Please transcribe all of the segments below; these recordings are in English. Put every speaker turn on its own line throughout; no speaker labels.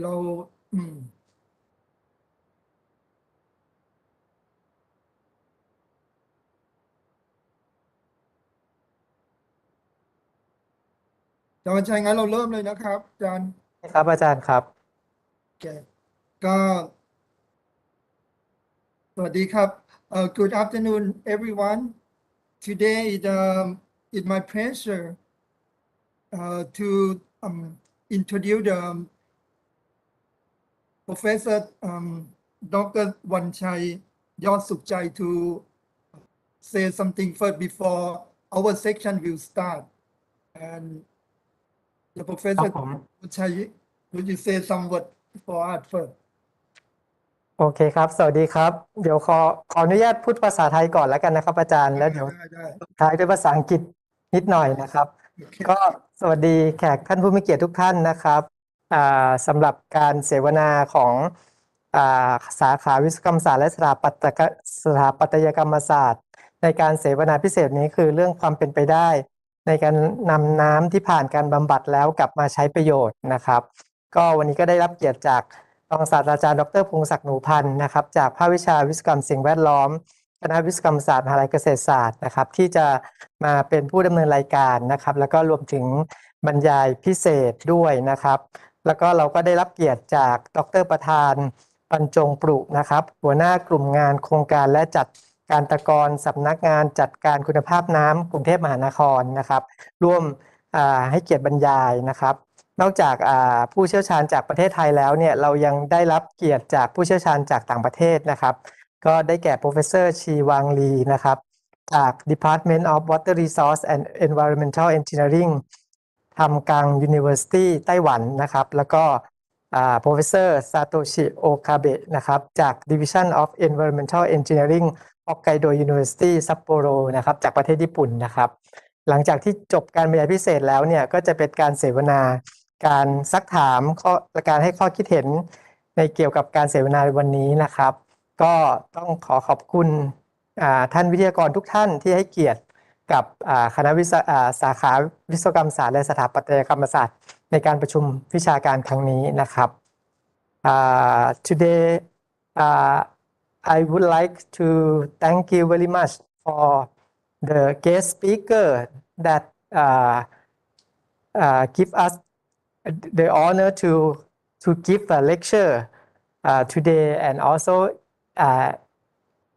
เราอืมอาจารย์ชัยงั้นเราเริ่มเลยนะครับอาจารย์
ครับอาจารย์ครับ
โอเคก็สวัสดีครับ Good afternoon everyone. Today it's my pleasure to introduce the Professor Dr. วันชัยยอดสุขใจ to say something first before our section will start. And the
ครั
Professor
บผม
วันชัย would you say some word for us first?
โอเคครับสวัสดีครับเดี๋ยวขออนุญาตพูดภาษาไทยก่อนแล้วกันนะครับอาจารย์แล้วเดี๋ยว
ได้
ท้ายด้วยภาษาอังกฤษนิดหน่อยนะครับ
โอเค
ก็สวัสดีแขกท่านผู้มีเกียรติทุกท่านนะครับสำหรับการเสวนาของสาขาวิศวกรรมศาสตร์และสถาปัตยกรรมศาสตร์ ในการเสวนาพิเศษนี้คือเรื่องความเป็นไปได้ ในการนำน้ำที่ผ่านการบำบัดแล้วกลับมาใช้ประโยชน์นะครับ ก็วันนี้ก็ได้รับเกียรติจากรองศาสตราจารย์ดรพงศักดิ์หนูพันธ์นะครับจากภาควิชาวิศวกรรมสิ่งแวดล้อมคณะวิศวกรรมศาสตร์มหาวิทยาลัยเกษตรศาสตร์นะครับที่จะมาเป็นผู้ดำเนินรายการนะครับแล้วก็รวมถึงบรรยายพิเศษด้วยนะครับแล้วก็เราก็ได้รับเกียรติจากดรประธานบรรจงปรุนะครับหัวหน้ากลุ่มงานโครงการและจัดการตะกรสำนักงานจัดการคุณภาพน้ำกรุงเทพมหานครนะครับร่วมให้เกียรติบรรยายนะครับนอกจากผู้เชี่ยวชาญจากประเทศไทยแล้วเนี่ยเรายังได้รับเกียรติจากผู้เชี่ยวชาญจากต่างประเทศนะครับก็ได้แก่ Professor ชีวางลีนะครับจาก Department of Water Resource and Environmental Engineering ทำกัง University ไต้หวันนะครับแล้วก็Professor ซาโตชิโอกาเบะนะครับจาก Division of Environmental Engineering ฮอกไกโด University ซัปโปโรนะครับจากประเทศญี่ปุ่นนะครับหลังจากที่จบการบรรยายพิเศษแล้วเนี่ยก็จะเป็นการเสวนาการซักถามและการให้ข้อคิดเห็นในเกี่ยวกับการเสวนาในวันนี้นะครับก็ต้องขอบคุณท่านวิทยากรทุกท่านที่ให้เกียรติกับคณะสาขาวิศวกรรมศาสตร์และสถาปัตยกรรมศาสตร์ในการประชุมวิชาการครั้งนี้นะครับ Today I would like to thank you very much for the guest speaker that give us the honor to give a lecture today, and also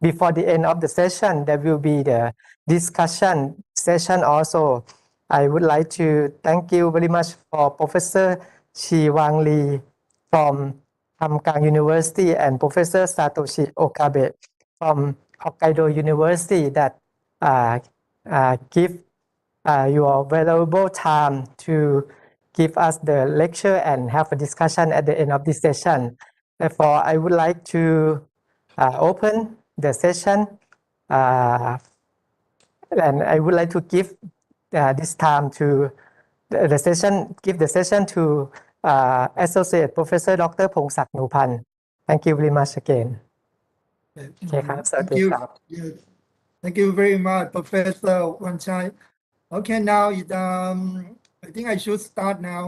before the end of the session there will be the discussion session also. I would like to thank you very much for Professor Chi Wang Lee from Hamgang University and Professor Satoshi Okabe from Hokkaido University that give your valuable time to give us the lecture and have a discussion at the end of this session. Therefore, I would like to open the session and I would like to give this time to give the session to Associate Professor Dr. พงศักดิ์หนูพันธ์ Thank you very much again. โอเคครับสวัสดีครับ
Thank you very much, Professor วันชัย Okay, now I think I should start now.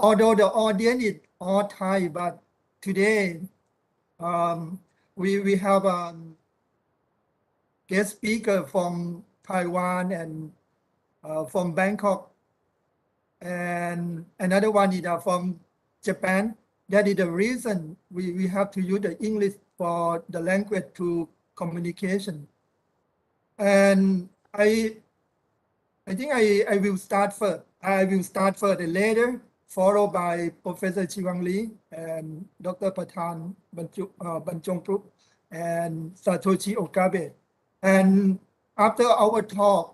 Although the audience is all Thai, but today we have a guest speaker from Taiwan and from Bangkok, and another one is from Japan. That is the reason we have to use the English for the language to communication. And I think I will start first. I will start first and later, followed by Professor Chi Wang Lee and Dr. Patan Banjongpru and Satoshi Okabe. And after our talk,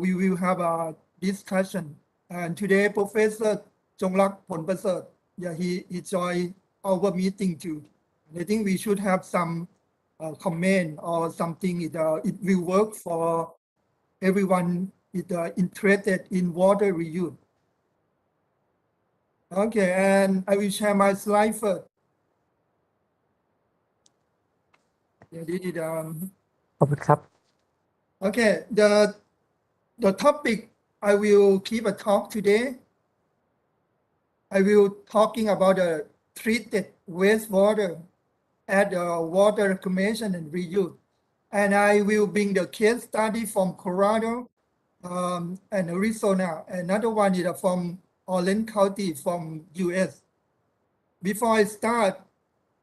we will have a discussion. And today, Professor Chonglak Ponpasert, he joined our meeting too. And I think we should have some comment or something. It will work for everyone interested in water reuse. Okay, and I will share my slide first. Okay, the topic I will keep a talk today. I will talking about the treated wastewater at the water reclamation and reuse. And I will bring the case study from Colorado and Arizona. Another one is from Orange County from US. Before I start,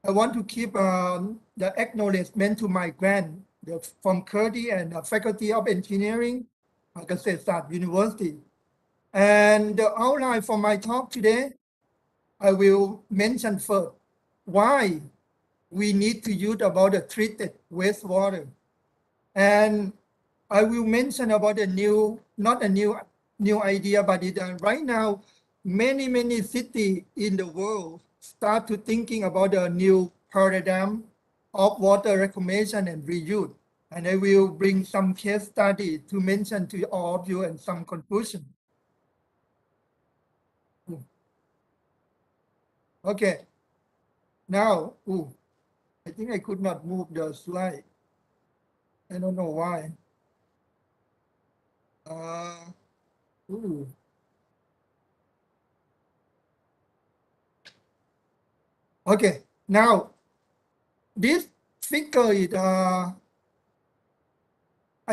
I want to keep the acknowledgement to my grant from Curdy and Faculty of Engineering, Ghase Sat University. And the outline for my talk today, I will mention first why we need to use about the treated wastewater. And I will mention about a new, not a new idea, but right now, many cities in the world start to thinking about a new paradigm of water reclamation and reuse. And I will bring some case study to mention to all of you and some conclusion. Okay. Now, I think I could not move the slide. I don't know why. Okay, now this figure is I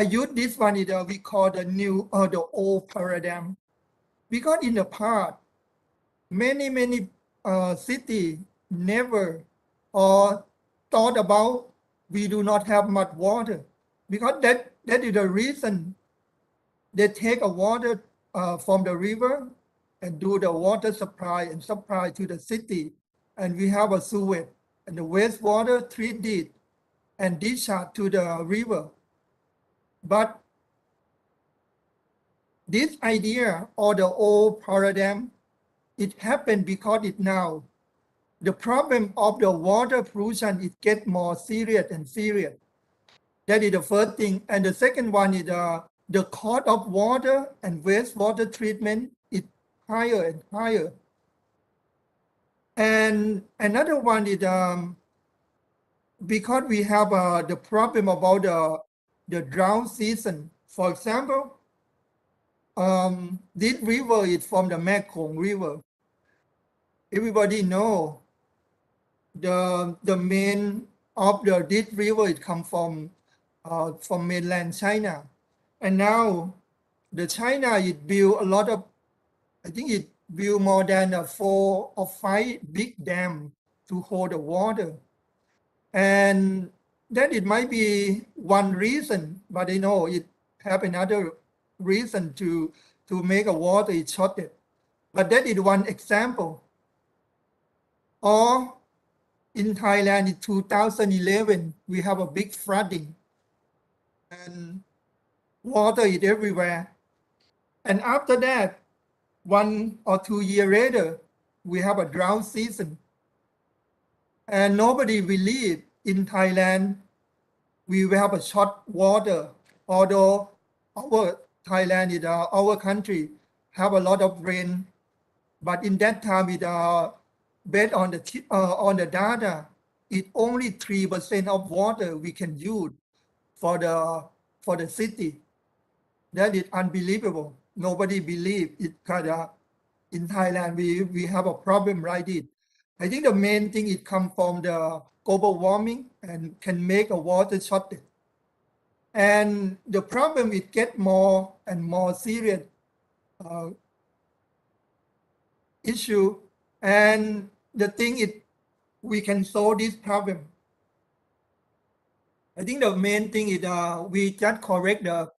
use this one is we call the new or the old paradigm, because in the past many city never or thought about we do not have much water, because that is the reason they take a water from the river and do the water supply and supply to the city, and we have a sewage and the wastewater treated and discharged to the river. But this idea or the old paradigm, it happened because it now the problem of the water pollution, it gets more serious and serious. That is the first thing. And the second one is the cost of water and wastewater treatment is higher and higher. And another one is because we have the problem about the drought season. For example, this river is from the Mekong River. Everybody know the main of this river, it comes from mainland China. And now the China, it built a lot of, I think it built more than 4 or 5 big dams to hold the water. And that it might be one reason, but I know it have another reason to make a water is shortage. But that is one example. Or in Thailand in 2011, we have a big flooding and water is everywhere. And after that, 1 or 2 years later, we have a drought season. And nobody believed in Thailand we will have a short water, although our Thailand is our country have a lot of rain. But in that time, it based on the data, it only 3% of water we can use for the city. That is unbelievable. Nobody believed it. In Thailand, we have a problem like this. I think the main thing it comes from the global warming and can make a water shortage. And the problem it get more and more serious issue. And the thing is, we can solve this problem. I think the main thing is we just correct the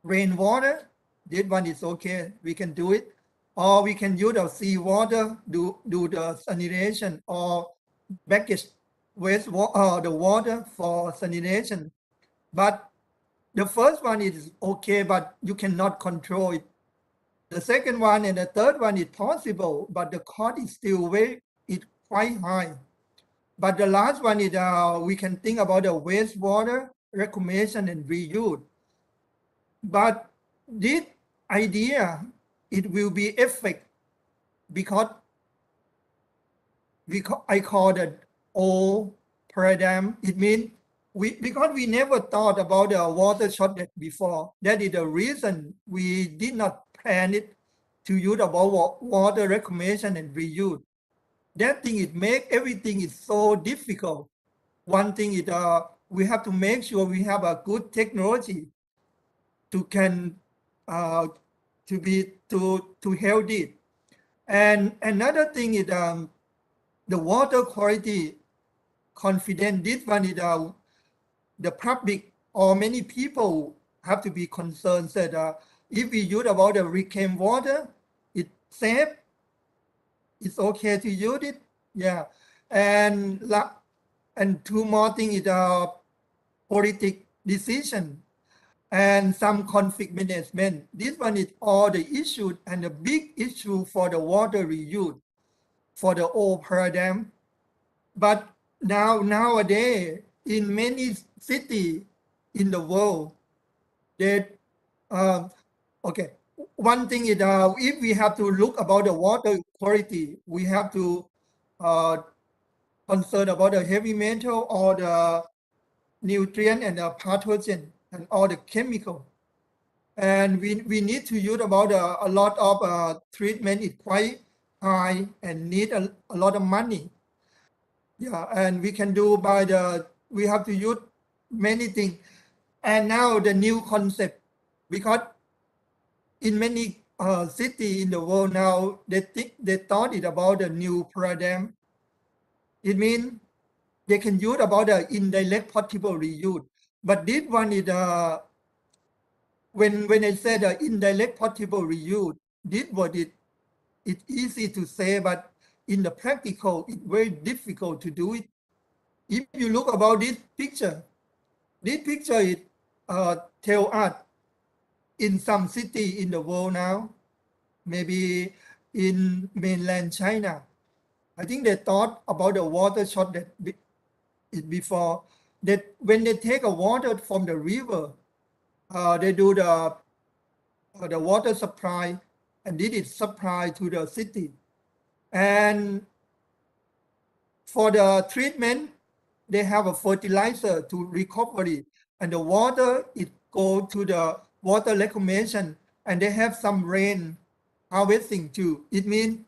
rainwater. This one is okay, we can do it. Or we can use the seawater, do the sanitation or package wastewater, the water for sanitation. But the first one is okay, but you cannot control it. The second one and the third one is possible, but the cost is still quite high. But the last one is we can think about the wastewater reclamation and reuse. But this idea, it will be effect because I call it old paradigm. It means because we never thought about the water shortage before. That is the reason we did not plan it to use about water reclamation and reuse. That thing it make everything is so difficult. One thing is we have to make sure we have a good technology to can to help it. And another thing is the water quality confidence. This one is the public or many people have to be concerned that if we use about the reclaimed water, it's safe, it's okay to use it, yeah. And two more things is political decision and some conflict management. This one is all the issue and the big issue for the water reuse for the old paradigm. But nowadays, in many cities in the world, that okay. One thing is if we have to look about the water quality, we have to concern about the heavy metal or the nutrient and the pathogen and all the chemical. And we need to use about a lot of treatment. It's quite high and need a lot of money. Yeah, and we can do by we have to use many things. And now the new concept, because in many cities in the world now, they thought it about the new paradigm. It means they can use about the indirect potable reuse. But this one is when I said the indirect potable reuse, this what it's easy to say, but in the practical, it's very difficult to do it. If you look about this picture it tell us in some city in the world now, maybe in mainland China, I think they thought about the water short that it before that when they take a water from the river, they do the water supply and did it supply to the city. And for the treatment, they have a fertilizer to recover it, and the water it go to the water reclamation, and they have some rain harvesting too. It means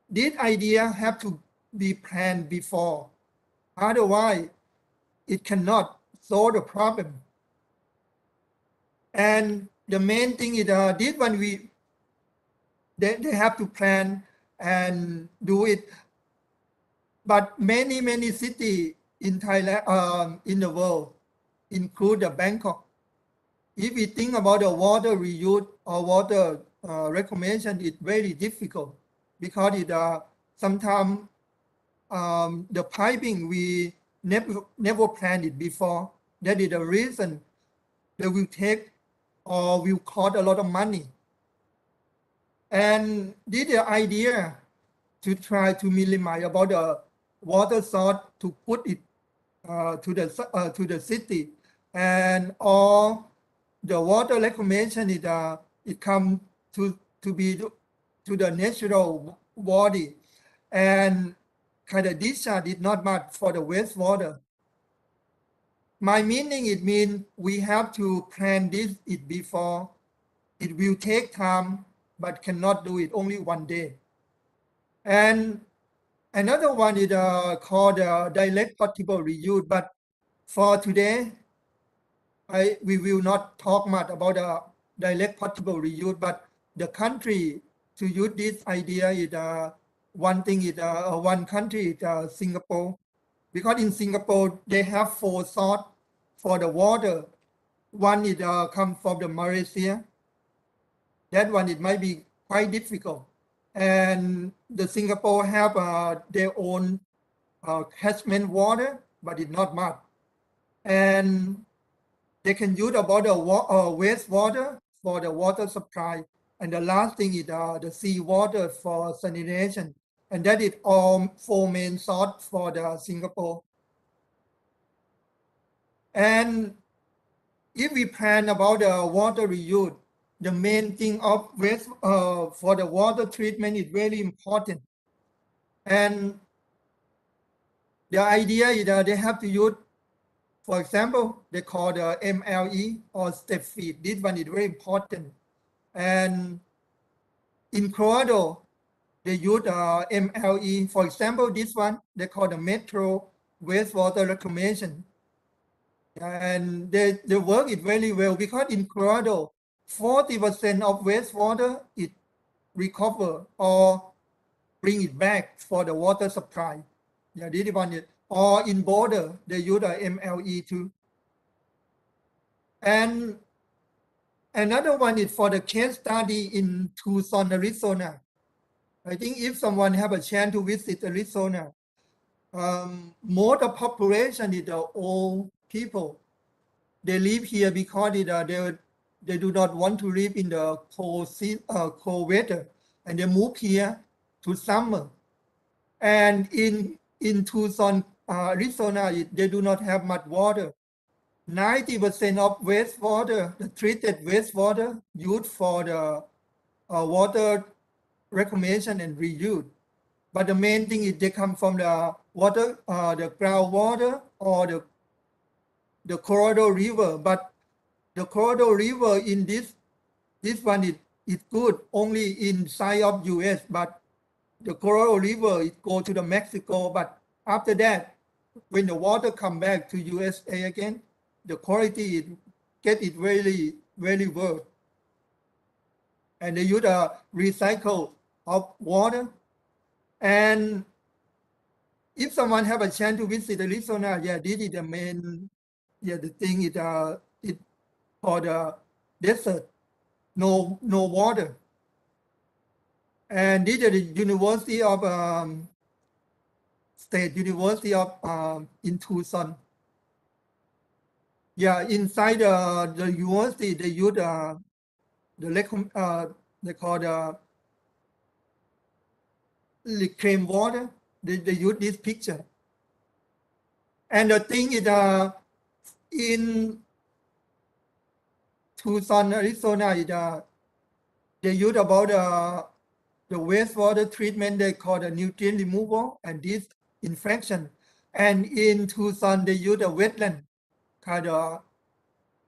this idea have to be planned before, otherwise it cannot solve the problem. And the main thing is this one they have to plan and do it. But many cities in Thailand, in the world, include the Bangkok. If we think about the water reuse or water reclamation, it's very difficult because it sometimes the piping we never planned it before. That is the reason they will take or will cost a lot of money. And this is the idea to try to minimize about the water source to put it to the city, and all the water reclamation it come to be to the natural body, and kind of discharge is not much for the wastewater. My meaning it means we have to plan this it before. It will take time, but cannot do it only one day. And another one is called direct potable reuse. But for today, we will not talk much about the direct potable reuse. But the country to use this idea is one thing is one country is Singapore, because in Singapore they have 4 sources for the water. One is come from the Malaysia. That one it might be quite difficult. And the Singapore have their own catchment water, but it's not much. And they can use about the wastewater for the water supply. And the last thing is the seawater for sanitation. And that is all 4 main sources for the Singapore. And if we plan about the water reuse, the main thing of waste for the water treatment is very important. And the idea is that they have to use, for example, they call the MLE or step feed. This one is very important. And in Colorado, they use MLE. For example, this one, they call the Metro Wastewater Reclamation. And they work it very well because in Colorado, 40% of wastewater is recover or bring it back for the water supply. Yeah, this one is, or in border, they use the MLE too. And another one is for the case study in Tucson, Arizona. I think if someone have a chance to visit Arizona, most of population is the old people. They live here because they do not want to live in the cold weather, and they move here to summer. And in Tucson, Arizona, they do not have much water. 90% of wastewater, the treated wastewater, used for the water reclamation and reuse. But the main thing is they come from the water, the groundwater or the Colorado River. But the Colorado River in this one is good only inside of US. But the Colorado River it go to the Mexico. But after that, when the water come back to USA again, the quality it get it really very worse. And they use a recycle of water. And if someone have a chance to visit Arizona, yeah, this is the main, yeah, the thing is it for the desert, no water. And this is the University of State University of in Tucson. Yeah, inside the university they use they call the reclaimed water. They use this picture. And the thing is in Tucson, Arizona, they use about the wastewater treatment they call the nutrient removal and disinfection. And in Tucson, they use the wetland, kind of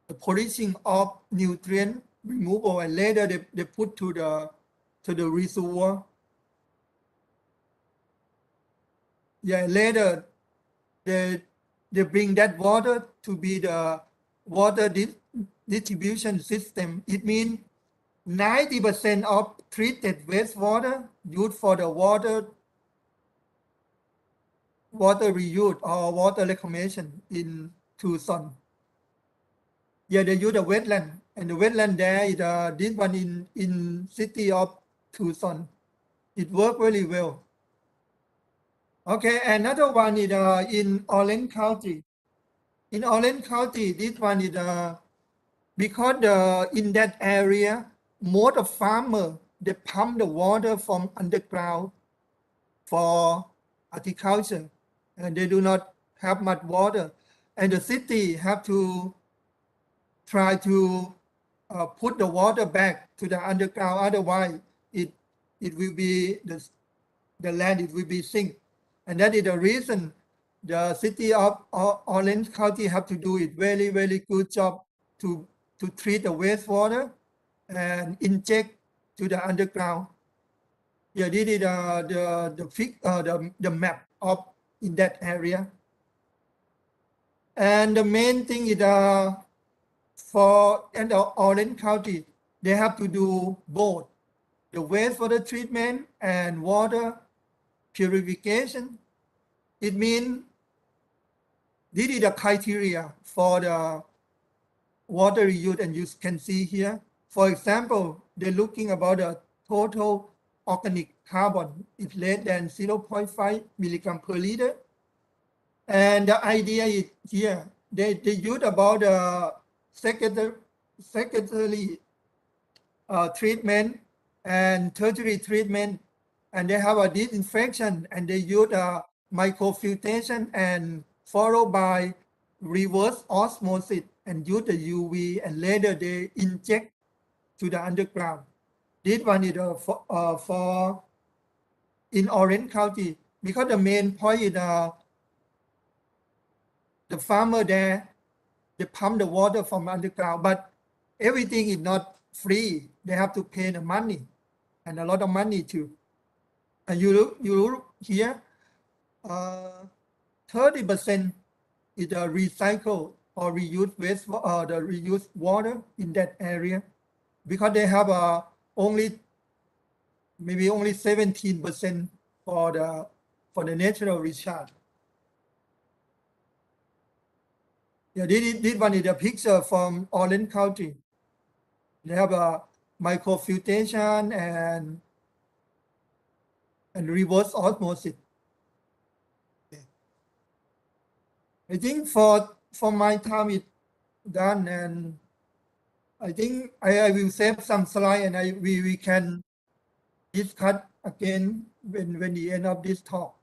the polishing of nutrient removal, and later they put to the reservoir. Yeah, later they bring that water to be the water distribution system. It means 90% of treated wastewater used for the water reuse or water reclamation in Tucson. Yeah, they use the wetland, and the wetland there is this one in city of Tucson. It works really well. Okay, another one is in Orange County. In Orange County, this one is because in that area, most of farmers they pump the water from underground for agriculture, and they do not have much water, and the city have to try to put the water back to the underground. Otherwise, it will be the land it will be sink. And that is the reason the city of Orange County have to do it very, very good job to treat the wastewater and inject to the underground. Yeah, this is the map of in that area. And the main thing is for in the Orange County, they have to do both the wastewater treatment and water purification. It means this is the criteria for the water reuse, and you can see here. For example, they're looking about the total organic carbon is less than 0.5 milligram per liter. And the idea is here, they use about the secondary treatment and tertiary treatment, and they have a disinfection, and they use microfiltration and followed by reverse osmosis and use the UV, and later they inject to the underground. This one is for in Orange County, because the main point is the farmer there, they pump the water from underground, but everything is not free. They have to pay the money. and a lot of money too. And you look here, 30% is the recycle or reuse waste, the reuse water in that area, because they have maybe only 17% for the natural recharge. Yeah, this one is a picture from Orange County. They have a microfiltration and reverse osmosis. I think for my time it's done, and I think I will save some slide, and we can discuss again when the end of this talk.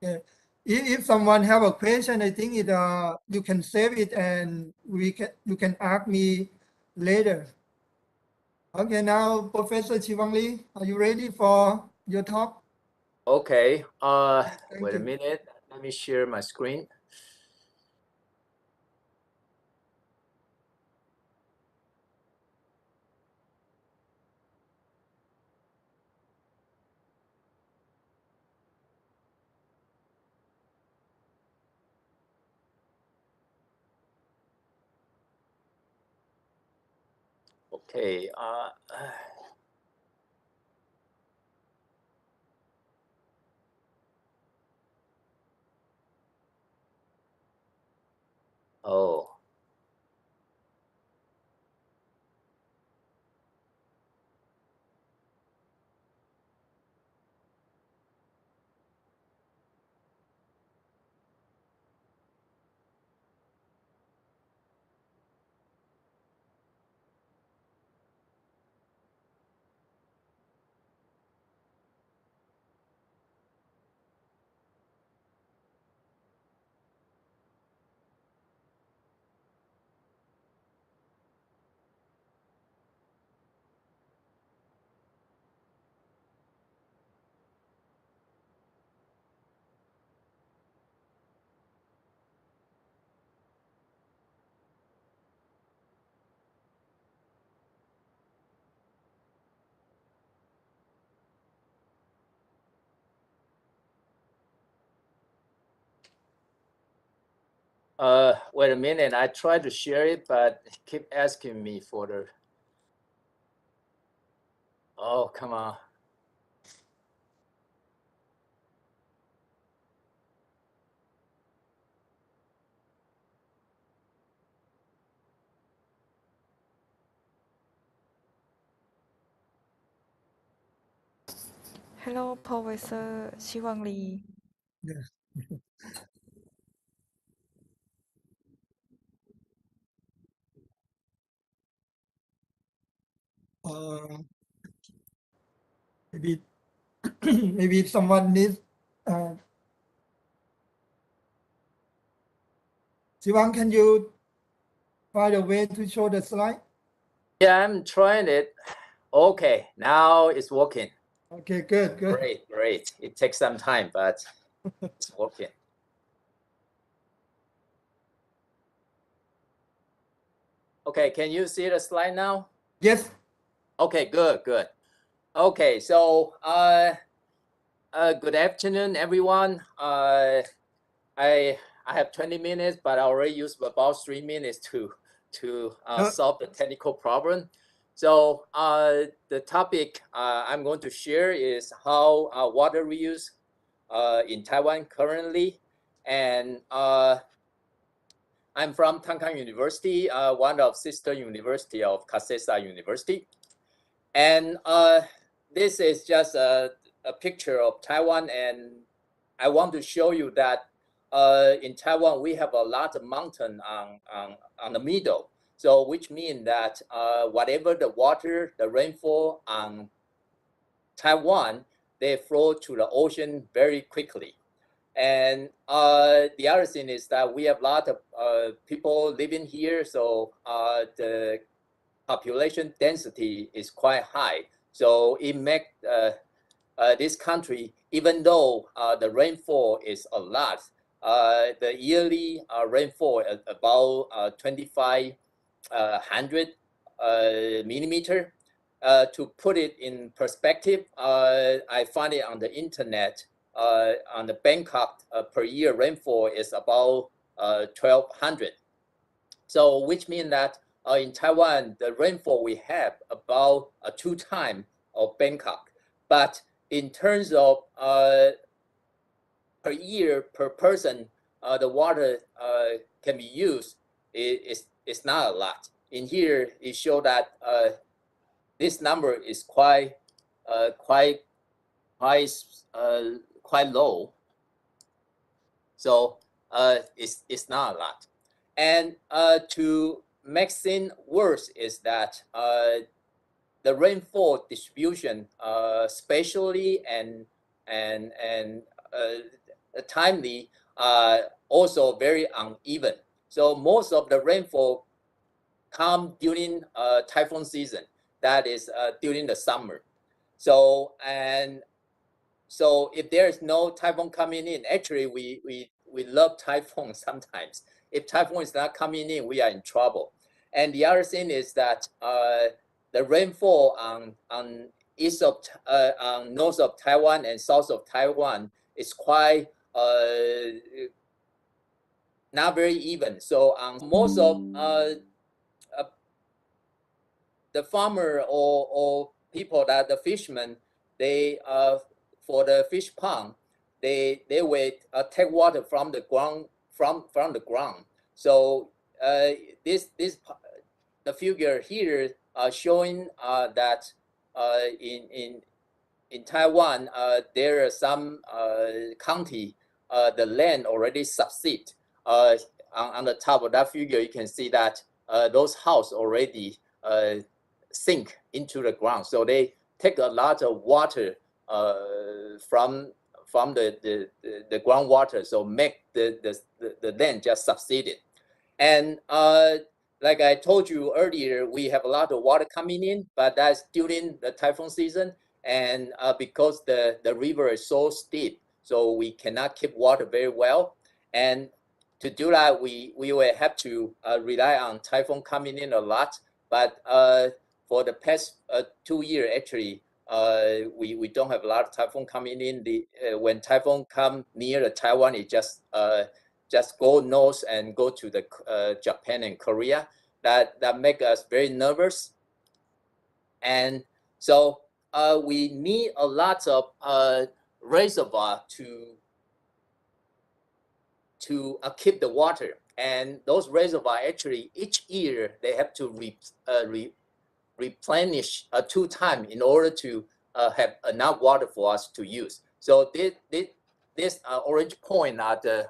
Yeah. If someone have a question, I think you can save it and you can ask me later. Okay, now Professor Chiwang Lee, are you ready for your talk?
Okay,
Thank
wait a
you.
minute. Let me share my screen. Okay, oh. Wait a minute. I tried to share it, but it keep asking me for the. Oh, come on.
Hello, Professor Chiwang Lee.
Yes. Maybe maybe someone needs. Chiwang, can you find a way to show the slide?
Yeah, I'm trying it. Okay, now it's working.
Okay, good.
Great. It takes some time, but it's working. Okay, can you see the slide now?
Yes.
Okay, good. Okay, so good afternoon, everyone. I have 20 minutes, but I already used about 3 minutes to solve the technical problem. So the topic I'm going to share is how water reuse in Taiwan currently, and I'm from Tankang University, one of sister university of Kasesa University, and this is just a picture of Taiwan, and I want to show you that in Taiwan we have a lot of mountain on the middle, so which means that whatever the water, the rainfall on Taiwan, they flow to the ocean very quickly. And the other thing is that we have a lot of people living here, so the population density is quite high. So it makes this country, even though the rainfall is a lot, the yearly rainfall is about 2,500 millimeter. To put it in perspective, I find it on the internet. On the Bangkok, per year rainfall is about 1,200. So which means that in Taiwan, the rainfall we have about 2 times of Bangkok. But in terms of per year per person, the water can be used. It's not a lot. In here, it shows that this number is quite low. So it's not a lot. And to make things worse is that the rainfall distribution, spatially and timely, also very uneven. So most of the rainfall come during typhoon season. That is during the summer. So if there is no typhoon coming in, actually we love typhoon sometimes. If typhoon is not coming in, we are in trouble. And the other thing is that the rainfall on north of Taiwan and south of Taiwan is quite not very even. So most of the farmer or people that the fishermen, they for the fish pond, they will take water from the ground from the ground. So the figure here showing that in Taiwan there are some county the land already subside. On the top of that figure, you can see that those houses already sink into the ground. So they take a lot of water from the groundwater, so make the land just subsided. And like I told you earlier, we have a lot of water coming in, but that's during the typhoon season. And because the river is so steep, so we cannot keep water very well. And to do that, we will have to rely on typhoon coming in a lot. But for the past 2 years, actually, we don't have a lot of typhoon coming in. When typhoon come near the Taiwan, it just go north and go to the Japan and Korea. That make us very nervous. And so we need a lot of reservoir to keep the water. And those reservoirs actually each year they have to replenish 2 times in order to have enough water for us to use. So this orange point at the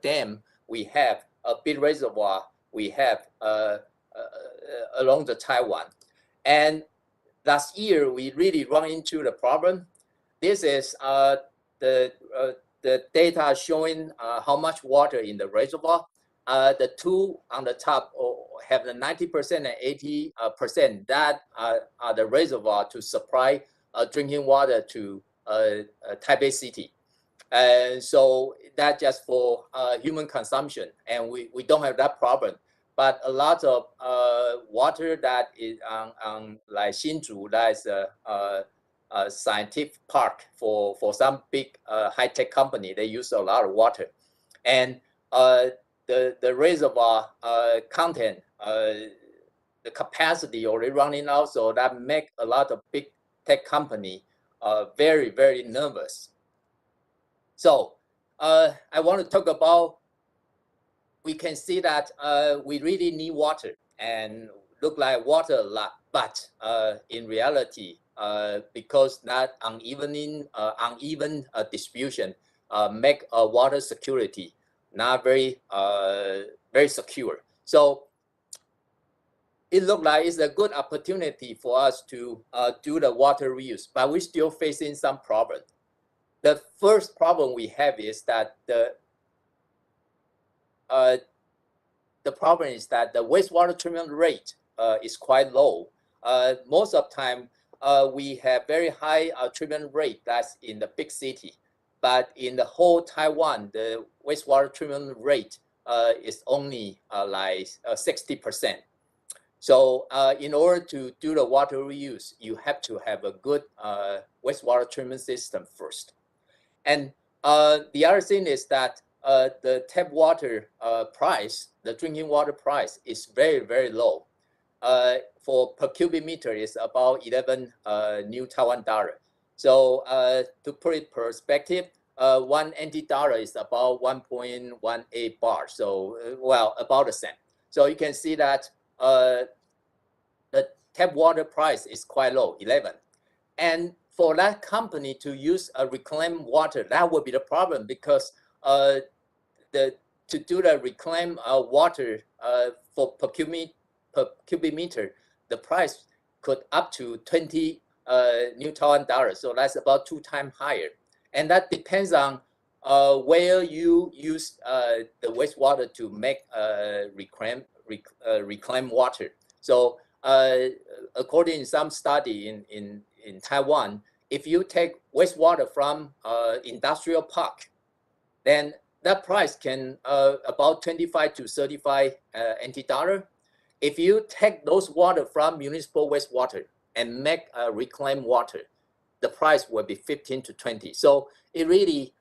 dam, we have a big reservoir we have along the Taiwan. And last year we really run into the problem. This is the data showing how much water in the reservoir. The two on the top have the 90% and 80%. That are the reservoir to supply drinking water to Taipei City. And so that just for human consumption, and we don't have that problem. But a lot of water that is on like Hsinchu, that is a scientific park for some big high-tech company. They use a lot of water, and the reservoir content, the capacity already running out, so that make a lot of big tech company very, very nervous. So I want to talk about, we can see that we really need water and look like water a lot, but in reality, because that uneven distribution make water security not very very secure. So it looks like it's a good opportunity for us to do the water reuse, but we're still facing some problem. The first problem we have is that the problem is that the wastewater treatment rate is quite low. Most of the time, we have very high treatment rate that's in the big city, but in the whole Taiwan, the wastewater treatment rate is only like 60%. So in order to do the water reuse, you have to have a good wastewater treatment system first. And the other thing is that the tap water price, the drinking water price, is very, very low. For per cubic meter is about 11 new Taiwan dollar. So to put it in perspective, 1 NT dollar is about 1.18 bar. So well, about a cent. So you can see that the tap water price is quite low, 11. And for that company to use reclaimed water, that would be the problem, because to do the reclaimed water for per cubic meter, the price could up to 20 new Taiwan dollars. So that's about 2 times higher. And that depends on where you use the wastewater to make reclaimed water. So according to some study in Taiwan, if you take wastewater from industrial park, then that price can about 25 to 35 NT dollar. If you take those water from municipal wastewater and make reclaimed water, the price will be 15 to 20. So it really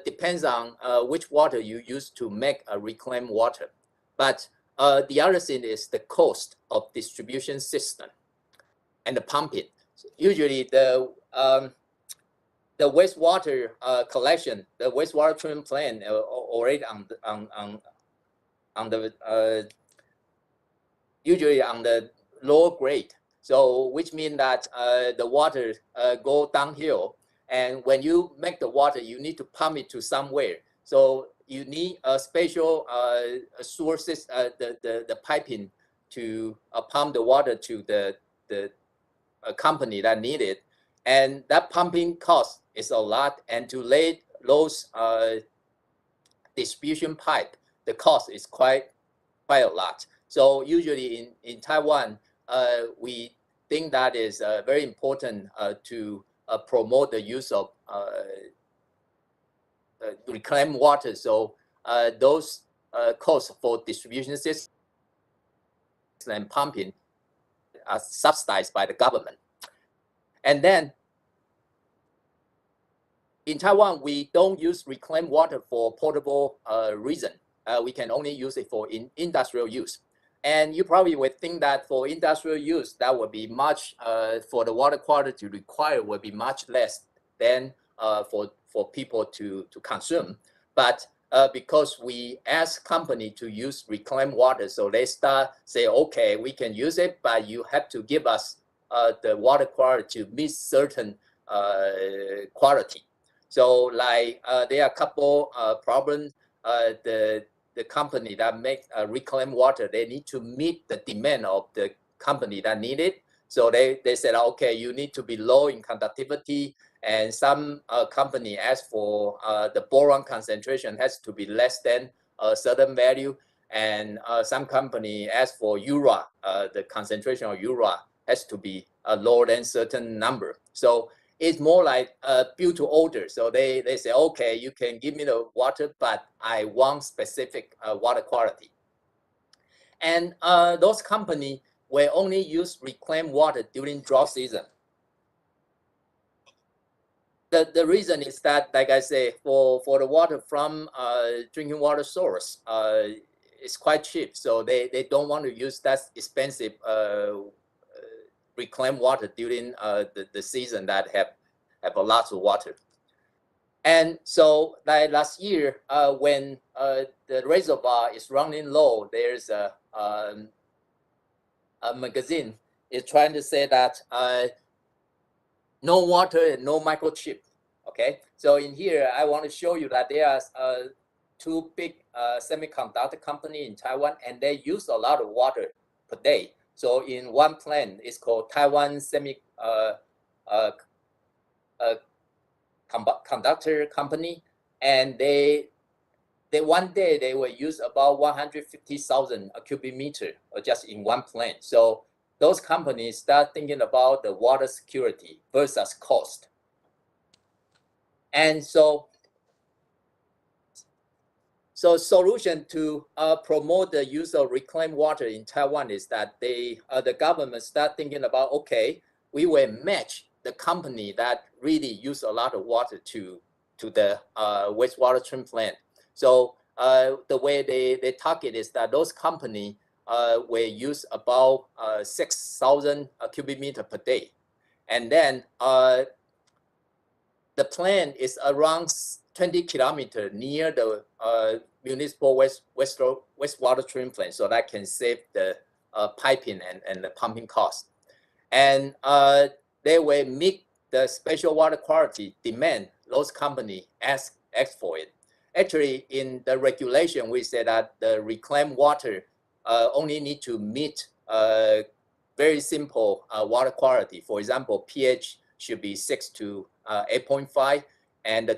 depends on which water you use to make a reclaimed water. But the other thing is the cost of distribution system and the pumping. Usually the wastewater collection, the wastewater treatment plant already on the usually on the lower grade. So which means that the water go downhill, and when you make the water, you need to pump it to somewhere. So you need a special sources, the piping to pump the water to the company that need it, and that pumping cost is a lot. And to lay those distribution pipe, the cost is quite a lot. So usually in Taiwan, we think that is very important to promote the use of reclaimed water. So those costs for distribution system and pumping are subsidized by the government. And then in Taiwan, we don't use reclaimed water for potable reason. We can only use it for industrial use. And you probably would think that for industrial use, that would be much, for the water quality required would be much less than for people to consume. But because we ask company to use reclaimed water, so they say, okay, we can use it, but you have to give us the water quality to meet certain quality. So like there are a couple problems. The company that make reclaimed water, they need to meet the demand of the company that need it. So they said, okay, you need to be low in conductivity, and some company ask for the boron concentration has to be less than a certain value, and some company ask for urea, the concentration of urea has to be lower than certain number. So it's more like build to order. So they say, okay, you can give me the water, but I want specific water quality. And those companies will only use reclaimed water during drought season. The reason is that, like I say, for the water from drinking water source, it's quite cheap. So they don't want to use that expensive reclaimed water during the season that have a lot of water. And so like last year, when the reservoir is running low, there's a magazine is trying to say that no water and no microchip. Okay, so in here I want to show you that there are 2 big semiconductor company in Taiwan, and they use a lot of water per day. So in one plant, it's called Taiwan Conductor Company, and they one day they will use about 150,000 cubic meter just in one plant. So those companies start thinking about the water security versus cost. And so So solution to promote the use of reclaimed water in Taiwan is that the government start thinking about, okay, we will match the company that really use a lot of water to the wastewater treatment plant. So the way they target is that those company will use about 6,000 cubic meter per day. And then the plant is around 20 kilometers near the municipal wastewater treatment plant, so that can save the piping and the pumping cost. And they will meet the special water quality demand those companies ask for it. Actually, in the regulation, we say that the reclaimed water only need to meet very simple water quality. For example, pH should be 6 to 8.5, and the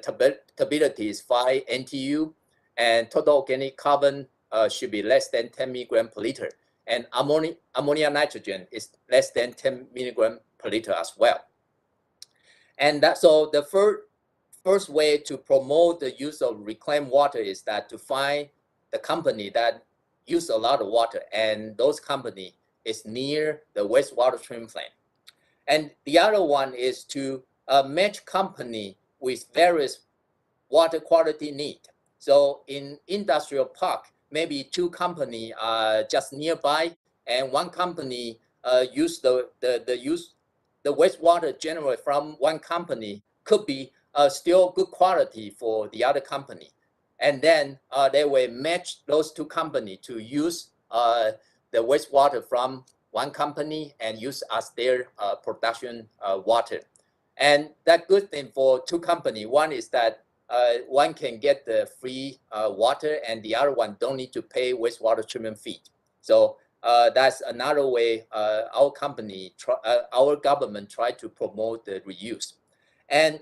turbidity is 5 NTU, and total organic carbon should be less than 10 milligram per liter, and ammonia nitrogen is less than 10 milligram per liter as well. And so the first way to promote the use of reclaimed water is that to find the company that use a lot of water, and those company is near the wastewater treatment plant. And the other one is to match company with various water quality need. So in industrial park, maybe two company are just nearby, and one company use the wastewater generated from one company could be still good quality for the other company. And then they will match those two companies to use the wastewater from one company and use as their production water. And that good thing for two companies, one is that one can get the free water, and the other one don't need to pay wastewater treatment fee. So that's another way our government try to promote the reuse. And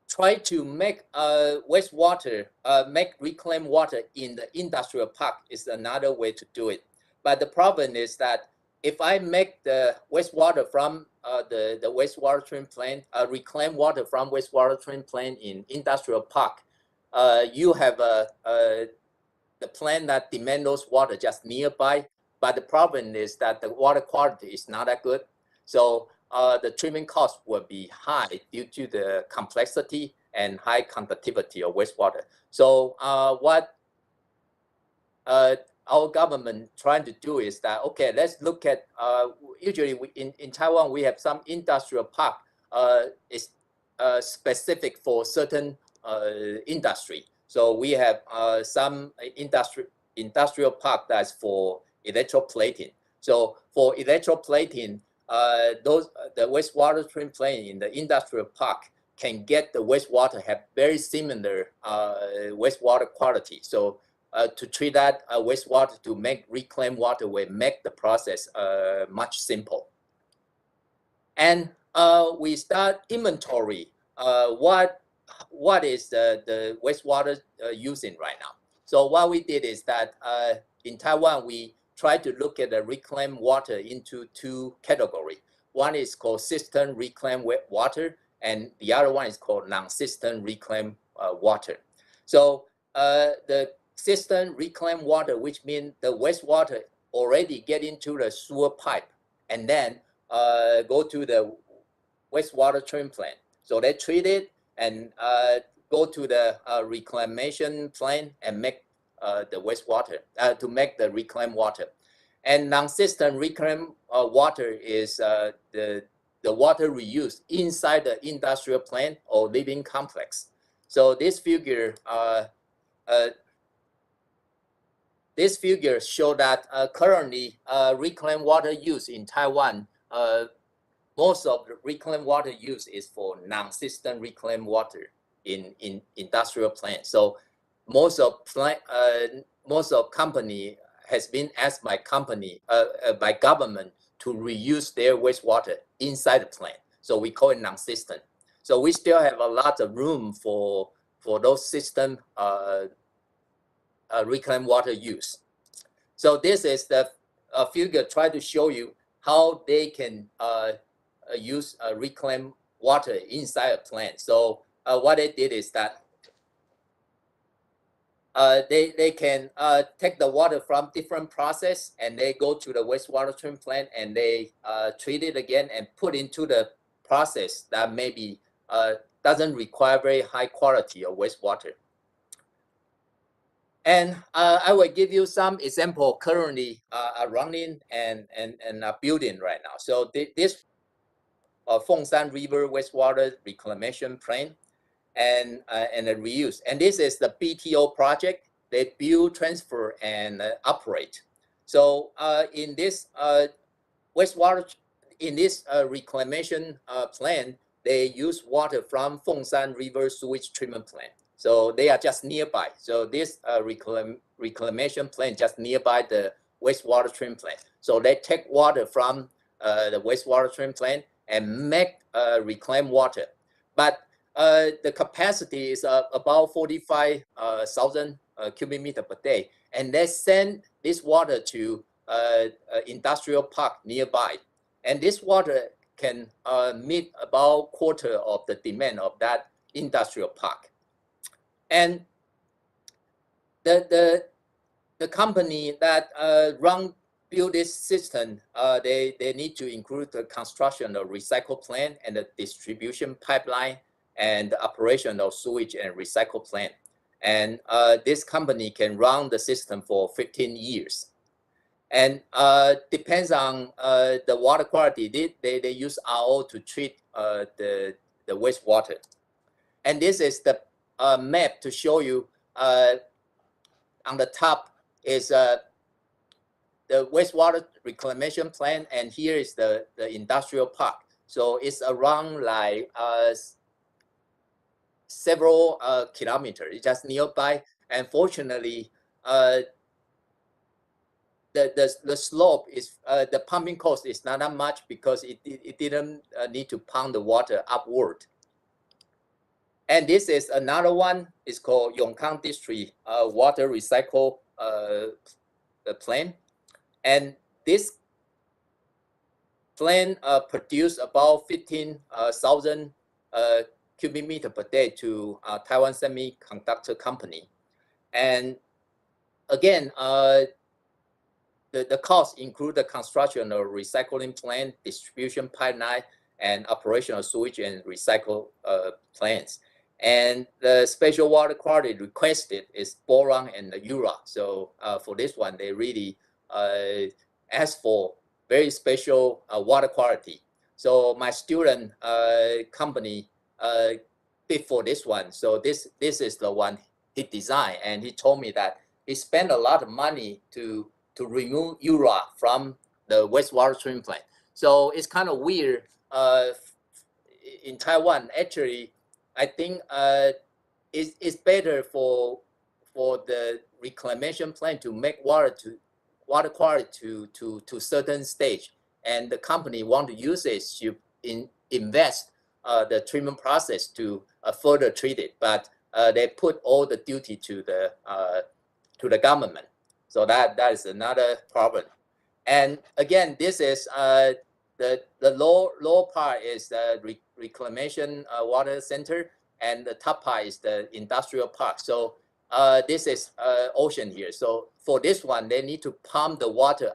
try to make wastewater, make reclaimed water in the industrial park is another way to do it. But the problem is that if I make the wastewater from the wastewater treatment plant, reclaimed water from wastewater treatment plant in industrial park, you have the plant that demand those water just nearby. But the problem is that the water quality is not that good. So the treatment cost will be high due to the complexity and high conductivity of wastewater. So what our government trying to do is that, okay, let's look at, usually in Taiwan, we have some industrial park is specific for certain industry. So we have some industrial park that's for electroplating. So for electroplating, the wastewater treatment plant in the industrial park can get the wastewater have very similar wastewater quality. So to treat that wastewater to make reclaimed water will make the process much simple. And we start inventory what is the wastewater using right now. So what we did is that in Taiwan, we try to look at the reclaimed water into two categories. One is called cistern reclaimed water, and the other one is called non-cistern reclaimed water. So the cistern reclaimed water, which means the wastewater already get into the sewer pipe and then go to the wastewater treatment plant. So they treat it and go to the reclamation plant and make the wastewater to make the reclaimed water. And non-cistern reclaimed water is the water reused inside the industrial plant or living complex. So this figure show that currently reclaimed water use in Taiwan, most of the reclaimed water use is for non-cistern reclaimed water in industrial plants. So most of company has been asked by government to reuse their wastewater inside the plant. So we call it non-cistern. So we still have a lot of room for those cistern reclaimed water use. So this is the figure try to show you how they can use reclaimed water inside a plant. So what they did is that they can take the water from different process and they go to the wastewater treatment plant and they treat it again and put into the process that maybe doesn't require very high quality of wastewater. And I will give you some example currently are running and are building right now. So this Fengshan River wastewater reclamation plant and the reuse. And this is the BTO project. They build, transfer, and operate. So in this wastewater, in this reclamation plant, they use water from Fengshan River sewage treatment plant. So they are just nearby. So this reclamation plant just nearby the wastewater treatment plant. So they take water from the wastewater treatment plant and make reclaimed water. But the capacity is about 45,000 cubic meter per day. And they send this water to industrial park nearby. And this water can meet about quarter of the demand of that industrial park. And the company that build this system, they need to include the construction of recycle plant and the distribution pipeline and the operation of sewage and recycle plant. And this company can run the system for 15 years. And depends on the water quality, they use RO to treat the wastewater. And this is the map to show you on the top is the wastewater reclamation plant, and here is the industrial park. So it's around like several kilometers. It's just nearby. And fortunately, the slope is the pumping cost is not that much because it didn't need to pump the water upward. And this is another one. It's called Yongkang District Water Recycle Plant. And this plant produced about 15,000 cubic meter per day to Taiwan Semiconductor Company. And again, the costs include the construction of recycling plant, distribution pipeline, and operational sewage and recycle plants. And the special water quality requested is boron and the urea. So for this one, they really asked for very special water quality. So my student company bid for this one. So this is the one he designed, and he told me that he spent a lot of money to remove urea from the wastewater treatment plant. So it's kind of weird in Taiwan. Actually, I think it's better for the reclamation plant to make water quality to certain stage, and the company want to use it to invest the treatment process to further treat it, but they put all the duty to the government. So that is another problem. And again, this is the lower part is the reclamation water center, and the top part is the industrial park. So this is ocean here. So for this one, they need to pump the water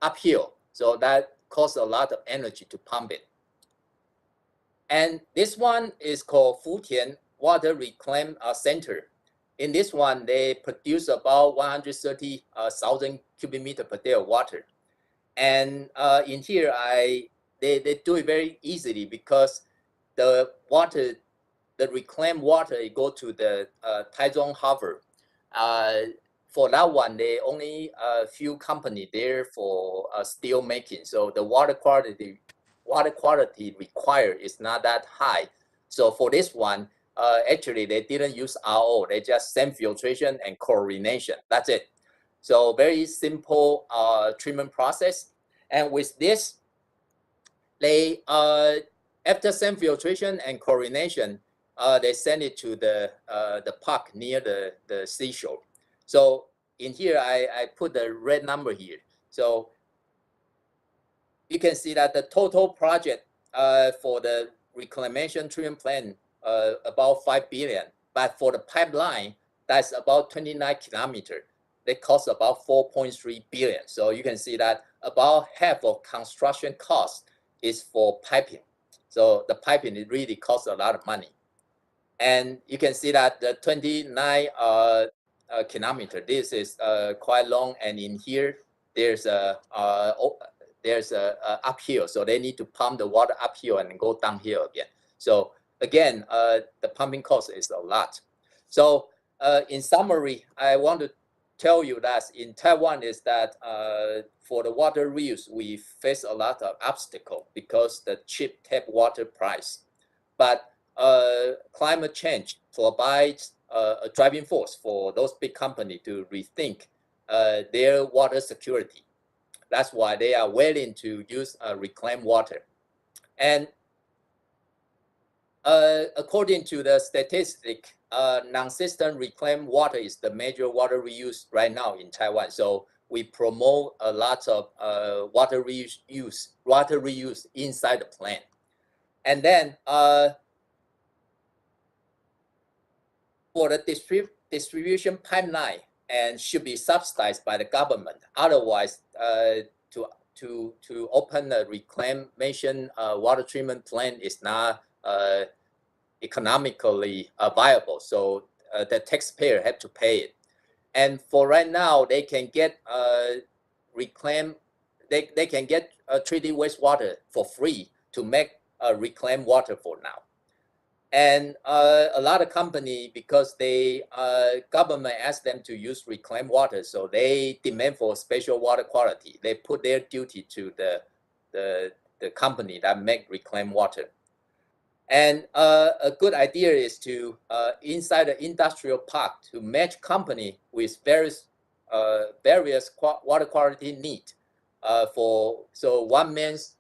uphill. So that costs a lot of energy to pump it. And this one is called Futian Water Reclaim Center. In this one, they produce about 130,000 cubic meter per day of water. And in here, they do it very easily because the water, the reclaimed water, it go to the Taichung Harbor. For that one, they only a few company there for steel making. So the water quality required is not that high. So for this one, actually they didn't use RO. They just sand filtration and chlorination. That's it. So very simple treatment process. And with this, they after sand filtration and chlorination, they send it to the park near the seashore. So in here, I put the red number here. So you can see that the total project for the reclamation treatment plant about 5 billion. But for the pipeline, that's about 29 kilometers. They cost about 4.3 billion. So you can see that about half of construction cost is for piping. So the piping, it really costs a lot of money. And you can see that the 29 kilometer, this is quite long. And in here, there's a uphill. So they need to pump the water uphill and go downhill again. So again, the pumping cost is a lot. So in summary, I want to tell you that in Taiwan is that for the water reuse, we face a lot of obstacle because the cheap tap water price. But climate change provides a driving force for those big companies to rethink their water security. That's why they are willing to use reclaimed water. And according to the statistic, non-system reclaimed water is the major water reuse right now in Taiwan. So we promote a lot of water reuse inside the plant. And then for the distribution pipeline and should be subsidized by the government. Otherwise, to open a reclamation water treatment plant is not economically viable. So the taxpayer have to pay it. And for right now, they can get they can get treated wastewater for free to make reclaimed water for now. And a lot of companies, because they government asked them to use reclaimed water, so they demand for special water quality. They put their duty to the company that make reclaimed water. And a good idea is to inside the industrial park to match company with various water quality need. So one man's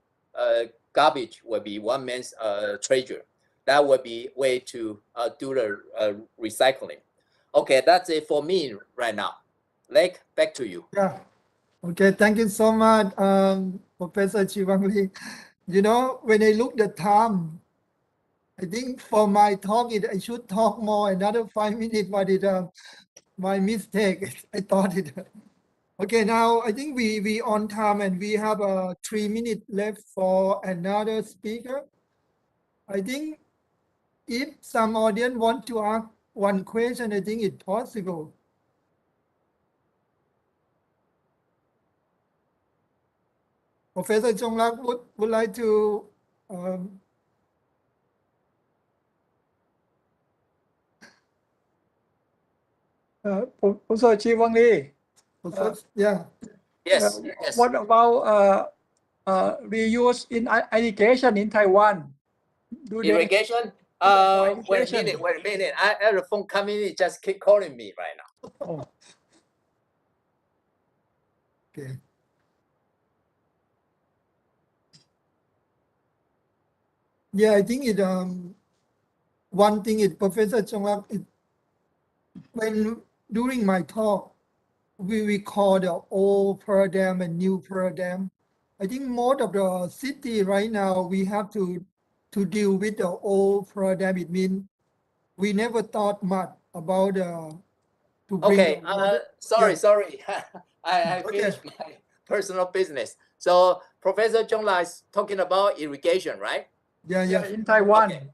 garbage will be one man's treasure. That would be way to do the recycling. Okay, that's it for me right now. Lake, back to you.
Yeah. Okay, thank you so much, Professor Chivangli. You know, when I look the time, I think for my talk, I should talk more, another 5 minutes, but it my mistake. I thought it. Okay, now I think we on time and we have 3 minutes left for another speaker. I think if some audience want to ask one question, I think it's possible. Professor Chonglak would like to
Professor Chivangli,
yeah.
Yes, yes.
what about reuse in irrigation in Taiwan? Do they
Irrigation? Wait a minute. I have a phone coming in, just keep calling me right now.
Oh,
Okay. Yeah, I think it one thing is Professor Chonglak, when during my talk, we call the old paradigm and new paradigm. I think most of the city right now we have to deal with the old paradigm. It means we never thought much about to bring
Okay,
the water.
sorry.
Yeah.
I
Okay.
finished my personal business. So Professor Zhongla is talking about irrigation, right?
Yeah,
yeah,
yeah.
in Taiwan.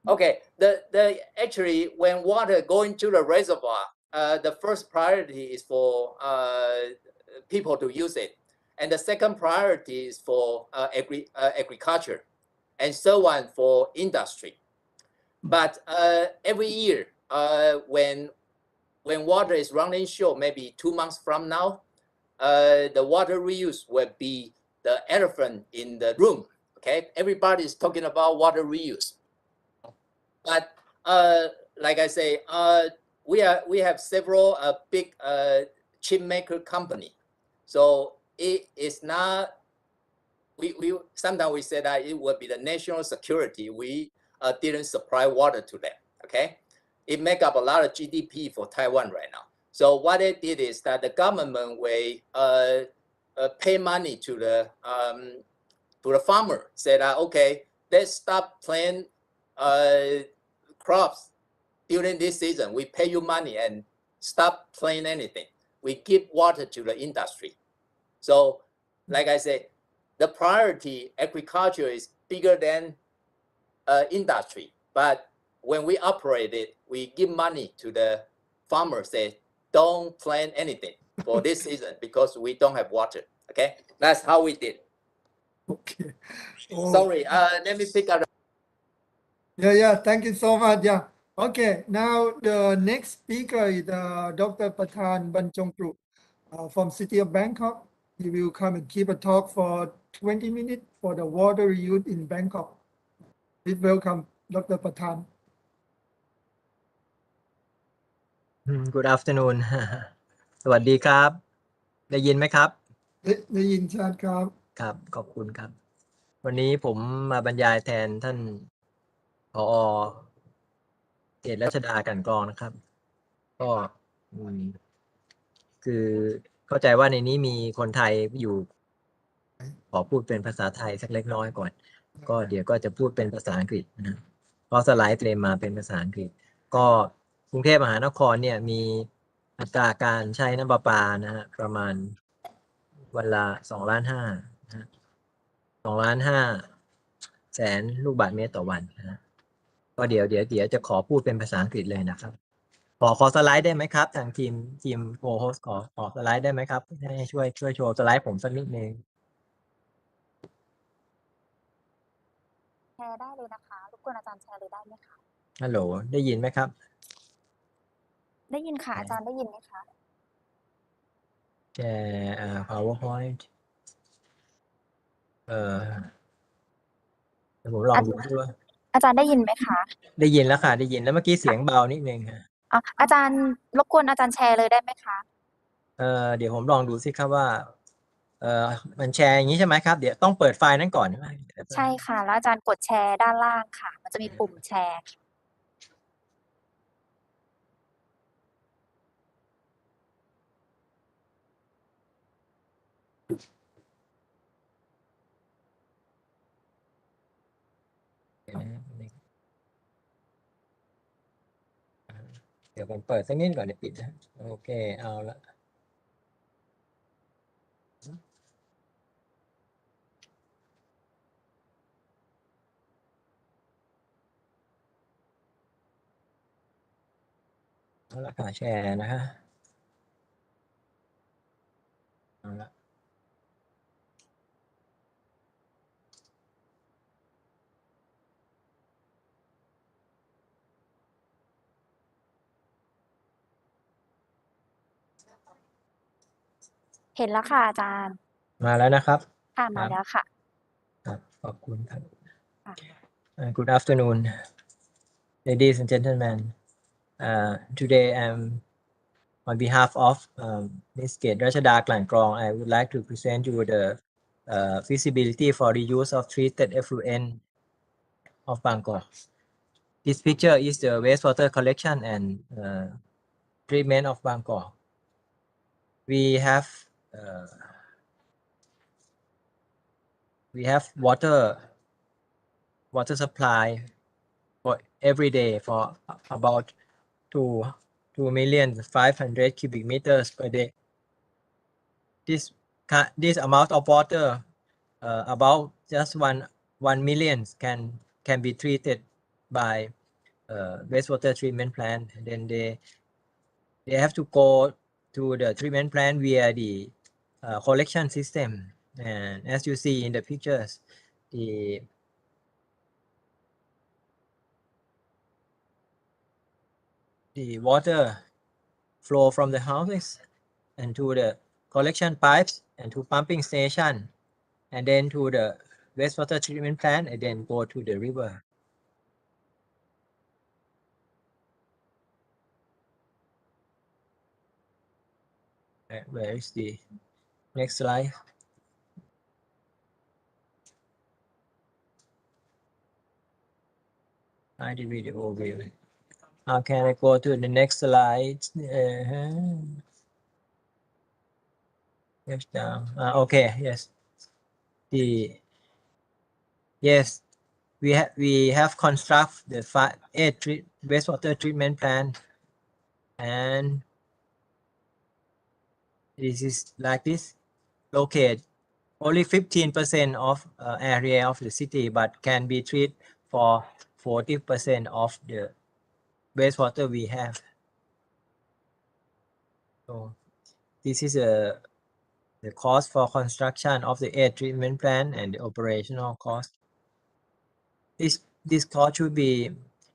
Okay. The actually when water go into the reservoir, the first priority is for people to use it, and the second priority is for agriculture, and so on for industry. But every year, when water is running short, maybe 2 months from now, the water reuse will be the elephant in the room. Okay, everybody is talking about water reuse, but like I say, we have several big chip maker company, so it is not. We sometimes we say that it would be the national security. We didn't supply water to them. Okay, it make up a lot of GDP for Taiwan right now. So what they did is that the government will pay money to the farmer. Said okay, let's stop plant crops during this season, we pay you money and stop playing anything. We give water to the industry. So, like I said, the priority agriculture is bigger than industry. But when we operate it, we give money to the farmers. Say, don't plant anything for this season because we don't have water. Okay, that's how we did.
Okay. Oh,
Sorry, let me pick up.
yeah. Thank you so much. Yeah. Okay. Now the next speaker is Dr. Patan Banchongpru from City of Bangkok. He will come and give a talk for 20 minutes for the water reuse in Bangkok. Please welcome Dr. Patan.
Good afternoon สวัสดีครับ ได้ยินไหมครับ
ได้ยินชัดครับ
ครับ ขอบคุณครับ วันนี้ผมมาบรรยายแทนท่านผอ.เขตรัชดากลั่นกรองนะครับ ก็คือเข้าใจว่าในนี้มีคนไทยอยู่ขอพูดเป็นภาษาไทยสักเล็กน้อยก่อน ก็เดี๋ยวก็จะพูดเป็นภาษาอังกฤษนะเพราะสไลด์เตรียมมาเป็นภาษาอังกฤษก็กรุงเทพมหานครเนี่ยมีอัตราการใช้น้ำประปานะฮะประมาณวันละ2.5 ล้านนะฮะ2.5 ล้านแสนลูกบาศก์เมตรต่อวันนะฮะก็เดี๋ยวจะขอพูดเป็นภาษาอังกฤษเลยนะครับขอสไลด์ได้ไหมครับทางทีมโคโฮสขอสไลด์ได้ไหมครับให้ช่วยโชว์สไลด์ผมสักนิดนึง
แชร์ได้เลยนะคะรบกวนอาจารย์แชร์เลยได้ไหมคะ
ฮัลโหลได้ยินไหมครับ
ได้ยินค่ะอาจารย์ได้ยินไหมคะ
แชร์ PowerPoint เดี๋ยวผมลองดูด้วย
อาจารย์ได้ยินไหมคะ
ได้ยินแล้วค่ะได้ยินแล้วเมื่อกี้เสียงเบานิดนึงค่ะ
อาจารย์รบกวนอาจารย์แชร์เลยได้ไหมคะ
เดี๋ยวผมลองดูสิครับว่ามันแชร์อย่างนี้ใช่ไหมครับเดี๋ยวต้องเปิดไฟล์นั้นก่อนใช่ไหม
ใช่ค่ะแล้วอาจารย์กดแชร์ด้านล่างค่ะมันจะมีปุ่มแชร์
เดี๋ยวผมเปิดสักนิดก่อนเดี๋ยวปิดนะโอเคเอาละเอาละค่ะแชร์นะฮะเอาละ
เห็นแล้วค่ะอาจารย์
มาแล้วนะครับ
ค่ะมาแล้วค่ะ
ครับขอบคุณครับ Good afternoon ladies and gentlemen today on behalf of Ms. Kate Rachada Klankrong, I would like to present you the feasibility for the use of treated effluent of Bangkok. This picture is the wastewater collection and treatment of Bangkok. We have water supply for every day for about 2,500,000 cubic meters per day. This amount of water, about just 1 million can be treated by wastewater treatment plant. And then they have to go to the treatment plant via the collection system. And as you see in the pictures, the water flow from the houses and to the collection pipes and to pumping station and then to the wastewater treatment plant and then go to the river. Where is the next slide? I did video overview. Can I go to the next slide? Yes, down. Okay, yes. We have construct the wastewater treatment plant, and this is like this. Locate only 15% of area of the city, but can be treated for 40% of the wastewater we have. So this is the cost for construction of the air treatment plant and the operational cost. This cost should be,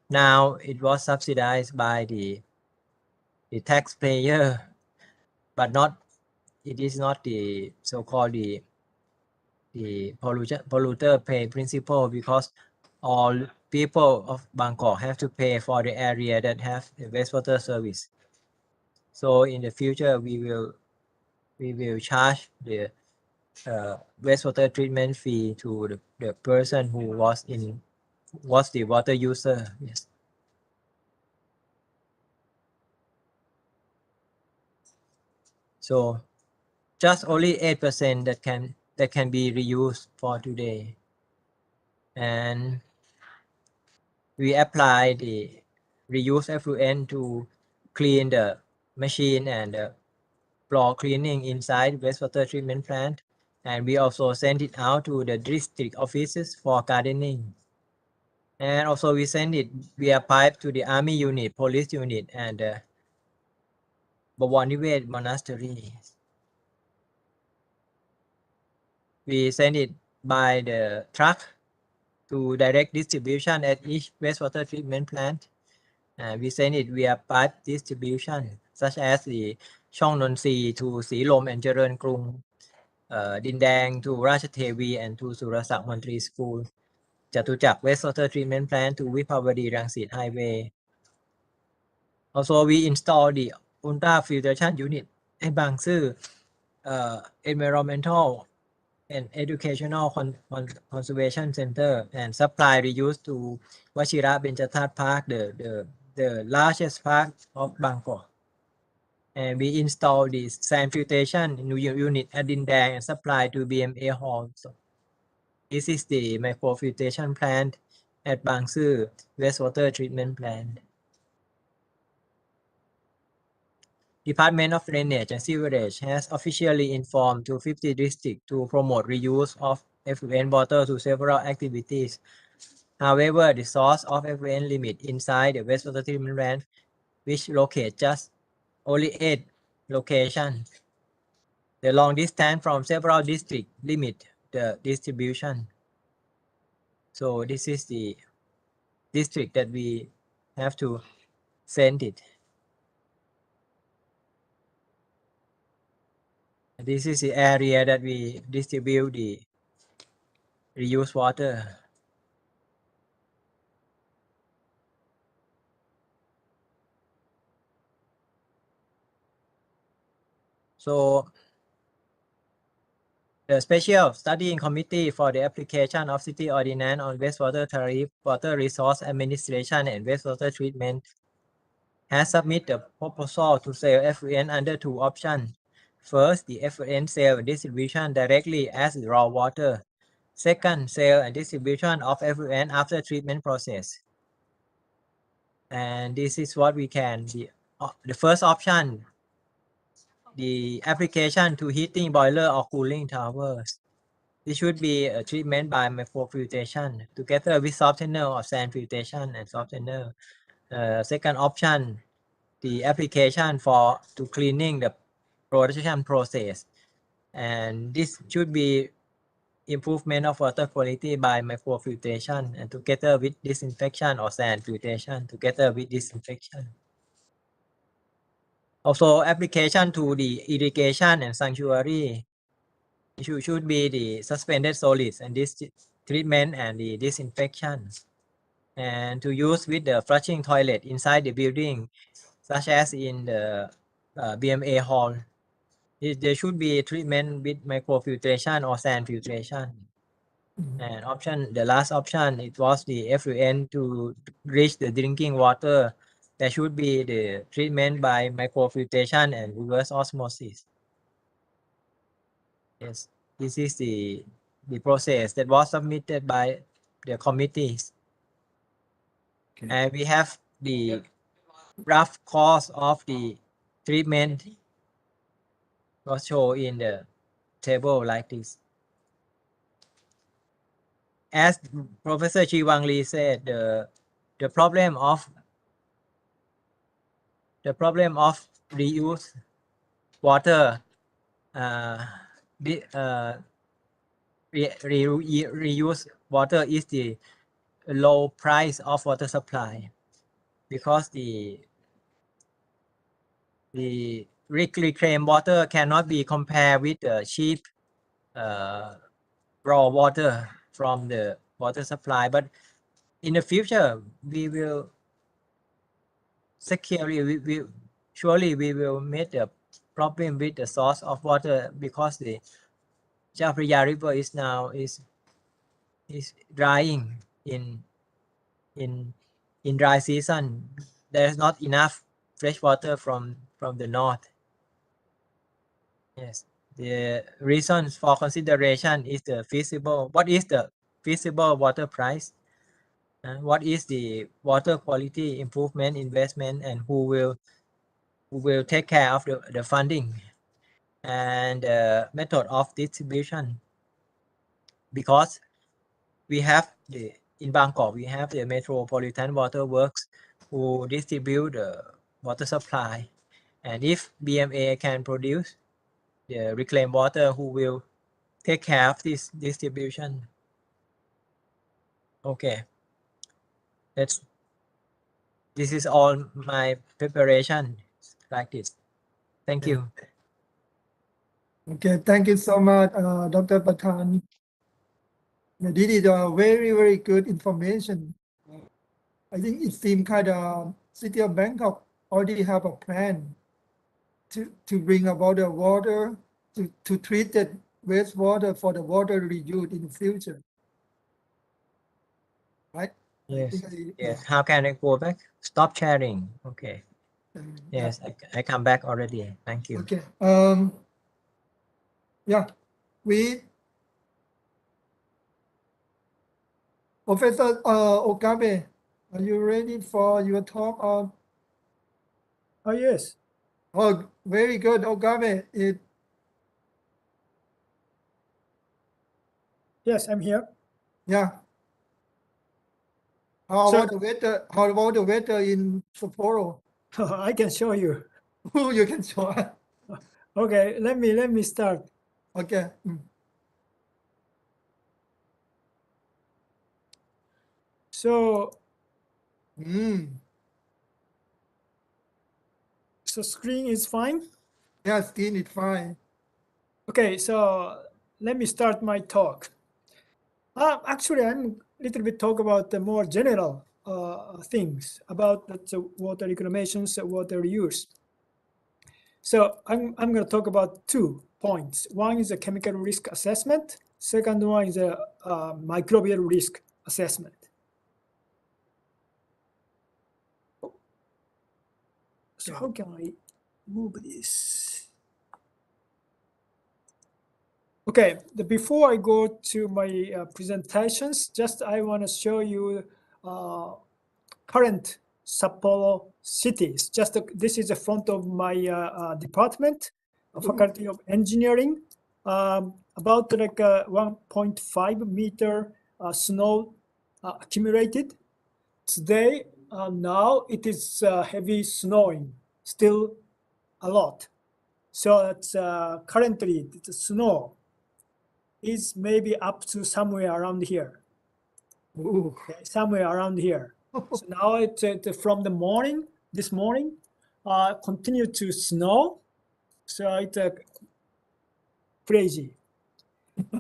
now it was subsidized by the taxpayer, but it is not the so-called the polluter pay principle, because all people of Bangkok have to pay for the area that have the wastewater service. So in the future, we will charge the wastewater treatment fee to the person who was the water user. Yes. So just only 8% that can be reused for today, and we apply the reuse effluent to clean the machine and the floor cleaning inside wastewater treatment plant, and we also send it out to the district offices for gardening, and also we send it via pipe to the army unit, police unit, and Bawaniwet monastery. We send it by the truck to direct distribution at each wastewater treatment plant. We send it via pipe distribution, such as the Chong Non Si toสีลม and Jaran Krung, Din Dang to Rachathevi and to Surasak Mantri School, Chatuchak wastewater treatment plant to Vipavadi Rangsit Highway. Also, we install the ultra filtration unit at Bang Sư, environmental and educational conservation center, and supply reuse to Wachira Benjatat Park, the largest park of Bangkok. And we install the sand filtration unit at Din Dang and supply to BMA Hall. So this is the microfiltration plant at Bang Sư wastewater treatment plant. Department of Drainage and Sewerage has officially informed 250 districts to promote reuse of effluent water to several activities. However, the source of effluent limit inside the wastewater treatment plant, which locate just only 8 locations. The long distance from several districts limit the distribution. So this is the district that we have to send it. This is the area that we distribute the reused water. So the Special Studying Committee for the application of City Ordinance on wastewater tariff, water resource administration, and wastewater treatment has submitted a proposal to sell effluent under 2 options. First, the effluent sale and distribution directly as raw water. Second, sale and distribution of effluent after treatment process. And this is what we can. The first option, the application to heating boiler or cooling towers. This should be a treatment by microfiltration together with softener or sand filtration and softener. Second option, the application to cleaning the production process, and this should be improvement of water quality by microfiltration and together with disinfection or sand filtration together with disinfection. Also, application to the irrigation and sanctuary should be the suspended solids and this treatment and the disinfection, and to use with the flushing toilet inside the building, such as in the BMA hall. There should be treatment with microfiltration or sand filtration. And the last option, it was the effluent to reach the drinking water. There should be the treatment by microfiltration and reverse osmosis. Yes, this is the process that was submitted by the committees. Okay. And we have the rough cost of the treatment was shown in the table like this. As Professor Chi Wang Lee said, the problem of reuse water, reuse water is the low price of water supply, because the reclaimed water cannot be compared with the cheap raw water from the water supply. But in the future, we will surely we will meet the problem with the source of water, because the Chao Phraya River is now is drying in dry season. There is not enough fresh water from the north. Yes, the reasons for consideration is the feasible. What is the feasible water price? What is the water quality improvement investment, and who will take care of the funding, and method of distribution? Because we have in Bangkok, we have the Metropolitan Water Works who distribute the water supply, and if BMA can produce the reclaimed water, who will take care of this distribution? Okay, this is all my preparation like this. Thank you.
Okay, thank you so much, Dr. Patan. Yeah, this is a very, very good information. I think it seems kind of City of Bangkok already have a plan to bring about the water, to treat the wastewater for the water reuse in the future. Right?
Yes. Yes. How can I go back? Stop sharing. Okay. Yes, I come back already. Thank you.
Okay. Yeah, Professor Okabe, are you ready for your talk?
Oh, yes.
Oh, very good, Okabe.
Yes, I'm here.
Yeah. How
So-
about the weather? How about the weather in Sapporo?
I can show you.
You can show us.
Okay, let me start.
Okay.
So
Mm.
so screen is fine.
Yeah, skin is fine.
Okay, so let me start my talk. Actually, I'm a little bit talk about the more general things about the water reclamations, water reuse. So I'm going to talk about 2 points. One is a chemical risk assessment. Second one is a microbial risk assessment. So how can I move this? Okay, before I go to my presentations, just I want to show you current Sapporo cities. Just this is the front of my department, Faculty of Engineering. About like 1.5 meter snow accumulated. Today, now it is heavy snowing, still a lot. So it's currently the snow is maybe up to somewhere around here.
Ooh.
Okay, somewhere around here. So now it's from the morning, this morning, continue to snow. So it's crazy.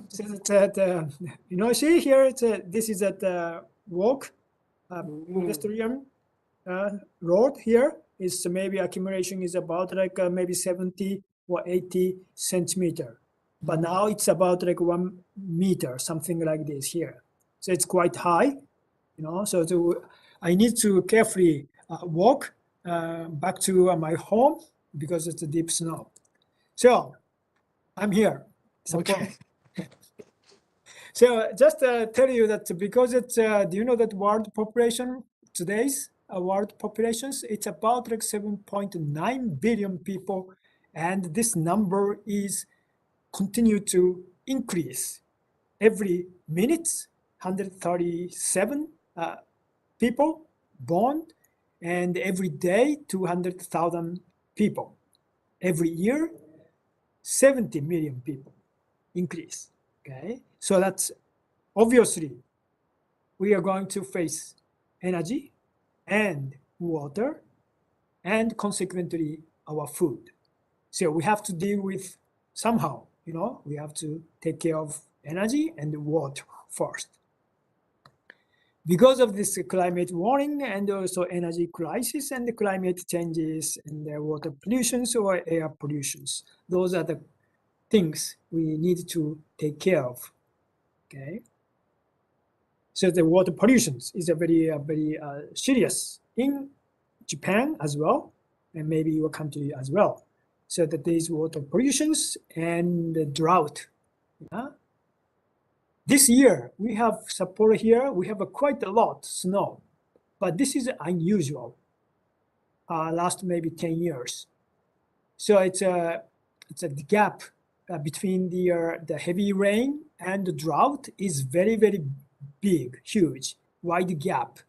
So it's see here, it's this is at the walk, pedestrian road here is maybe accumulation is about like maybe 70 or 80 centimeter. But now it's about like 1 meter, something like this here. So it's quite high, so I need to carefully walk back to my home because it's a deep snow. So I'm here.
Okay.
So just tell you that because it's, do you know that world population today's world populations, it's about like 7.9 billion people, and this number is continue to increase every minute. 137 people born, and every day 200,000 people. Every year 70 million people increase. Okay, so that's obviously we are going to face energy and water and consequently our food. So we have to deal with somehow, you know, we have to take care of energy and water first. Because of this climate warming and also energy crisis and the climate changes and the water pollutions or air pollutions, those are the things we need to take care of. Okay. So the water pollutions is a very serious in Japan as well, and maybe your country as well. So that these water pollutions and the drought. Yeah? This year we have Sapporo here. We have quite a lot snow, but this is unusual. Last maybe 10 years. So it's a gap between the heavy rain and the drought is very big, huge, wide gap.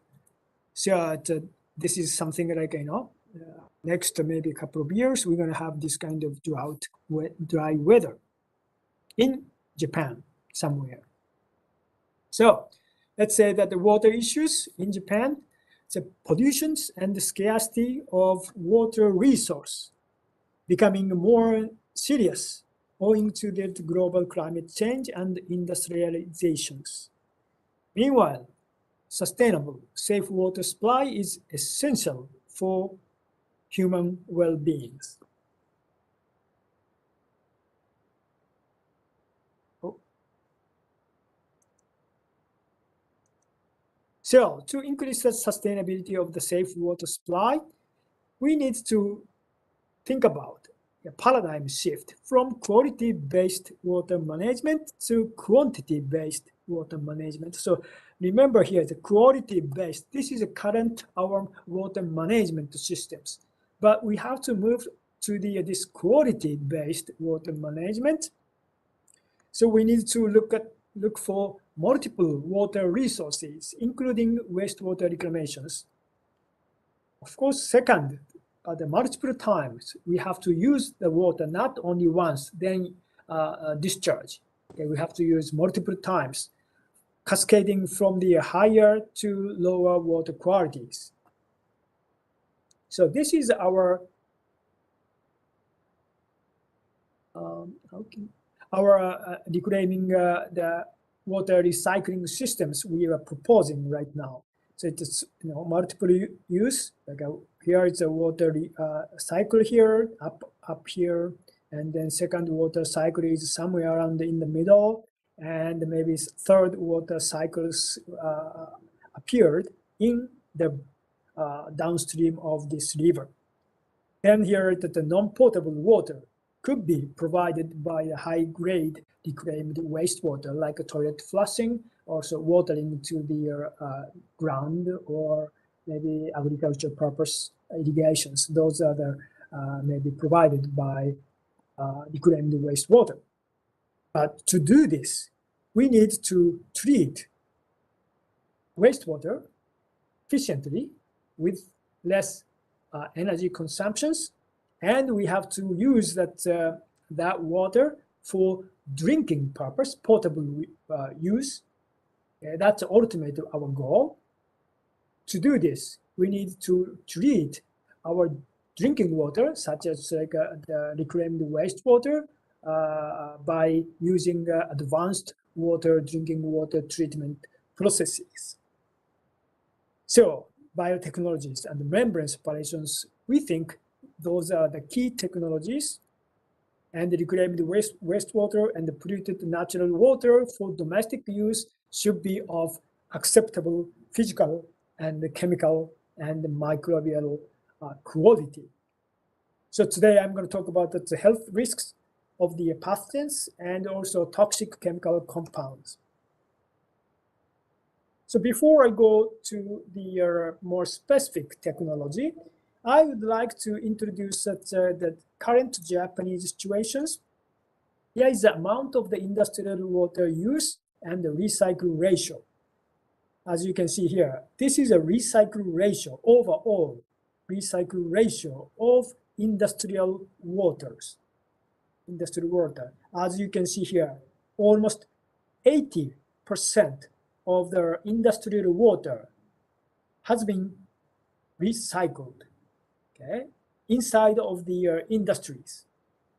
So this is something like, you know, next maybe a couple of years, we're going to have this kind of dry weather in Japan somewhere. So let's say that the water issues in Japan, the pollutions and the scarcity of water resource becoming more serious owing to the global climate change and industrializations. Meanwhile, sustainable, safe water supply is essential for human well-being. So, to increase the sustainability of the safe water supply, we need to think about a paradigm shift from quality-based water management to quantity-based water management. So remember here, the quality-based, this is a current our water management systems, but we have to move to this quality-based water management. So we need to look for multiple water resources, including wastewater reclamations. Of course, second, the multiple times we have to use the water not only once, then discharge. Okay, we have to use multiple times, cascading from the higher to lower water qualities. So this is our reclaiming the water recycling systems we are proposing right now. So it's multiple use. Like here is a water cycle here, up here, and then second water cycle is somewhere around in the middle, and maybe third water cycles appeared in the downstream of this river. And here that the non-potable water could be provided by a high-grade reclaimed wastewater, like a toilet flushing, also watering to the ground, or maybe agricultural purpose irrigations. Those are the maybe provided by reclaimed wastewater. But to do this, we need to treat wastewater efficiently with less energy consumptions, and we have to use that water for drinking purpose, potable use. That's ultimately our goal. To do this, we need to treat our drinking water, such as like the reclaimed wastewater, by using advanced drinking water treatment processes. So biotechnologies and membrane separations, we think those are the key technologies, and the reclaimed wastewater and the polluted natural water for domestic use should be of acceptable physical and chemical and microbial quality. So today I'm going to talk about the health risks of the pathogens and also toxic chemical compounds. So before I go to the more specific technology, I would like to introduce the current Japanese situations. Here is the amount of the industrial water use and the recycle ratio. As you can see here, this is a recycle ratio, overall recycle ratio of industrial waters. Industrial water. As you can see here, almost 80% of the industrial water has been recycled, okay, inside of the industries.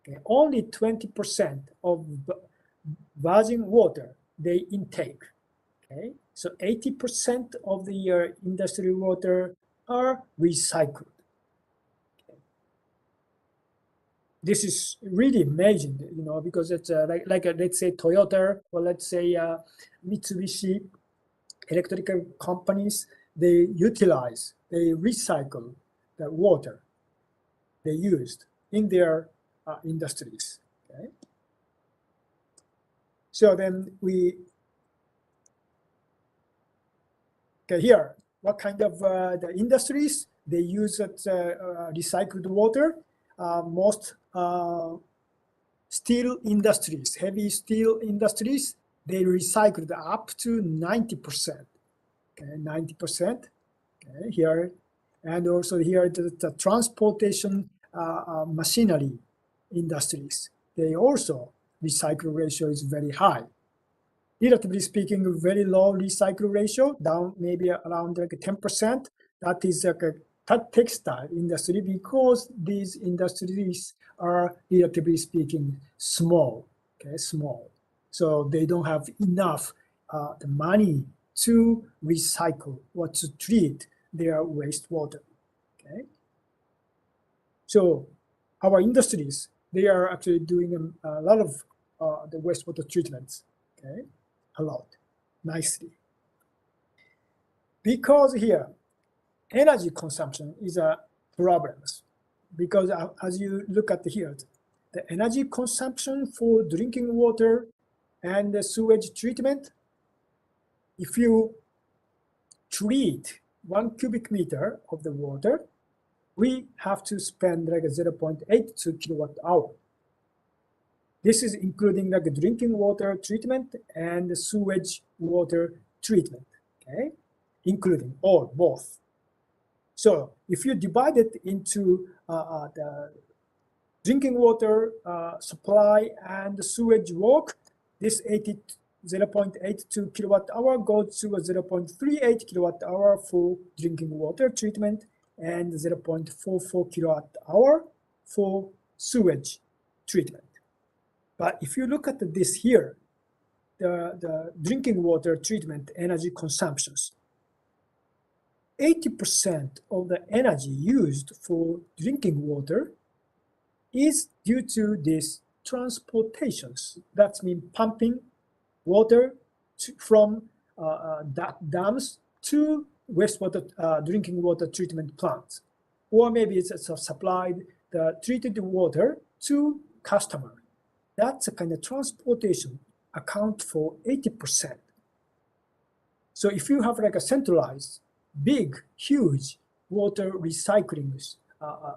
Okay, only 20% of virgin water they intake. Okay, so 80% of the industrial water are recycled. Okay. This is really amazing, you know, because it's like let's say Toyota or let's say Mitsubishi electrical companies, they recycle the water they used in their industries. Okay. So then here, what kind of the industries they use recycled water? Most steel industries, heavy steel industries, they recycled up to 90%. Okay, 90%. Okay, here, and also here the transportation machinery industries, they also recycle ratio is very high. Relatively speaking, very low recycle ratio, down maybe around like 10%. That is like a textile industry, because these industries are relatively speaking small, okay, small. So they don't have enough the money to recycle or to treat their wastewater, okay? So our industries, they are actually doing a lot of the wastewater treatments, okay? A lot, nicely. Because here, energy consumption is a problem. Because as you look at here, the energy consumption for drinking water and the sewage treatment, if you treat 1 cubic meter of the water, we have to spend like 0.82 kilowatt hour. This is including like drinking water treatment and the sewage water treatment, okay? Including both. So if you divide it into the drinking water supply and the sewage work, this 0.82 kilowatt hour goes to a 0.38 kilowatt hour for drinking water treatment and 0.44 kilowatt hour for sewage treatment. But if you look at this here, the drinking water treatment energy consumptions, 80% of the energy used for drinking water is due to these transportations. That means pumping water from dams to wastewater drinking water treatment plants, or maybe it's supplied the treated water to customer. That's a kind of transportation account for 80%. So if you have like a centralized, big, huge water recycling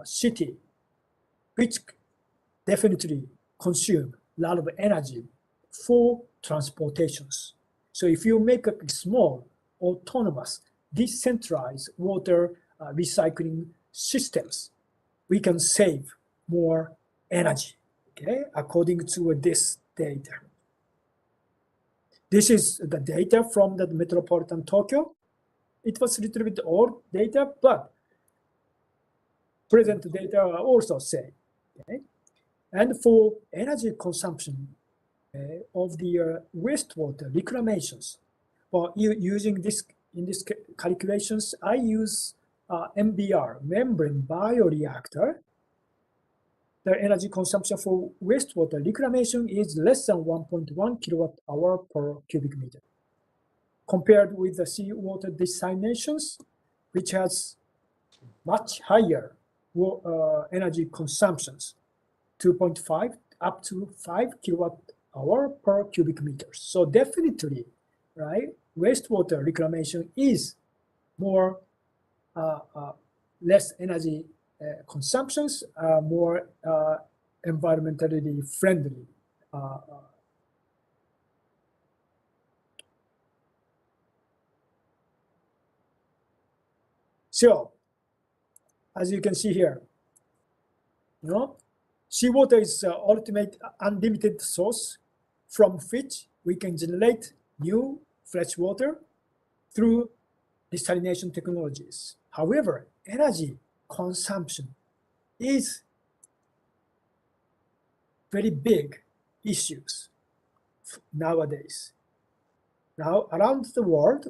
city, which definitely consume a lot of energy for transportations. So if you make a small, autonomous, decentralized water recycling systems, we can save more energy, okay, according to this data. This is the data from the metropolitan Tokyo. It was a little bit old data, but present data are also same, okay? And for energy consumption of the wastewater reclamations, well, using this in these calculations, I use MBR, membrane bioreactor. The energy consumption for wastewater reclamation is less than 1.1 kilowatt hour per cubic meter, compared with the seawater desalinations, which has much higher energy consumptions, 2.5 up to 5 kilowatt hour per cubic meters. So definitely, right, wastewater reclamation is more less energy consumptions, more environmentally friendly. So, as you can see here, seawater is the ultimate unlimited source from which we can generate new fresh water through desalination technologies. However, energy consumption is very big issues nowadays. Now, around the world,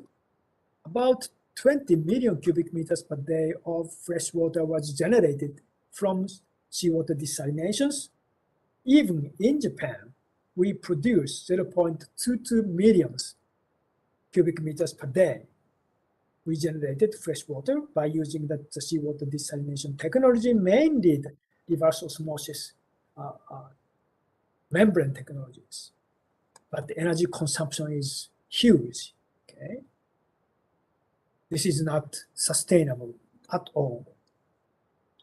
about 20 million cubic meters per day of fresh water was generated from seawater desalinations. Even in Japan, we produce 0.22 million cubic meters per day. We generated fresh water by using the seawater desalination technology, mainly the reverse osmosis membrane technologies. But the energy consumption is huge, okay? This is not sustainable at all.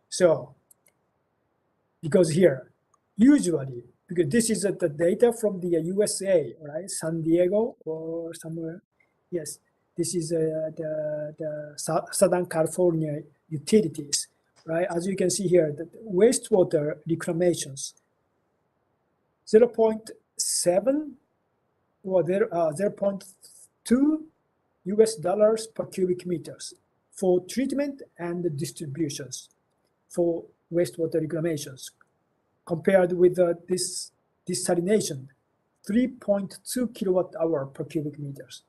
So, because here, usually, because this is the data from the USA, right? San Diego or somewhere. Yes, this is the Southern California utilities, right? As you can see here, the wastewater reclamations, 0.7 or 0.2 US dollars per cubic meters for treatment and distributions for wastewater reclamations, compared with this desalination, 3.2 kilowatt hour per cubic meters,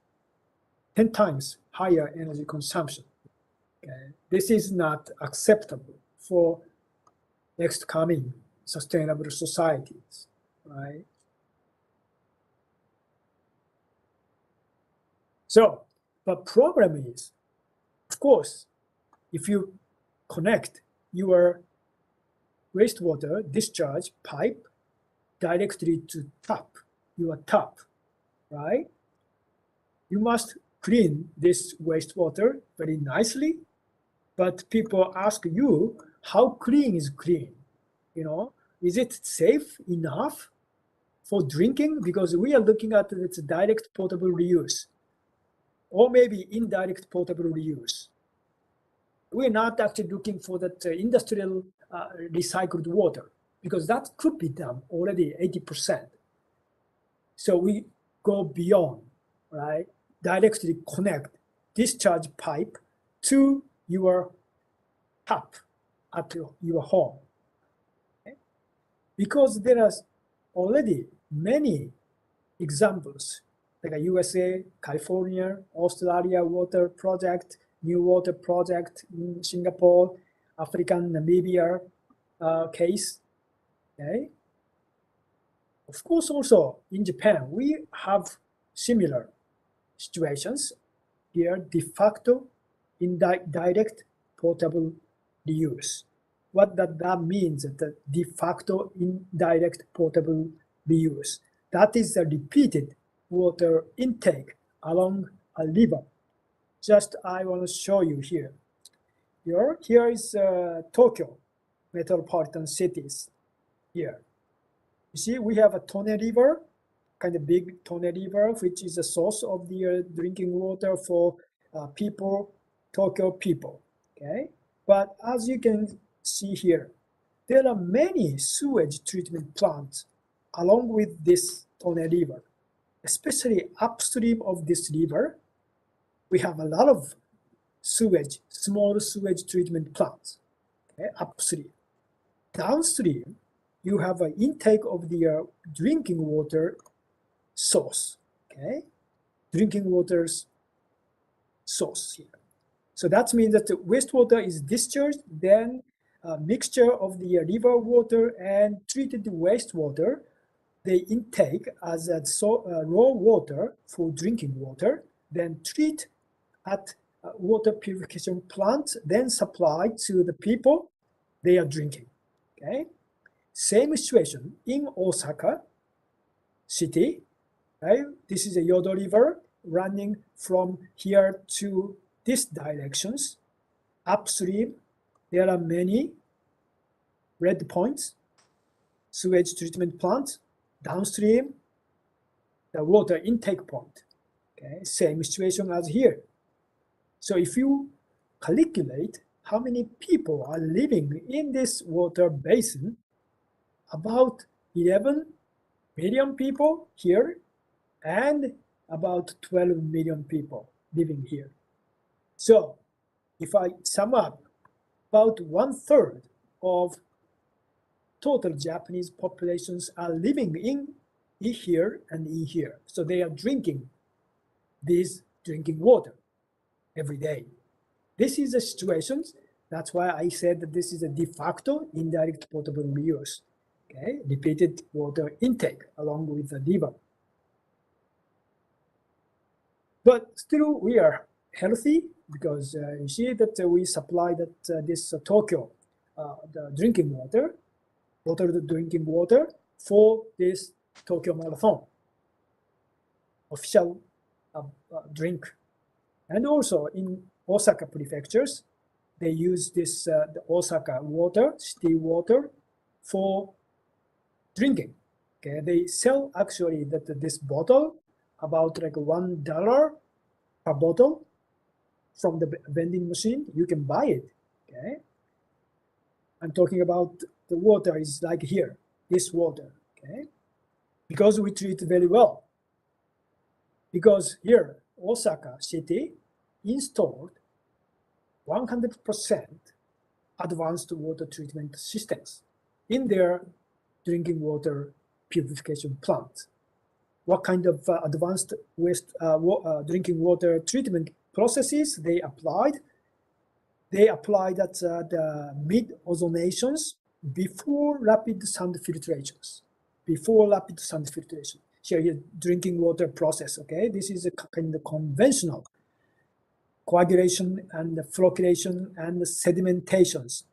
10 times higher energy consumption. Okay? This is not acceptable for next coming sustainable societies, right? So, the problem is, of course, if you connect your wastewater discharge pipe directly to your tap, right? You must clean this wastewater very nicely, but people ask you, how clean is clean? Is it safe enough for drinking? Because we are looking at its direct potable reuse, or maybe indirect potable reuse. We're not actually looking for that industrial recycled water, because that could be done already 80%. So we go beyond, right? Directly connect discharge pipe to your tap at your home. Okay? Because there are already many examples, like a USA, California, Australia water project, new water project in Singapore, African Namibia case. Okay. Of course, also in Japan, we have similar situations here, de facto indirect potable reuse. What that means, the de facto indirect potable reuse. That is the repeated water intake along a river. Just I want to show you here. Here is Tokyo metropolitan cities here. You see, we have a Tone River, kind of big Tone River, which is a source of the drinking water for Tokyo people, okay? But as you can see here, there are many sewage treatment plants along with this Tone River, especially upstream of this river. We have a lot of small sewage treatment plants, okay, upstream. Downstream, you have an intake of the drinking water source, okay? Drinking water's source here. So that means that the wastewater is discharged, then a mixture of the river water and treated wastewater, they intake as a raw water for drinking water, then treat at water purification plant, then supply to the people they are drinking, okay? Same situation in Osaka city, right? This is a Yodo River, running from here to these directions. Upstream, there are many red points, sewage treatment plant. Downstream, the water intake point. Okay, same situation as here. So if you calculate how many people are living in this water basin, about 11 million people here and about 12 million people living here. So if I sum up, about 1/3 of total Japanese populations are living in here and in here. So they are drinking this drinking water every day. This is the situation. That's why I said that this is a de facto indirect potable reuse. Okay, repeated water intake along with the river. But still, we are healthy because you see that we supply that this Tokyo the drinking water, bottled drinking water for this Tokyo Marathon official drink, and also in Osaka prefectures, they use this the Osaka water, city water, for drinking. Okay, they sell actually this bottle about like $1 per bottle from the vending machine. You can buy it. Okay, I'm talking about the water is like here, this water. Okay, because we treat it very well. Because here, Osaka city installed 100% advanced water treatment systems in their drinking water purification plant. What kind of advanced waste drinking water treatment processes they applied? They applied at the mid-ozonations before rapid sand filtrations. Before rapid sand filtration. Here, drinking water process. Okay, this is a kind of conventional coagulation and flocculation and sedimentations.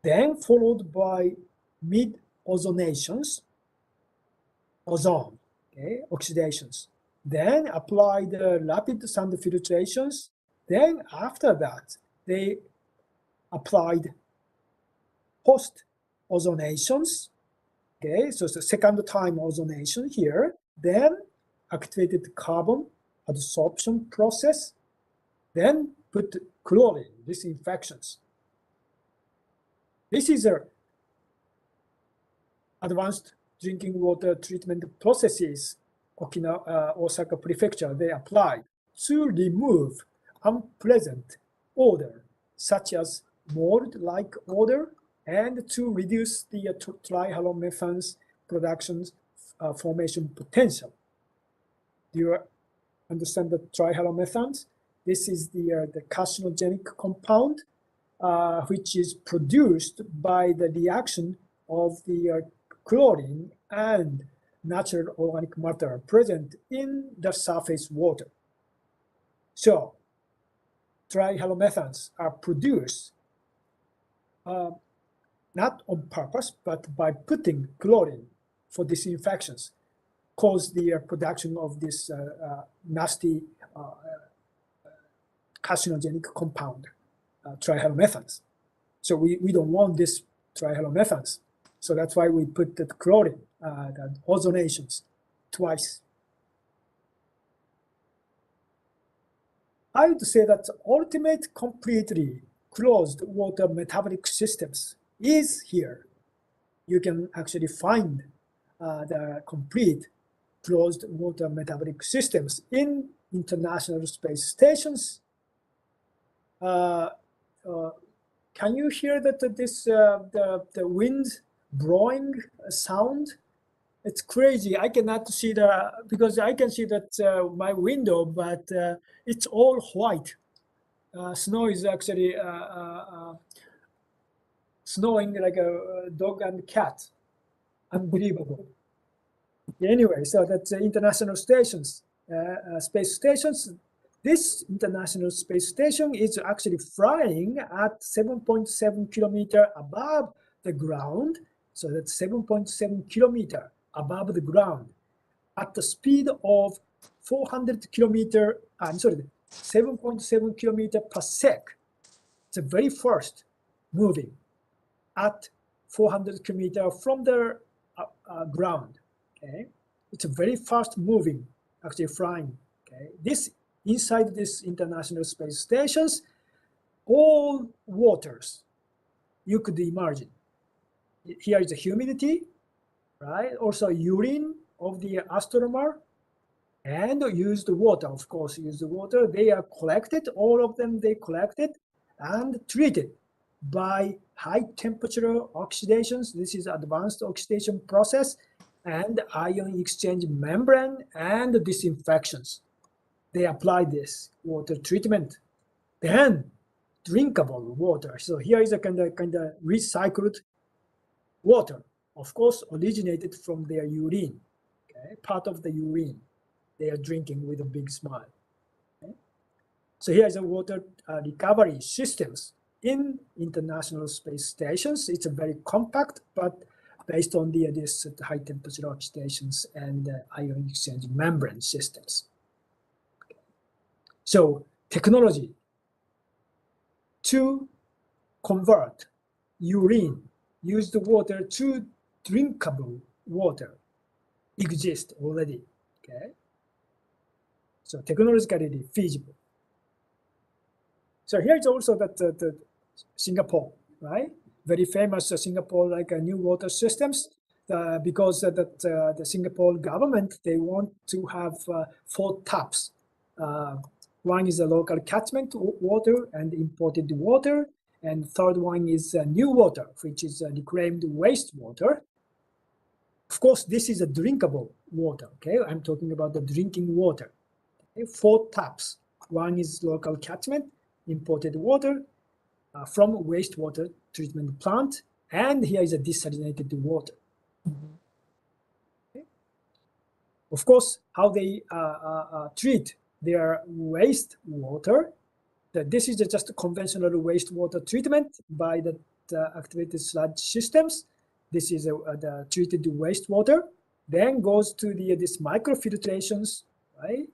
Then followed by mid-ozonations, ozone, okay, oxidations. Then apply the rapid sand filtrations. Then after that, they applied post-ozonations. Okay, so it's the second time ozonation here. Then activated carbon adsorption process. Then put chlorine disinfections. This is a advanced drinking water treatment processes Okinawa, Osaka prefecture they applied to remove unpleasant odor such as mold-like odor and to reduce the trihalomethanes production's formation potential. Do you understand the trihalomethanes? This is the carcinogenic compound which is produced by the reaction of the chlorine and natural organic matter present in the surface water. So, trihalomethanes are produced not on purpose, but by putting chlorine for disinfections, cause the production of this nasty carcinogenic compound, trihalomethanes. So we don't want this trihalomethanes. So that's why we put the chlorine, the ozonations, twice. I would say that ultimate completely closed water metabolic systems is here. You can actually find the complete closed water metabolic systems in International Space Stations. Can you hear that the wind blowing sound? It's crazy. I cannot see because I can see that my window, but it's all white. Snow is actually snowing like a dog and cat. Unbelievable. Anyway, so that's international stations, space stations. This international space station is actually flying at 7.7 kilometers above the ground. So that's 7.7 kilometers above the ground at the speed of 400 kilometer, I'm sorry, 7.7 kilometer per sec. It's a very fast moving at 400 kilometer from the ground. Okay, it's a very fast moving, actually flying. Okay, this inside this international space stations, all waters you could imagine. Here is the humidity, right? Also urine of the astronomer, and use the water, of course, use the water. They are collected, all of them they collected and treated by high temperature oxidations. This is advanced oxidation process and ion exchange membrane and disinfections. They apply this water treatment. Then drinkable water. So here is a kind of recycled water, of course, originated from their urine, okay? Part of the urine they are drinking with a big smile. Okay? So here is a water recovery systems in international space stations. It's a very compact, but based on this high temperature oxidations and ion exchange membrane systems. Okay. So technology to convert urine, use the water to drinkable water exists already. Okay. So technologically feasible. So here is also the Singapore, right? Very famous Singapore like new water systems because the Singapore government, they want to have 4 taps. One is a local catchment water and imported water, and third one is new water, which is reclaimed wastewater. Of course, this is a drinkable water. Okay, I'm talking about the drinking water. 4 taps. One is local catchment, imported water from wastewater treatment plant, and here is a desalinated water. Okay. Of course, how they treat their wastewater. This is just a conventional wastewater treatment by the activated sludge systems. This is the treated wastewater, then goes to this microfiltrations, right?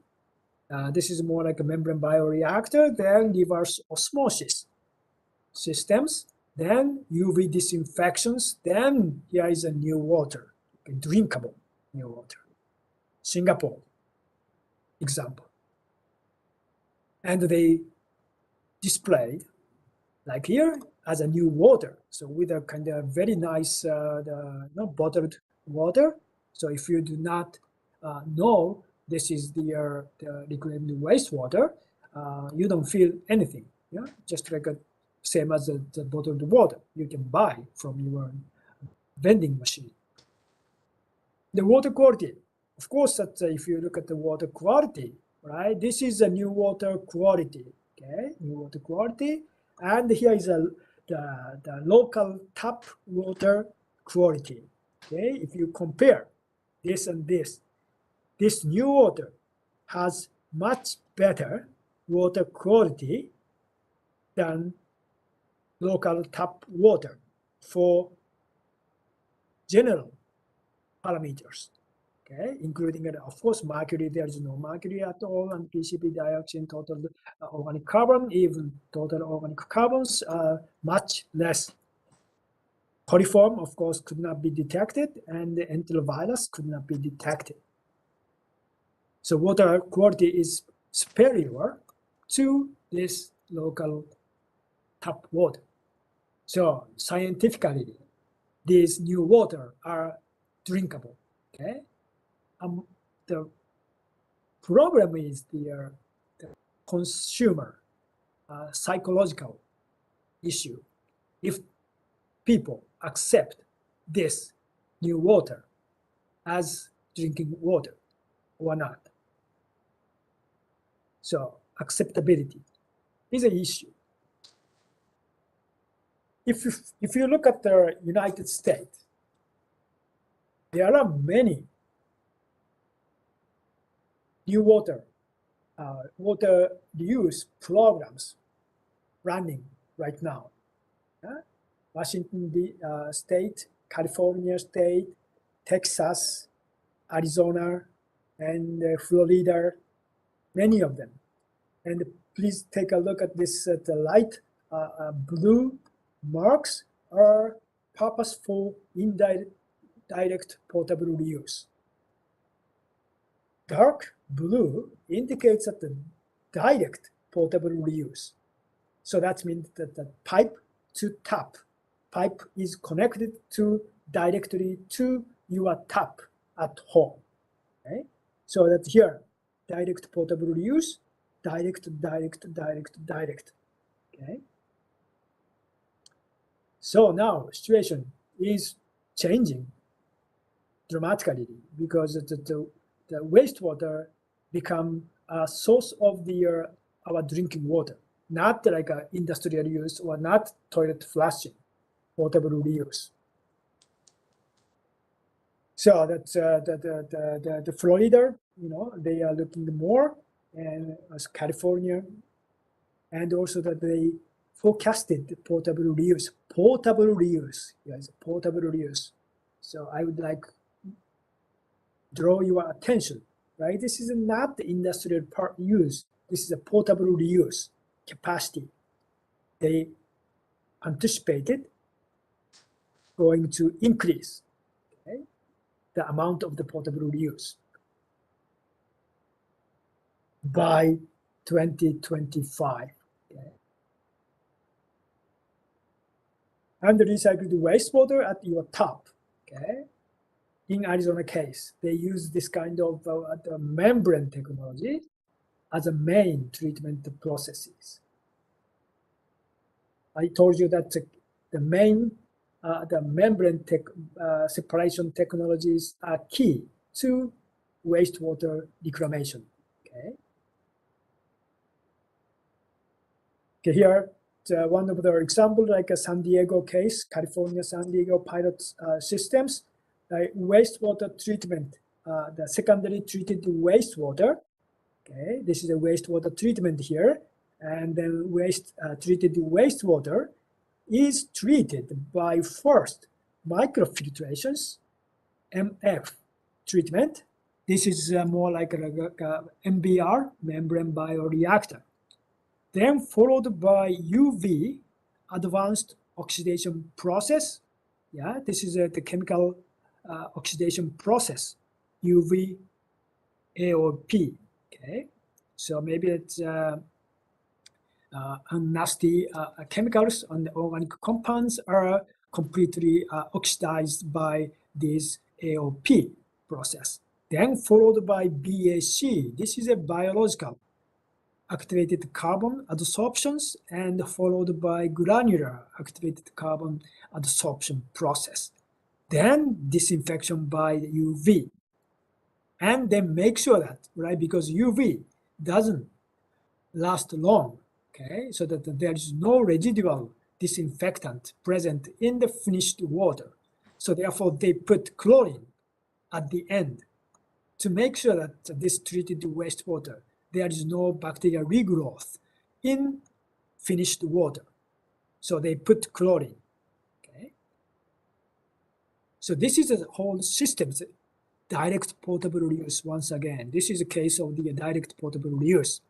This is more like a membrane bioreactor, then reverse osmosis systems, then UV disinfections, then here is a new water, drinkable new water. Singapore example. And they displayed, like here, as a new water. So with a kind of very nice bottled water. So if you do not know this is the reclaimed wastewater, you don't feel anything. Yeah, just like same as the bottled water you can buy from your vending machine. The water quality, of course, that if you look at the water quality, right? This is a new water quality. Okay, new water quality, and here is the local tap water quality. Okay, if you compare this and this new water has much better water quality than local tap water for general parameters, okay, including, of course, mercury. There is no mercury at all, and PCB, dioxin, total organic carbon, even total organic carbons are much less. Coliform, of course, could not be detected, and the enterovirus could not be detected. So water quality is superior to this local tap water. So scientifically, these new water are drinkable. Okay, the problem is the consumer psychological issue. If people accept this new water as drinking water or not. So acceptability is an issue. If you look at the United States, there are many new water reuse programs running right now. Washington State, California State, Texas, Arizona, and Florida, many of them. And please take a look at this. The light blue marks are purposeful indirect portable reuse. Dark blue indicates that the direct portable reuse. So that means that the pipe to tap, pipe is connected to directly to your tap at home. Okay? So that here, direct portable reuse, direct. Okay. So now situation is changing dramatically because the wastewater become a source of our drinking water, not like a industrial use or not toilet flushing, portable reuse. So that's the Florida, they are looking more, and as California, and also that they forecasted the portable reuse, yes, portable reuse. So I would like draw your attention, right? This is not the industrial part use. This is a portable reuse capacity. They anticipated going to increase, okay, the amount of the portable reuse by 2025. Okay. And the recycled wastewater at your top. Okay. In Arizona case, they use this kind of the membrane technology as a main treatment processes. I told you that the membrane separation technologies are key to wastewater reclamation. Okay. Okay, here one of the examples, like a San Diego case, California, San Diego pilot systems, wastewater treatment, the secondary treated wastewater. Okay, this is a wastewater treatment here, and then treated wastewater is treated by first microfiltrations, MF treatment. This is more like a MBR, membrane bioreactor. Then followed by UV, advanced oxidation process. Yeah, this is the chemical oxidation process, UV AOP. Okay, so maybe it's nasty chemicals and organic compounds are completely oxidized by this AOP process. Then followed by BAC. This is a biological activated carbon adsorptions, and followed by granular activated carbon adsorption process. Then disinfection by UV. And then make sure that, right, because UV doesn't last long, okay, so that there is no residual disinfectant present in the finished water. So therefore they put chlorine at the end to make sure that this treated wastewater, there is no bacterial regrowth in finished water. So they put chlorine, okay? So this is a whole system, direct portable reuse. Once again, this is a case of the direct portable reuse.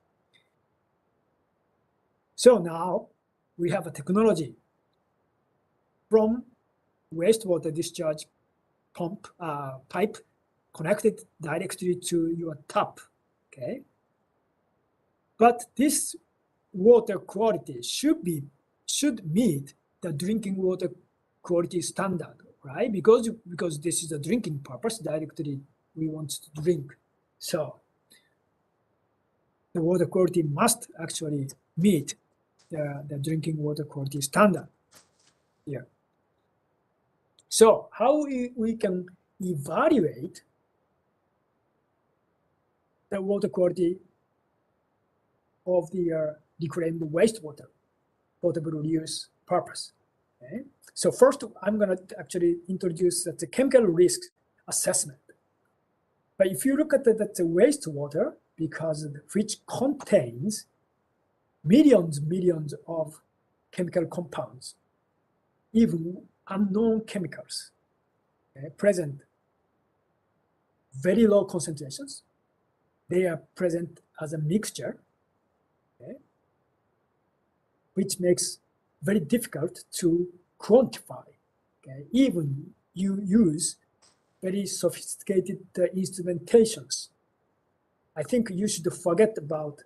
So now we have a technology from wastewater discharge pump pipe connected directly to your tap, okay? But this water quality should meet the drinking water quality standard, right? Because this is a drinking purpose, directly we want to drink. So the water quality must actually meet the drinking water quality standard here. So how we can evaluate the water quality of the reclaimed wastewater portable reuse purpose? Okay. So first, I'm going to actually introduce the chemical risk assessment. But if you look at the wastewater, because which contains millions of chemical compounds, even unknown chemicals, okay, present very low concentrations. They are present as a mixture, okay, which makes very difficult to quantify. Okay, even you use very sophisticated instrumentations. I think you should forget about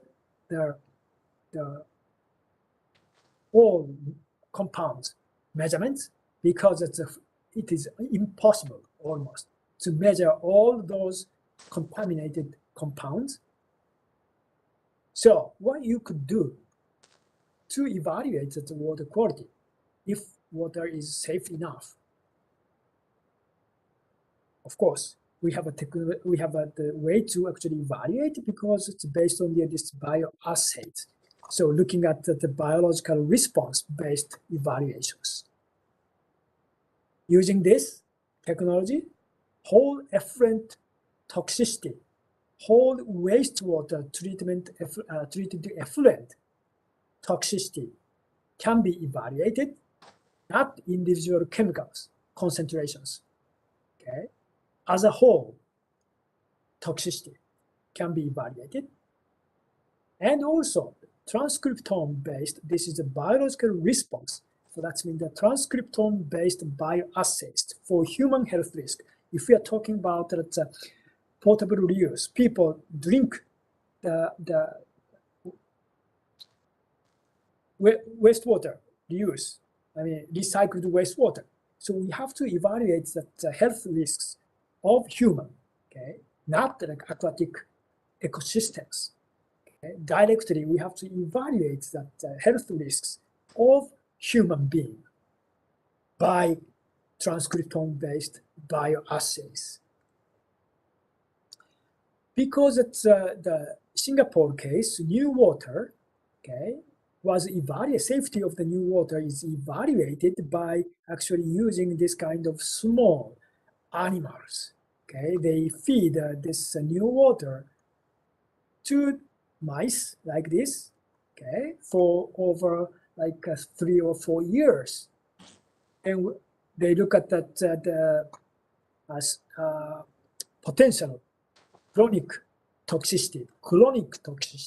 the all compounds measurements, because it is impossible almost to measure all those contaminated compounds. So what you could do to evaluate the water quality, if water is safe enough, of course, we have the way to actually evaluate, because it's based on this bioassays. So looking at the biological response-based evaluations. Using this technology, whole effluent toxicity, whole wastewater treated effluent toxicity can be evaluated, not individual chemicals, concentrations. Okay, as a whole, toxicity can be evaluated. And also, transcriptome-based, this is a biological response. So that means the transcriptome-based bioassays for human health risk. If we are talking about potable reuse, people drink the wastewater reuse, I mean recycled wastewater. So we have to evaluate the health risks of human, okay, not like aquatic ecosystems. Okay? Directly, we have to evaluate that health risks of human being by transcriptome-based bioassays. Because it's the Singapore case, new water, okay, was evaluated, safety of the new water is evaluated by actually using this kind of small animals. Okay, they feed this new water to mice like this, okay, for over like 3 or 4 years, and they look at that as potential chronic toxicity,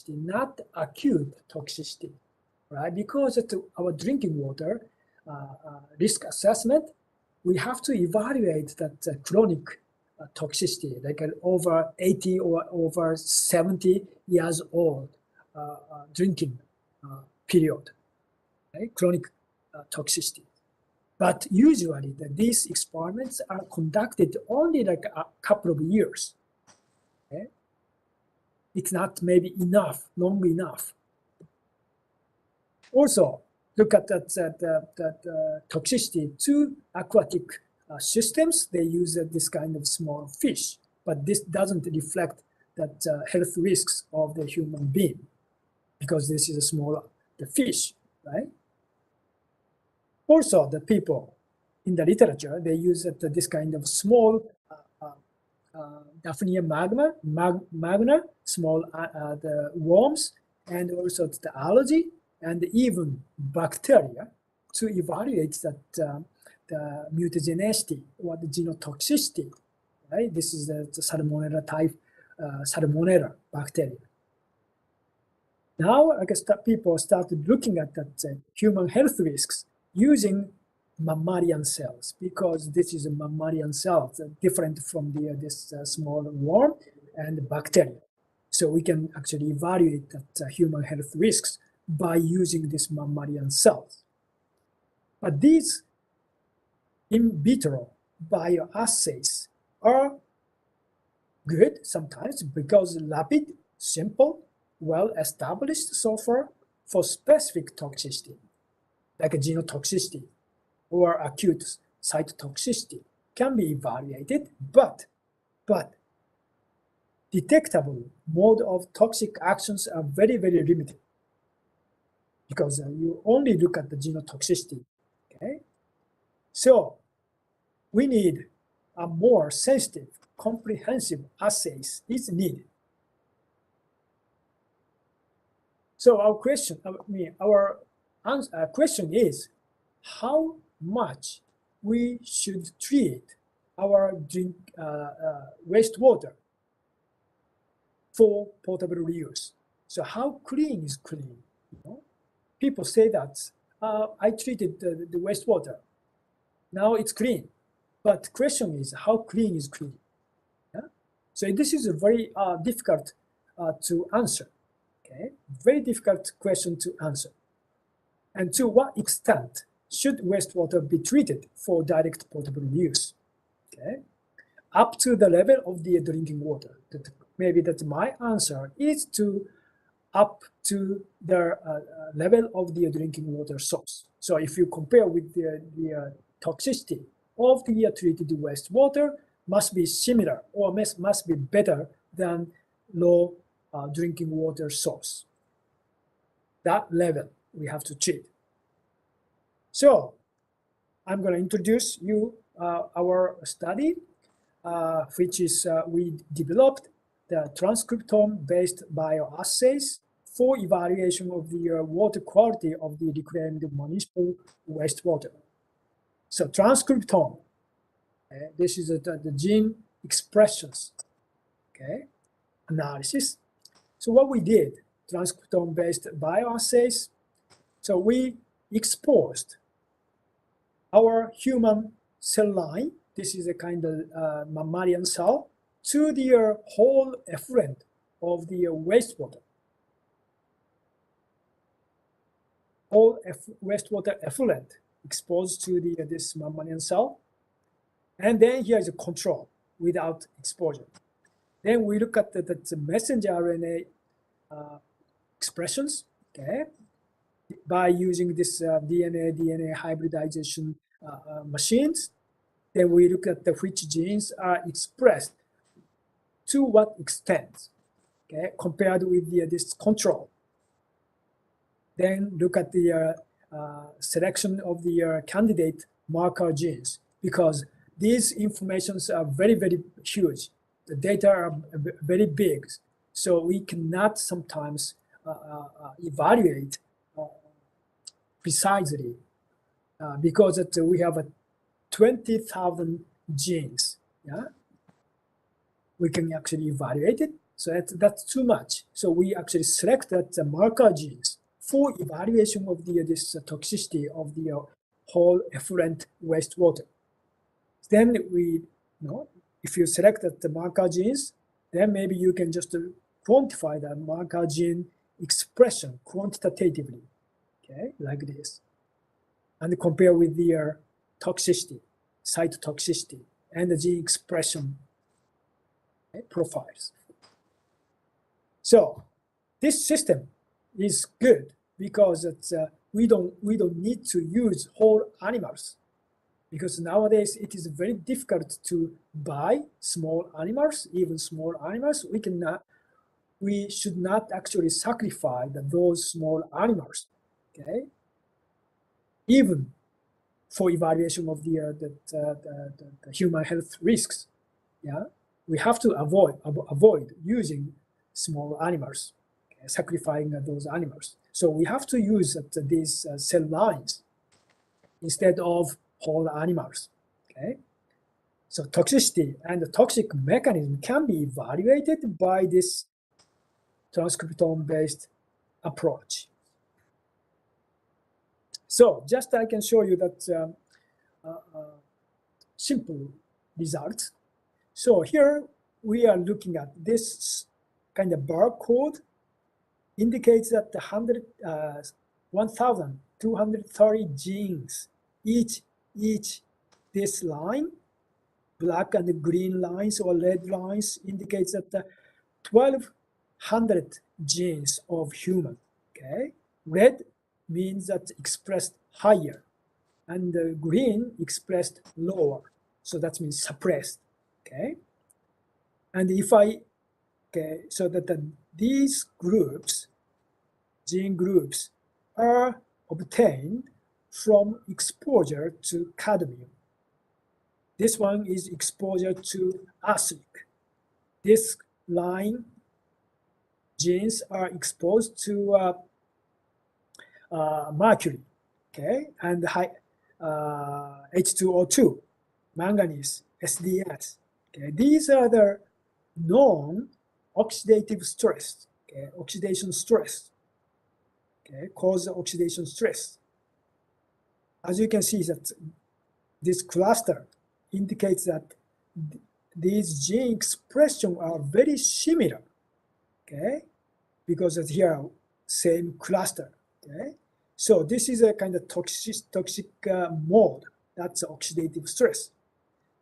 not acute toxicity, right? Because our drinking water risk assessment, we have to evaluate that chronic toxicity, like over 80 or over 70 years old drinking period, right? Chronic toxicity. But usually these experiments are conducted only like a couple of years. Okay? It's not maybe enough, long enough. Also, look at that toxicity to aquatic systems. They use this kind of small fish, but this doesn't reflect that health risks of the human being, because this is a small fish, right? Also, the people in the literature, they use this kind of small Daphnia magna, small the worms, and also the algae, and even bacteria, to evaluate that the mutagenicity or the genotoxicity, right? This is the Salmonella type, Salmonella bacteria. Now, I guess that people started looking at that human health risks using mammalian cells, because this is a mammalian cell, different from this small worm and bacteria. So we can actually evaluate that human health risks by using this mammalian cells. But these in vitro bioassays are good sometimes because rapid, simple, well-established so far for specific toxicity, like a genotoxicity or acute cytotoxicity can be evaluated, but detectable mode of toxic actions are very, very limited, because you only look at the genotoxicity, okay? So we need a more sensitive, comprehensive assays is needed. So our question, our question is, how much we should treat our wastewater for potable reuse. So how clean is clean? You know? People say that I treated the wastewater. Now it's clean. But the question is, how clean is clean? Yeah? So this is a very difficult to answer. Okay, very difficult question to answer. And to what extent should wastewater be treated for direct potable use? Okay, up to the level of the drinking water. Maybe that's my answer is to up to the level of the drinking water source. So if you compare with the toxicity of the treated wastewater, must be similar or must be better than low drinking water source. That level we have to treat. So I'm going to introduce you our study, which is we developed the transcriptome-based bioassays for evaluation of the water quality of the reclaimed municipal wastewater. So transcriptome, this is the gene expressions, okay, analysis. So what we did, transcriptome-based bioassays, so we exposed our human cell line, this is a kind of mammalian cell, to the whole effluent of the wastewater. All wastewater effluent exposed to this mammalian cell. And then here is a control without exposure. Then we look at the messenger RNA expressions, okay, by using this DNA hybridization machines. Then we look at which genes are expressed to what extent, okay, compared with this control. Then look at the selection of the candidate marker genes, because these informations are very, very huge. The data are very big, so we cannot sometimes evaluate precisely because we have 20,000 genes. Yeah, we can actually evaluate it. So that's too much. So we actually selected the marker genes for evaluation of this toxicity of the whole effluent wastewater. Then we, if you select the marker genes, then maybe you can just quantify the marker gene expression quantitatively, okay, like this, and compare with their toxicity, cytotoxicity, and the gene expression profiles. So this system is good because we don't need to use whole animals, because nowadays it is very difficult to buy small animals, even small animals. We should not actually sacrifice those small animals, okay? Even for evaluation of the human health risks, yeah, we have to avoid using small animals, okay, sacrificing those animals. So we have to use these cell lines instead of whole animals, okay? So toxicity and the toxic mechanism can be evaluated by this transcriptome-based approach. So just I can show you that simple results. So here we are looking at this kind of barcode indicates that 1,230 genes, each this line, black and green lines or red lines indicates that 1,200 genes of human, okay? Red means that expressed higher, and green expressed lower. So that means suppressed, okay? And if so that these groups, gene groups, are obtained from exposure to cadmium. This one is exposure to arsenic. This line genes are exposed to mercury, okay, and H2O2, manganese, SDS. Okay, these are the known oxidative stress, okay, oxidation stress, okay, cause oxidation stress. As you can see that this cluster indicates that these gene expressions are very similar, okay, because of here, same cluster, okay. So this is a kind of toxic mode, that's oxidative stress.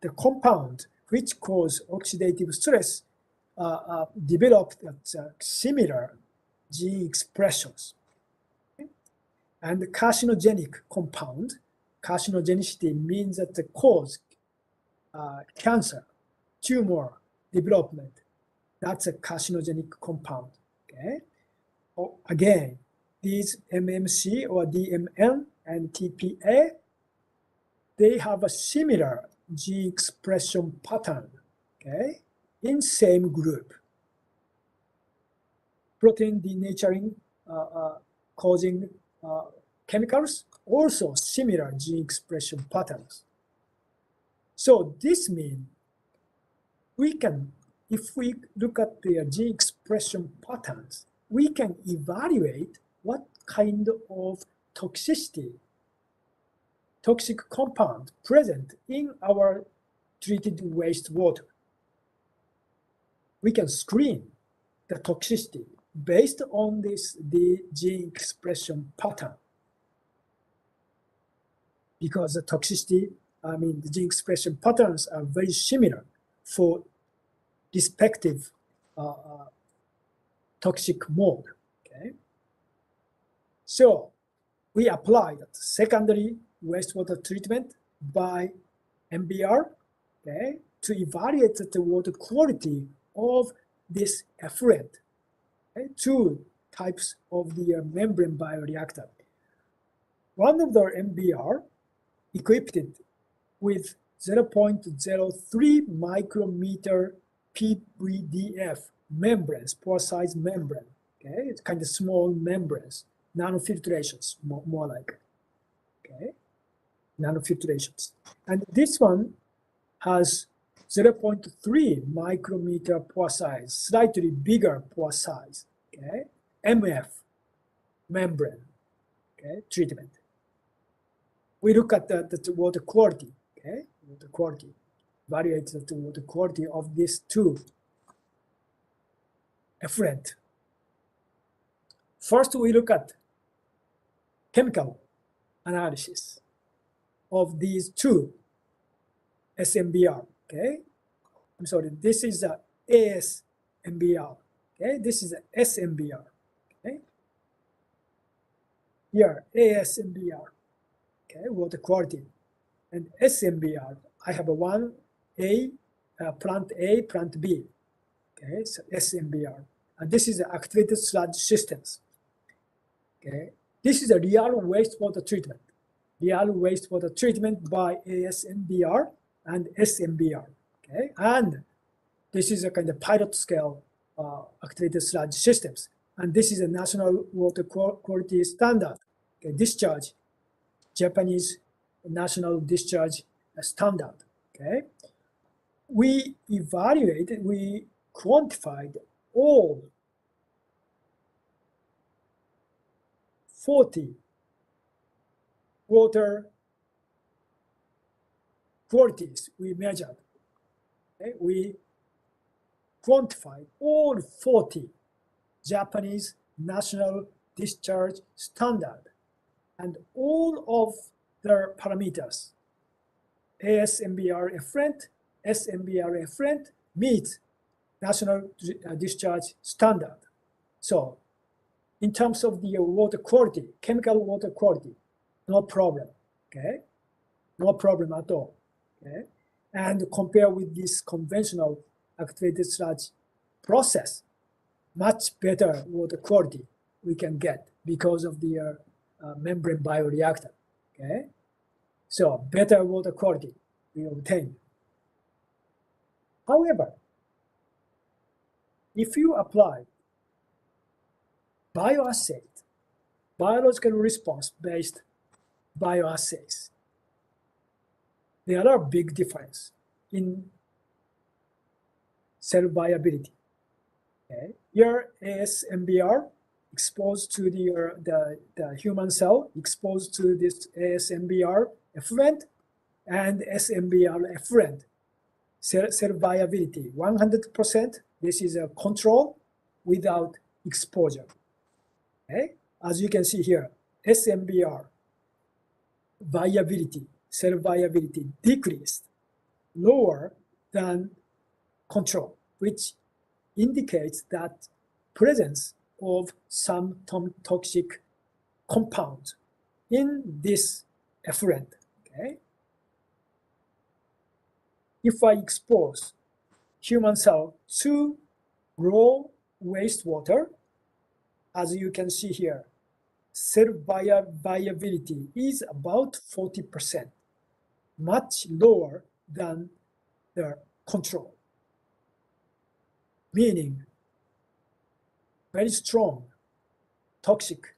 The compound which cause oxidative stress developed similar gene expressions. Okay? And the carcinogenic compound, carcinogenicity means that the cause cancer, tumor development, that's a carcinogenic compound. Okay. Again, these MMC or DMN and TPA, they have a similar gene expression pattern, okay, in same group. Protein denaturing causing chemicals, also similar gene expression patterns. So this means we can, if we look at the gene expression patterns, we can evaluate what kind of toxicity, toxic compound present in our treated wastewater. We can screen the toxicity based on the gene expression pattern. Because the toxicity, the gene expression patterns are very similar for respective toxic mode. Okay. So we applied secondary wastewater treatment by MBR, okay, to evaluate the water quality of this effluent. Okay, two types of the membrane bioreactor. One of the MBR equipped with 0.03 micrometer PVDF membranes, pore size membrane. Okay, it's kind of small membranes, nanofiltrations, more like. Okay, nanofiltrations. And this one has 0.3 micrometer pore size, slightly bigger pore size. Okay, MF membrane. Okay, treatment. We look at the water quality. Okay, water quality. Evaluate the water quality of these two effluent. First, we look at chemical analysis of these two SMBR. Okay, I'm sorry. This is a ASMBR. Okay, this is a SMBR. Okay, here ASMBR. Okay, water quality, and SMBR. I have one A, plant A, plant B. Okay, so SMBR, and this is the activated sludge systems. Okay, this is a real wastewater treatment. Real wastewater treatment by ASMBR and SMBR. Okay, and this is a kind of pilot scale activated sludge systems, and this is a national water quality standard. Okay, discharge, Japanese national discharge standard. Okay, we evaluated, we quantified all 40 water qualities we measured. Okay, we quantified all 40 Japanese national discharge standard and all of their parameters. ASMBR effluent, SMBR effluent meets national discharge standard. So in terms of the water quality, chemical water quality, no problem, okay? No problem at all, okay? And compare with this conventional activated sludge process, much better water quality we can get because of the membrane bioreactor, okay? So better water quality we obtain. However, if you apply bioassay, biological response-based bioassays, there are big difference in cell viability. Okay, here is MBR exposed to the human cell, exposed to this ASMBR efferent and SMBR efferent. Cell viability 100%. This is a control without exposure. Okay, as you can see here, SMBR viability, cell viability decreased lower than control, which indicates that presence of some toxic compound in this efferent. Okay, if I expose human cell to raw wastewater, as you can see here, cell viability is about 40%, much lower than the control, meaning very strong toxic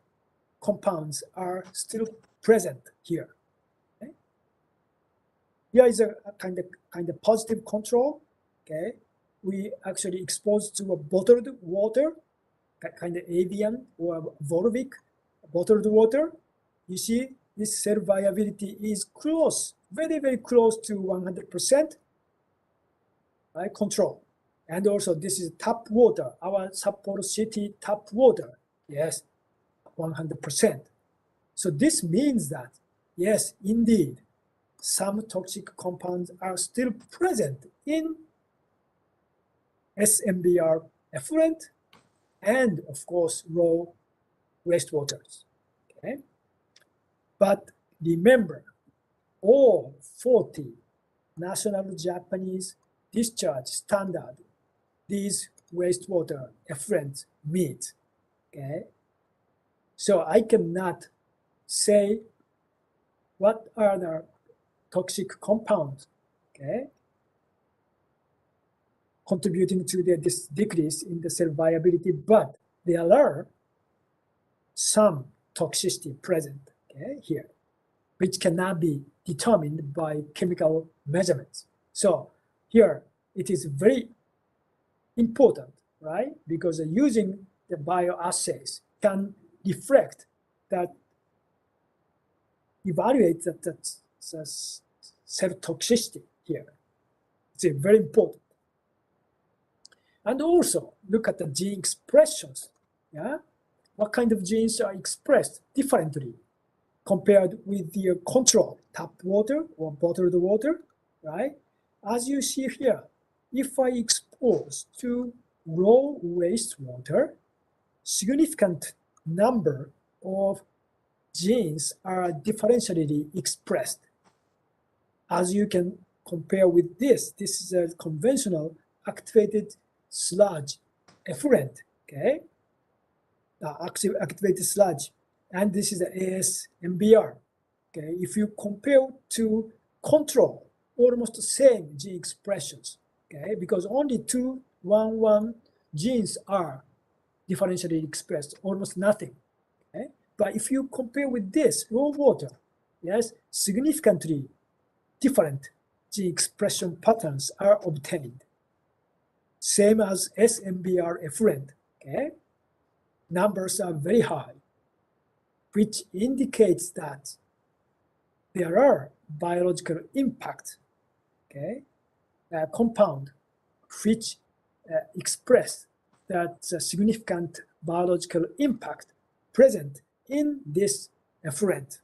compounds are still present here. Okay? Here is a kind of positive control. Okay, we actually exposed to a bottled water, kind of avian or Volvic bottled water. You see, this cell viability is close, very, very close to 100%, right? Control. And also this is tap water, our Sapporo city tap water. Yes, 100%. So this means that, yes, indeed, some toxic compounds are still present in SMBR effluent and, of course, raw wastewaters. Okay? But remember, all 40 national Japanese discharge standard these wastewater effluents meet. Okay? So I cannot say what are the toxic compounds, okay, contributing to this decrease in the cell viability, but there are some toxicity present, okay, here, which cannot be determined by chemical measurements. So here it is very important, right? Because using the bioassays can reflect that, evaluate that cell toxicity here. It's very important. And also look at the gene expressions. Yeah, what kind of genes are expressed differently compared with the control, tap water or bottled water, right? As you see here, if I expose to raw wastewater, significant number of genes are differentially expressed. As you can compare with this is a conventional activated sludge effluent, okay? Activated sludge, and this is the ASMBR. Okay, if you compare to control, almost the same gene expressions, okay, because only 211 genes are differentially expressed, almost nothing. Okay? But if you compare with this raw water, yes, significantly different gene expression patterns are obtained. Same as SMBR effluent, okay? Numbers are very high, which indicates that there are biological impact, okay, compound which express that significant biological impact present in this effluent.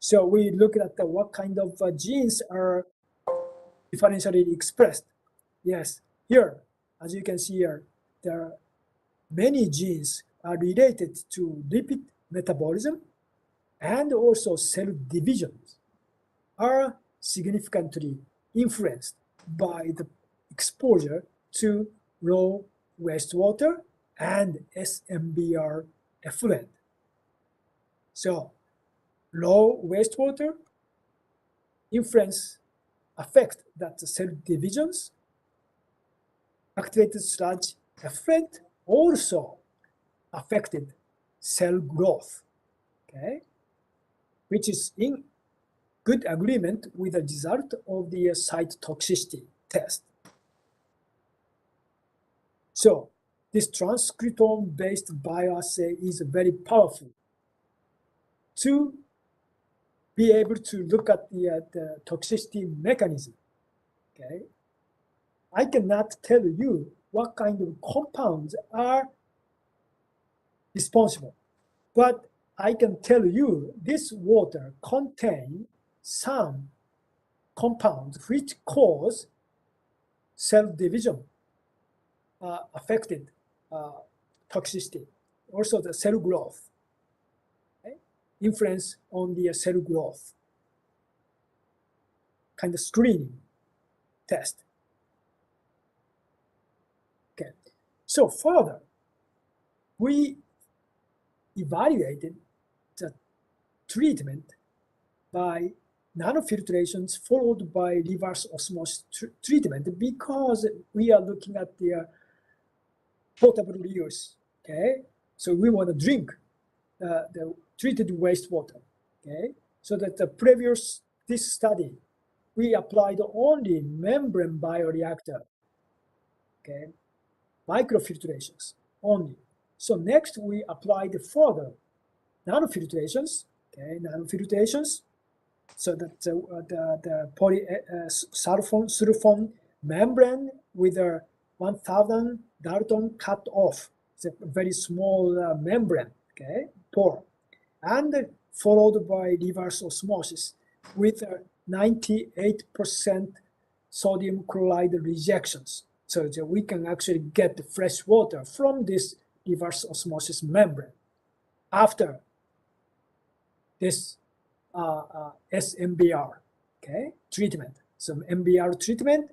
So we look at what kind of genes are differentially expressed. Yes, here, as you can see here, there are many genes are related to lipid metabolism and also cell divisions are significantly influenced by the exposure to raw wastewater and SMBR effluent. So raw wastewater affect that the cell divisions. Activated sludge effluent also affected cell growth, okay, which is in good agreement with the result of the site toxicity test. So this transcriptome-based bioassay is very powerful to be able to look at the toxicity mechanism. Okay, I cannot tell you what kind of compounds are responsible, but I can tell you this water contains some compounds which cause cell division affected toxicity, also the cell growth, okay? Influence on the cell growth, kind of screening test. Okay, so further, we evaluated the treatment by nanofiltrations followed by reverse osmosis treatment because we are looking at the potable use. Okay, so we want to drink the treated wastewater. Okay, so that the previous this study we applied only membrane bioreactor. Okay, microfiltrations only. So next we applied further nanofiltrations. Okay, nanofiltrations. So that the sulfone membrane with a 1000 Dalton cut off. It's a very small membrane, okay, pore, and followed by reverse osmosis with 98% sodium chloride rejections. So that we can actually get the fresh water from this reverse osmosis membrane after this SMBR, okay, treatment. So MBR treatment,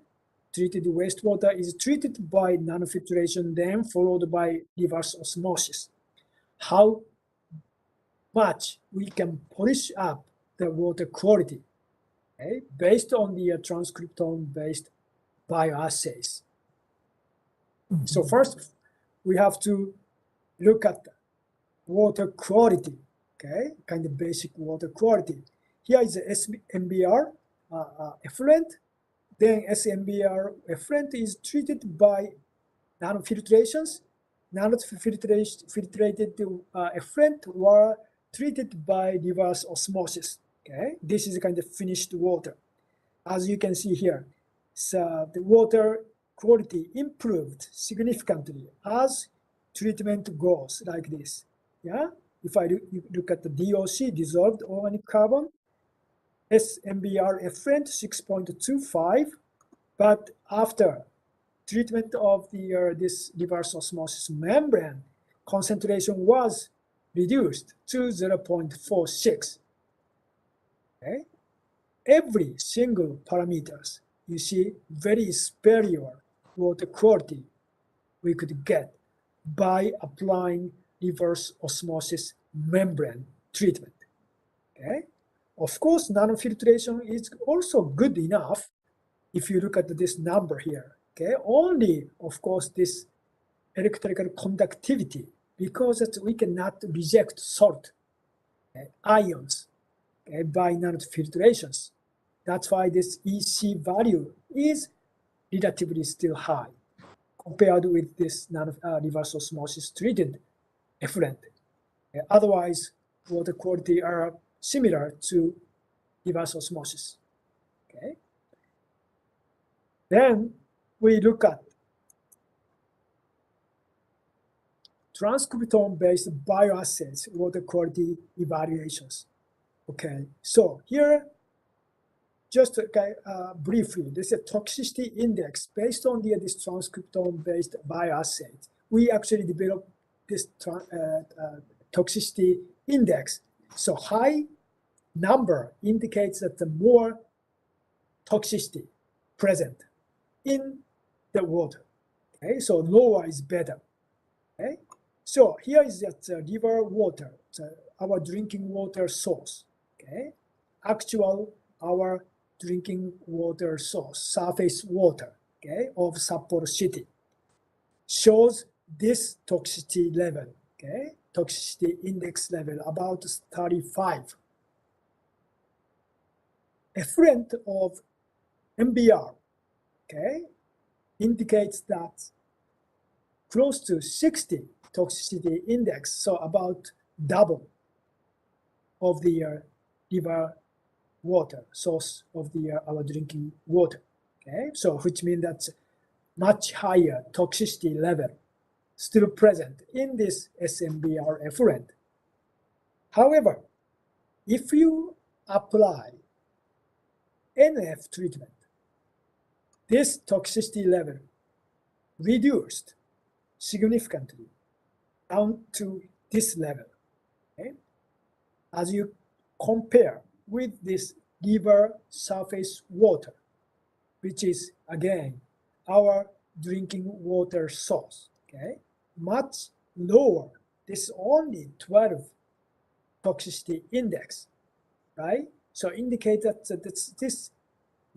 treated wastewater is treated by nanofiltration, then followed by reverse osmosis. How much we can polish up the water quality, okay, based on the transcriptome-based bioassays. So first, we have to look at water quality, okay, kind of basic water quality. Here is the SMBR effluent. Then SMBR effluent is treated by nanofiltrations. Nanofiltrated effluent were treated by reverse osmosis. Okay, this is kind of finished water. As you can see here, so the water quality improved significantly as treatment goes like this. Yeah, if I look at the DOC, dissolved organic carbon, SMBR effluent 6.25, but after treatment of the this reverse osmosis membrane, concentration was reduced to 0.46. Okay, every single parameters you see very superior water quality we could get by applying reverse osmosis membrane treatment. Okay, of course, nanofiltration is also good enough if you look at this number here. Okay, only of course this electrical conductivity, because we cannot reject salt, okay, ions, okay, by nanofiltrations. That's why this EC value is relatively still high compared with this reverse osmosis treated effluent. Okay, otherwise, water quality are similar to reverse osmosis. Okay. Then we look at transcriptome-based bioassays water quality evaluations. Okay, so here, just briefly, this is a toxicity index based on this transcriptome-based bioassays. We actually developed this toxicity index. So high number indicates that the more toxicity present in the water. Okay, so lower is better. Okay, so here is that river water, our drinking water source. Okay, actual our drinking water source, surface water, okay, of Sapporo City, shows this toxicity level. Okay, toxicity index level about 35. Effluent of MBR, okay, indicates that close to 60 toxicity index, so about double of the river water, source of the our drinking water. Okay, so which means that much higher toxicity level still present in this SMBR effluent. However, if you apply NF treatment, this toxicity level reduced significantly down to this level. Okay? As you compare with this river surface water, which is again our drinking water source, okay, much lower. This is only 12 toxicity index, right? So indicate that this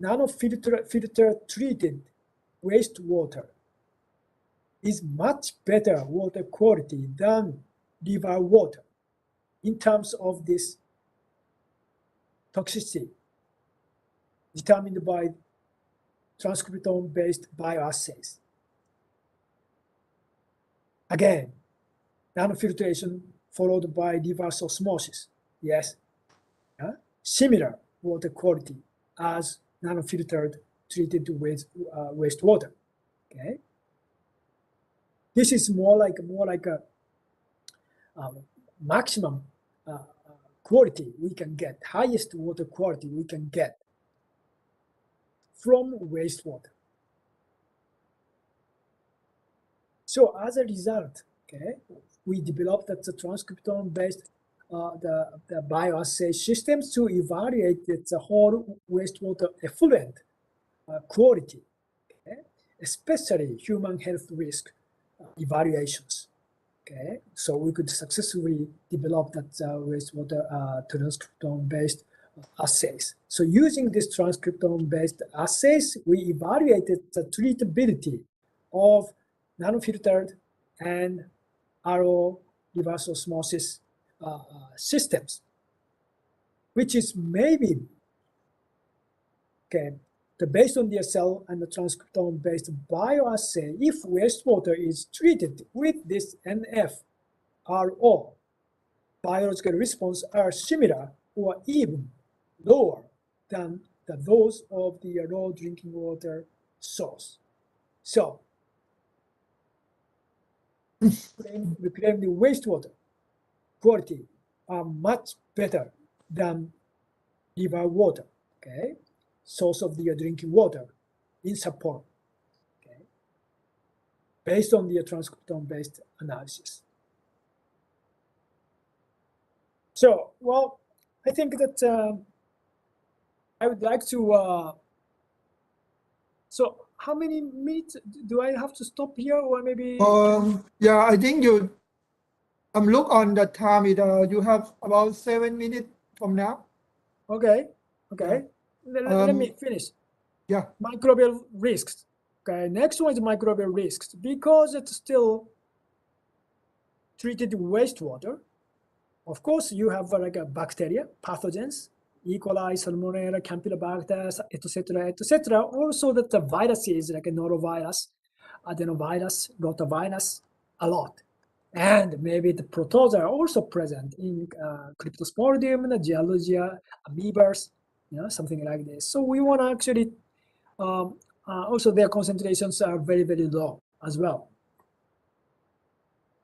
nanofilter treated wastewater is much better water quality than river water in terms of this toxicity determined by transcriptome-based bioassays. Again, nanofiltration followed by reverse osmosis. Yes, similar water quality as nanofiltered treated wastewater. Okay, this is more like a maximum quality we can get, highest water quality we can get from wastewater. So as a result, okay, we developed the transcriptome-based the bioassay systems to evaluate the whole wastewater effluent quality, okay, especially human health risk evaluations. Okay, so we could successfully develop that wastewater transcriptome-based assays. So using this transcriptome-based assays, we evaluated the treatability of nanofiltered and RO reverse osmosis systems, which is maybe, okay, based on the cell and the transcriptome-based bioassay, if wastewater is treated with this NF-RO, biological response are similar or even lower than those of the raw drinking water source. So, we claim the wastewater quality are much better than river water, okay, source of the drinking water in support, okay, based on the transcriptome-based analysis. So, well, I think that I would like to, so how many minutes do I have to stop here, or maybe?
Yeah, I think you look on the time. You have about 7 minutes from now.
Okay, okay. Let me finish.
Yeah.
Microbial risks. Okay, next one is microbial risks. Because it's still treated wastewater, of course, you have like a bacteria, pathogens, E. coli, Salmonella, Campylobacter, etc., etc. Also, that the viruses like a norovirus, adenovirus, rotavirus, a lot. And maybe the protozoa are also present in Cryptosporidium, Giardia, amoebas, something like this. So we want to actually, also their concentrations are very, very low as well.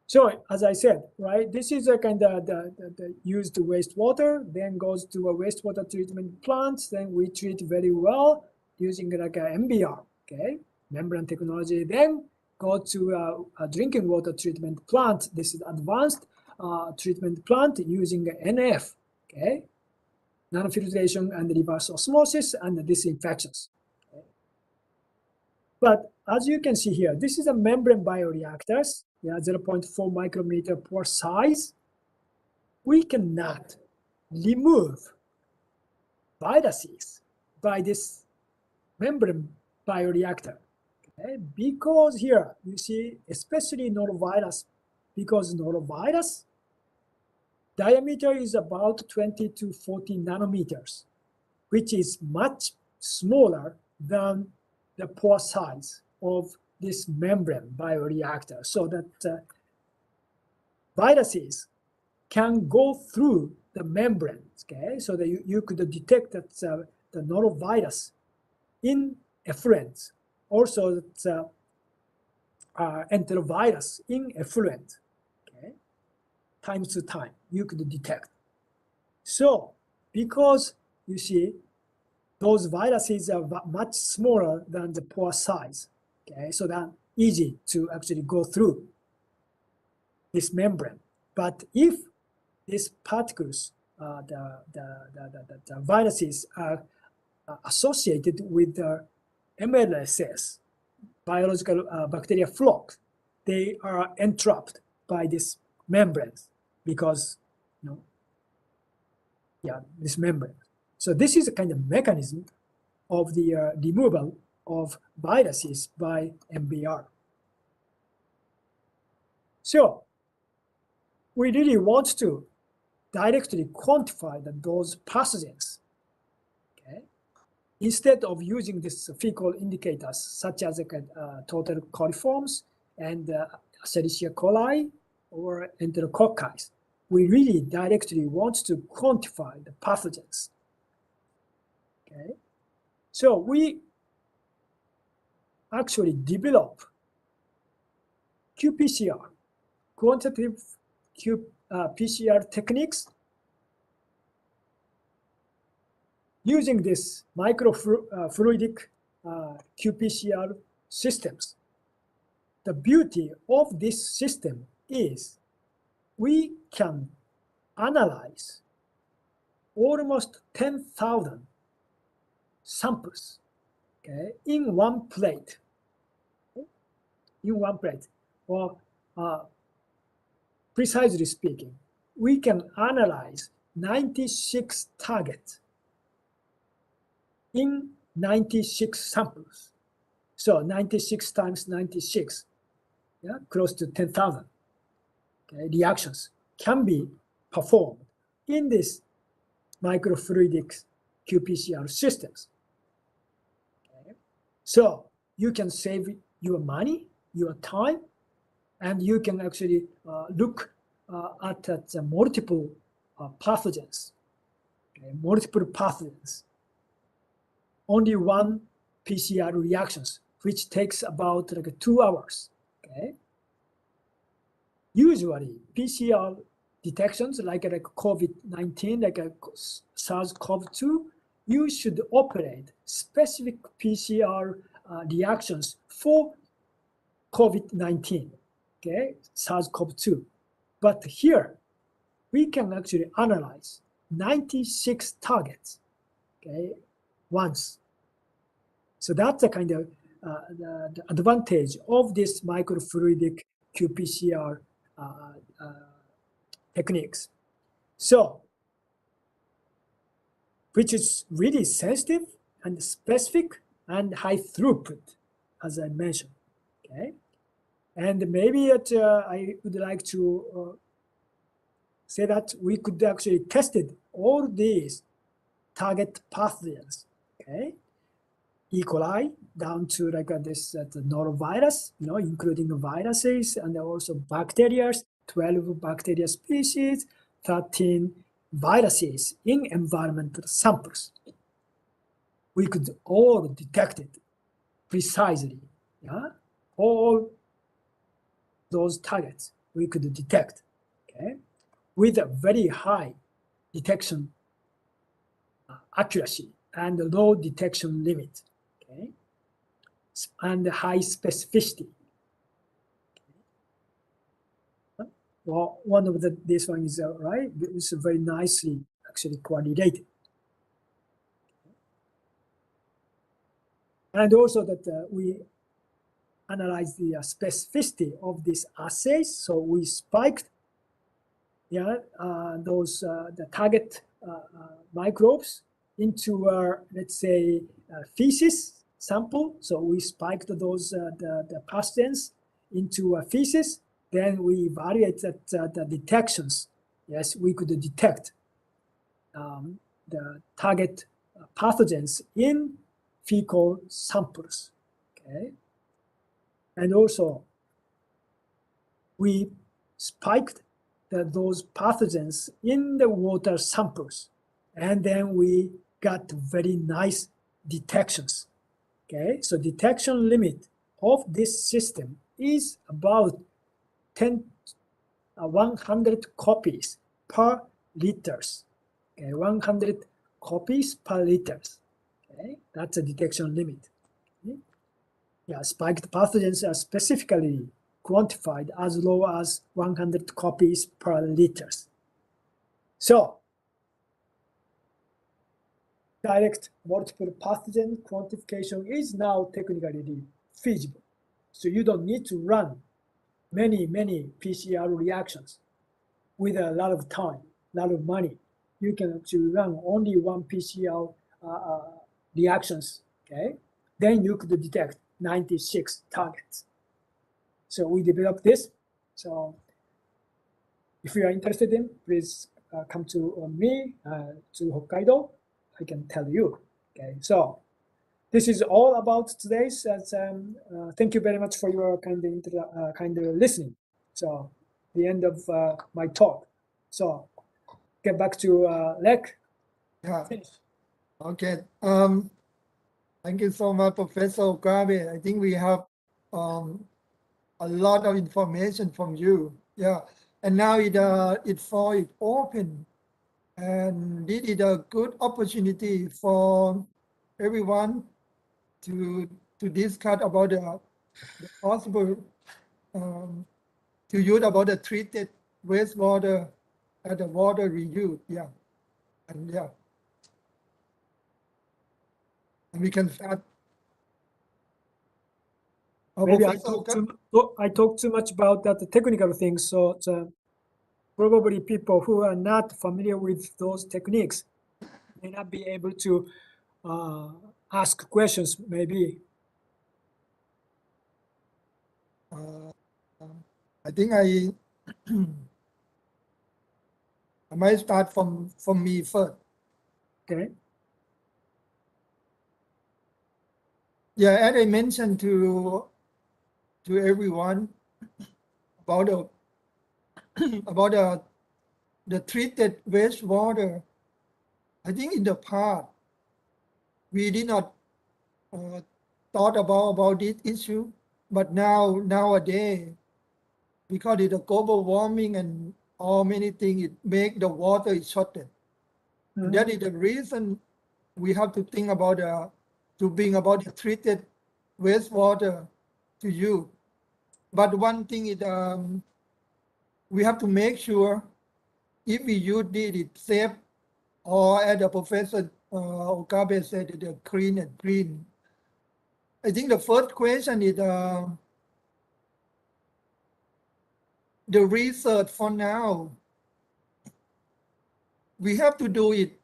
So as I said, right, this is a kind of the used wastewater, then goes to a wastewater treatment plant, then we treat very well using like a MBR, okay, membrane technology, then go to a drinking water treatment plant. This is advanced treatment plant using NF, okay, nanofiltration and reverse osmosis and disinfections. Okay. But as you can see here, this is a membrane bioreactors, 0.4 micrometer per size. We cannot remove viruses by this membrane bioreactor. Okay? Because here you see, especially norovirus, because norovirus diameter is about 20 to 40 nanometers, which is much smaller than the pore size of this membrane bioreactor so that viruses can go through the membranes, okay? So that you could detect that the norovirus in effluent, also that enterovirus in effluent, okay? Time to time, you could detect. So, because you see, those viruses are much smaller than the pore size, okay? So that easy to actually go through this membrane. But if these particles, the viruses are associated with the MLSS, biological bacteria flock, they are entrapped by this membranes because, this membrane. So this is a kind of mechanism of the removal of viruses by MBR. So we really want to directly quantify those pathogens, okay? Instead of using these fecal indicators such as total coliforms and Escherichia coli or Enterococci. We really directly want to quantify the pathogens, okay? So we actually develop qPCR, quantitative PCR techniques using this microfluidic qPCR systems. The beauty of this system is we can analyze almost 10,000 samples, okay, in one plate. Or precisely speaking, we can analyze 96 targets in 96 samples. So 96 times 96, close to 10,000 reactions can be performed in this microfluidic qPCR systems. Okay. So you can save your money, your time, and you can actually look at multiple pathogens, multiple pathogens. Only one PCR reactions, which takes about 2 hours, okay? Usually, PCR detections like COVID-19, like SARS-CoV-2, you should operate specific PCR reactions for COVID-19, okay, SARS-CoV-2. But here, we can actually analyze 96 targets, okay, once. So that's the kind of the advantage of this microfluidic qPCR techniques. So, which is really sensitive and specific and high throughput, as I mentioned, okay? And maybe I would like to say that we could actually test all these target pathogens, okay? E. coli down to this norovirus, including viruses and also bacteria, 12 bacteria species, 13 viruses in environmental samples. We could all detect it precisely, all those targets we could detect, okay, with a very high detection accuracy and low detection limit, okay, and high specificity. Well, one of this one is right. It's very nicely actually correlated, and also that we analyze the specificity of these assays. So we spiked, those the target microbes into let's say feces sample. So we spiked those the pathogens into feces. Then we evaluate the detections. Yes, we could detect the target pathogens in fecal samples. Okay, And also, we spiked those pathogens in the water samples, and then we got very nice detections. Okay, so detection limit of this system is about 100 copies per liters. Okay, 100 copies per liters. Okay, that's a detection limit. Okay? Yeah, spiked pathogens are specifically quantified as low as 100 copies per liters. So, direct multiple pathogen quantification is now technically feasible. So you don't need to run many PCR reactions with a lot of time, a lot of money. You can actually run only one PCR reactions, okay? Then you could detect 96 targets. So we developed this. So if you are interested in, please come to me, to Hokkaido. I can tell you, okay? So this is all about today's. Thank you very much for your kind listening. So the end of my talk. So get back to Lek.
Yeah.
Finish.
Okay. Thank you so much, Professor Okabe. I think we have a lot of information from you. Yeah. And now it for it open. And this is a good opportunity for everyone to discuss about the possible to use about the treated wastewater and the water reuse. Yeah. And yeah. And we can start.
Maybe I
Professor
talked too much about that technical things. So probably people who are not familiar with those techniques may not be able to ask questions. Maybe.
I think I might start from me first.
Okay.
Yeah, as I mentioned to everyone about the treated wastewater. I think in the past we did not thought about this issue, but nowadays, because of the global warming and all many things, it make the water is shorted. And that is the reason we have to think about to bring about the treated wastewater to you. But one thing is we have to make sure if we use it safe, or as the Professor Okabe said, the clean and green. I think the first question is the research for now. We have to do it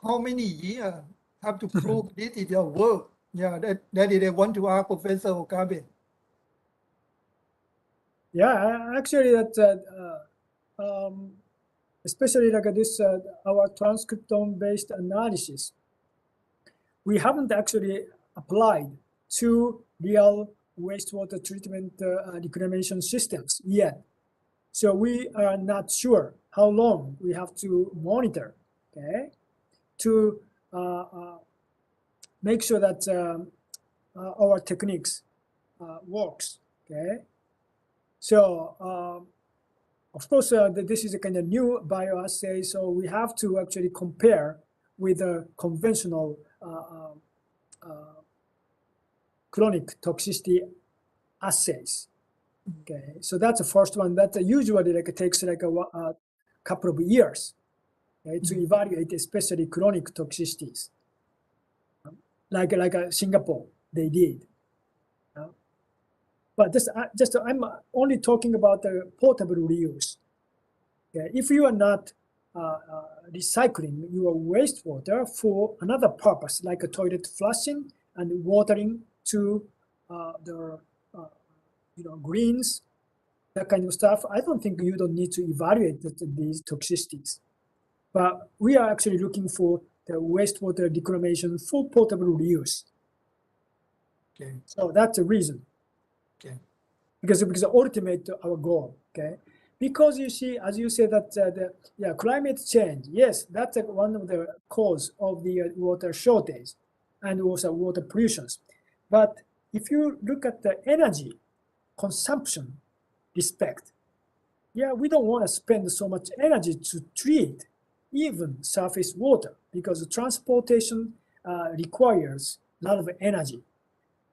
how many years? Have to prove this is your work. Yeah, that is I want to ask Professor Okabe.
Yeah, actually, especially like this, our transcriptome-based analysis, we haven't actually applied to real wastewater treatment reclamation systems yet. So we are not sure how long we have to monitor, okay, to make sure that our techniques works, okay. So of course, this is a kind of new bioassay, so we have to actually compare with the conventional chronic toxicity assays. Okay, so that's the first one that usually takes a couple of years, okay, to evaluate, especially chronic toxicities, like Singapore they did. But I'm only talking about the portable reuse. Okay? If you are not recycling your wastewater for another purpose, like a toilet flushing and watering to the greens, that kind of stuff, I don't think you don't need to evaluate these toxicities. But we are actually looking for the wastewater reclamation for portable reuse.
Okay.
So that's the reason.
Okay.
because ultimate our goal. Okay, because you see, as you said that climate change. Yes, that's one of the cause of the water shortage and also water pollution. But if you look at the energy consumption respect, we don't want to spend so much energy to treat even surface water because transportation requires a lot of energy.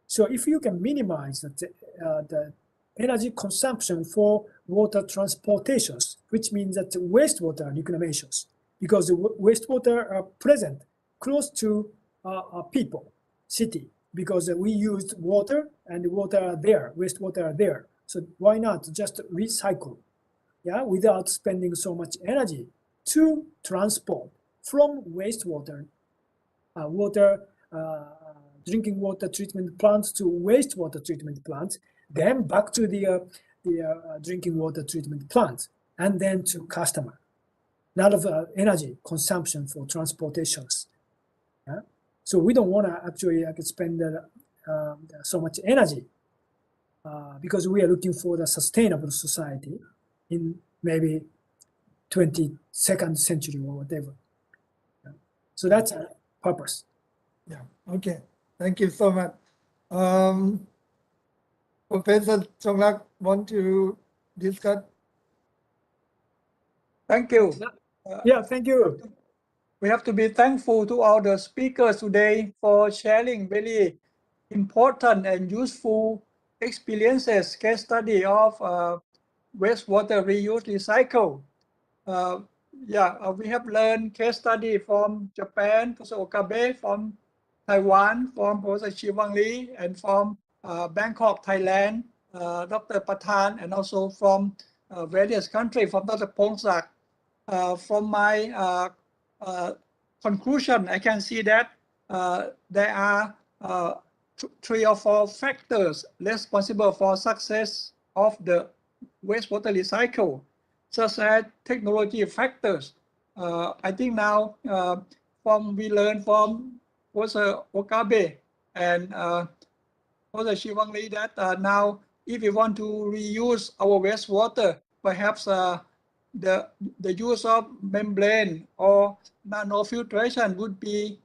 So if you can minimize the energy consumption for water transportations, which means that wastewater reclamations, because the wastewater are present close to people, city, because we used water and the water are there, wastewater are there. So why not just recycle, without spending so much energy to transport from wastewater, drinking water treatment plants to wastewater treatment plants, then back to the drinking water treatment plant, and then to customer. A lot of energy consumption for transportations. So we don't want to actually spend so much energy because we are looking for the sustainable society in maybe 22nd century or whatever. So that's a purpose.
Yeah. Okay. Thank you so much. Professor Chonglak want to discuss?
Thank you.
Thank you.
We have to be thankful to all the speakers today for sharing very important and useful experiences, case study of wastewater reuse recycle. We have learned case study from Japan, Professor Okabe, from Taiwan, from Professor Chiwang Lee, and from Bangkok, Thailand, Dr. Patan, and also from various countries, from Dr. Pongsak. From my conclusion, I can see that there are 3 or 4 factors responsible for success of the wastewater recycle, such as technology factors. I think now we learn from Professor Okabe and Professor Chiwang Lee that now if we want to reuse our wastewater, perhaps the use of membrane or nanofiltration would be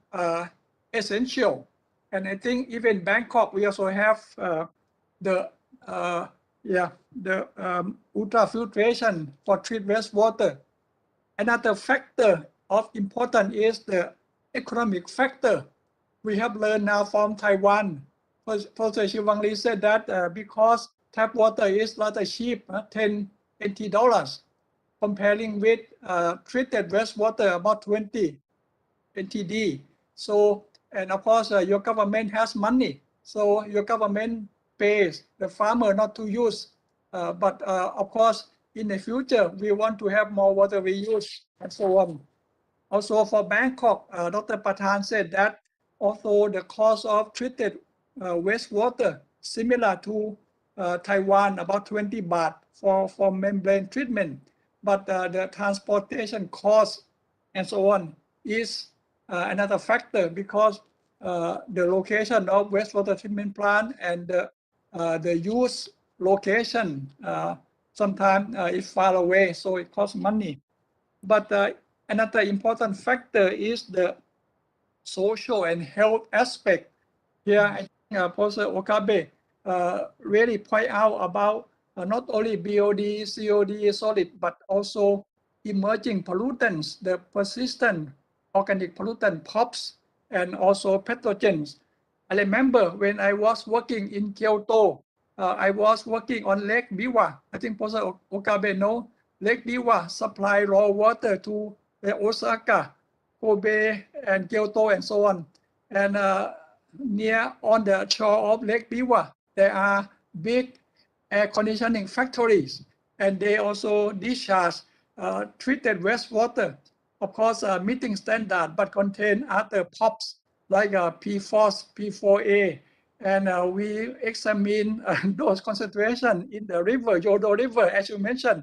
essential. And I think even Bangkok, we also have the ultrafiltration for treat wastewater. Another factor of importance is the economic factor. We have learned now from Taiwan. Professor Chiwang Lee said that because tap water is rather cheap, $10 comparing with treated wastewater about 20 NTD. So, and of course, your government has money. So your government pays the farmer not to use. But of course, in the future, we want to have more water reuse and so on. Also for Bangkok, Dr. Patan said that although the cost of treated wastewater similar to Taiwan, about 20 baht for membrane treatment, but the transportation cost and so on is another factor because the location of wastewater treatment plant and the use location sometimes is far away, so it costs money. But another important factor is the social and health aspect. Here, I think Professor Okabe really point out about not only BOD, COD, solid, but also emerging pollutants, the persistent organic pollutant POPs, and also pathogens. I remember when I was working in Kyoto, I was working on Lake Biwa. I think Professor Okabe knows Lake Biwa supply raw water to Osaka, Kobe, and Kyoto, and so on. And near on the shore of Lake Biwa, there are big air conditioning factories, and they also discharge treated wastewater, of course, meeting standard, but contain other POPs like PFOS, P4A, and we examine those concentrations in the river, Yodo River, as you mentioned,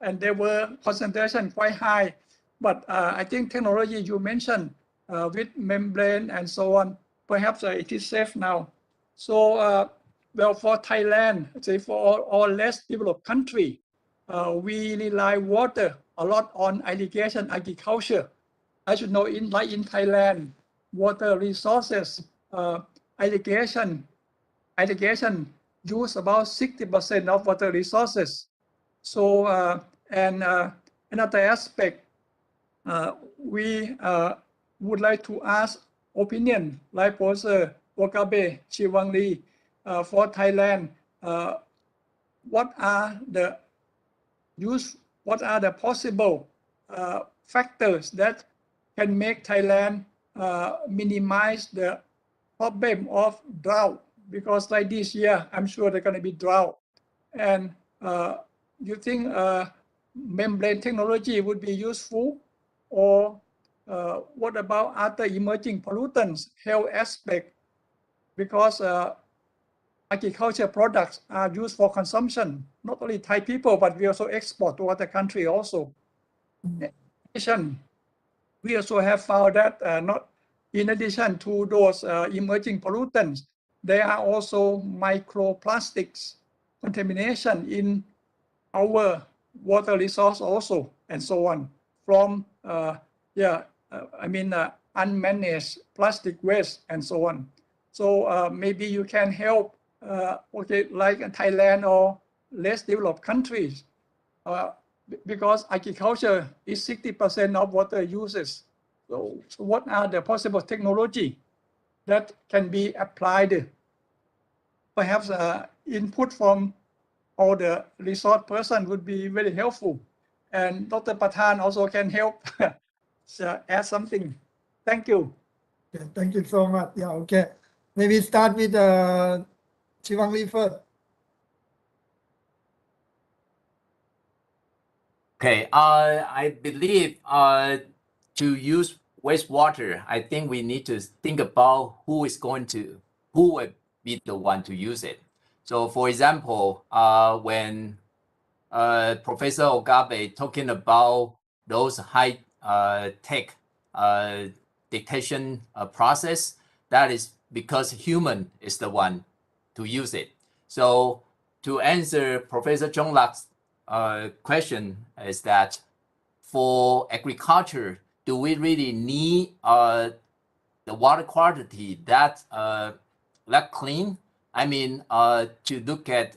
and there were concentration quite high. But I think technology you mentioned with membrane and so on, perhaps it is safe now. So well, for Thailand, say for all less developed country, we rely water a lot on irrigation agriculture. I should know in Thailand, water resources, irrigation use about 60% of water resources. So, another aspect, we would like to ask opinion, like Professor Wakabe Chiwangli, for Thailand. What are the possible factors that can make Thailand minimize the problem of drought? Because like this year, I'm sure there's going to be drought. And you think membrane technology would be useful? Or what about other emerging pollutants, health aspect? Because agriculture products are used for consumption, not only Thai people, but we also export to other countries also. In addition, we also have found that in addition to those emerging pollutants, there are also microplastics contamination in our water resource also, and so on, from unmanaged plastic waste and so on. So maybe you can help, like in Thailand or less developed countries, because agriculture is 60% of water uses. So what are the possible technology that can be applied? Perhaps input from all the resource person would be very helpful. And Dr. Pathan also can help add something. Thank you.
Okay, thank you so much. Yeah, okay. Maybe start with Chivangli first.
Okay, I believe to use wastewater, I think we need to think about who will be the one to use it. So for example, when Professor Okabe talking about those high tech detection process, that is because human is the one to use it. So to answer Professor Jonglak's question is that for agriculture, do we really need the water quality that clean? I mean, to look at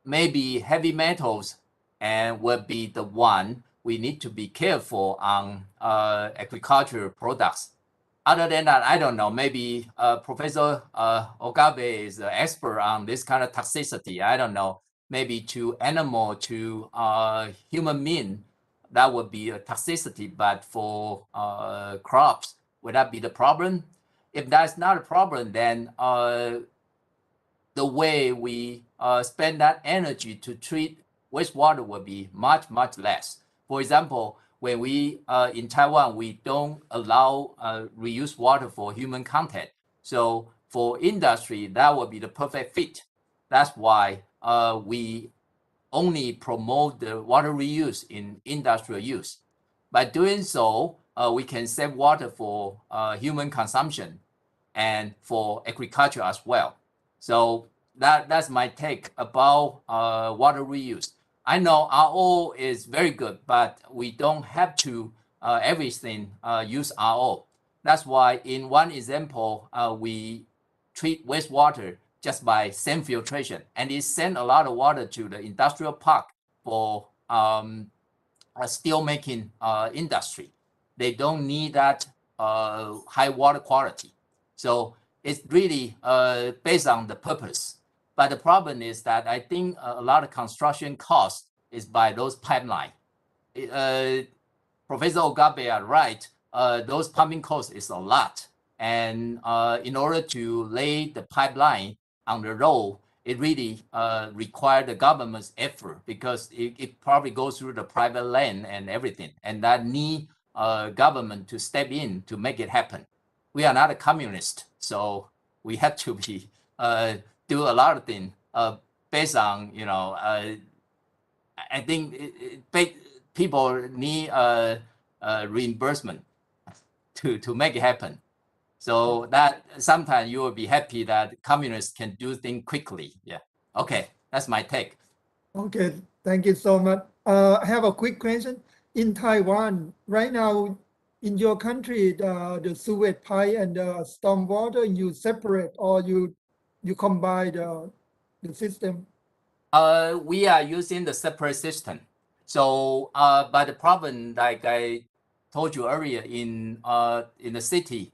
maybe heavy metals and will be the one we need to be careful on agricultural products. Other than that, I don't know, maybe Professor Okabe is an expert on this kind of toxicity. I don't know, maybe to animal, to human being, that would be a toxicity, but for crops, would that be the problem? If that's not a problem, then the way we spend that energy to treat wastewater will be much, much less. For example, when we in Taiwan, we don't allow reuse water for human content. So for industry, that would be the perfect fit. That's why we only promote the water reuse in industrial use. By doing so, we can save water for human consumption and for agriculture as well. So that's my take about water reuse. I know RO is very good, but we don't have to everything use RO. That's why in one example, we treat wastewater just by sand filtration, and it send a lot of water to the industrial park for steel making industry. They don't need that high water quality. So it's really based on the purpose. But the problem is that I think a lot of construction cost is by those pipeline. Professor Okabe are right. Those pumping costs is a lot. And in order to lay the pipeline on the road, it really requires the government's effort, because it probably goes through the private land and everything. And that need government to step in to make it happen. We are not a communist, so we have to be do a lot of things based on, I think people need reimbursement to make it happen. So that sometimes you will be happy that communists can do things quickly. Yeah. Okay, that's my take.
Okay, thank you so much. I have a quick question. In Taiwan, right now, in your country, the sewage pipe and the storm water, you separate or you combine the system?
We are using the separate system. So, but the problem, like I told you earlier, in the city,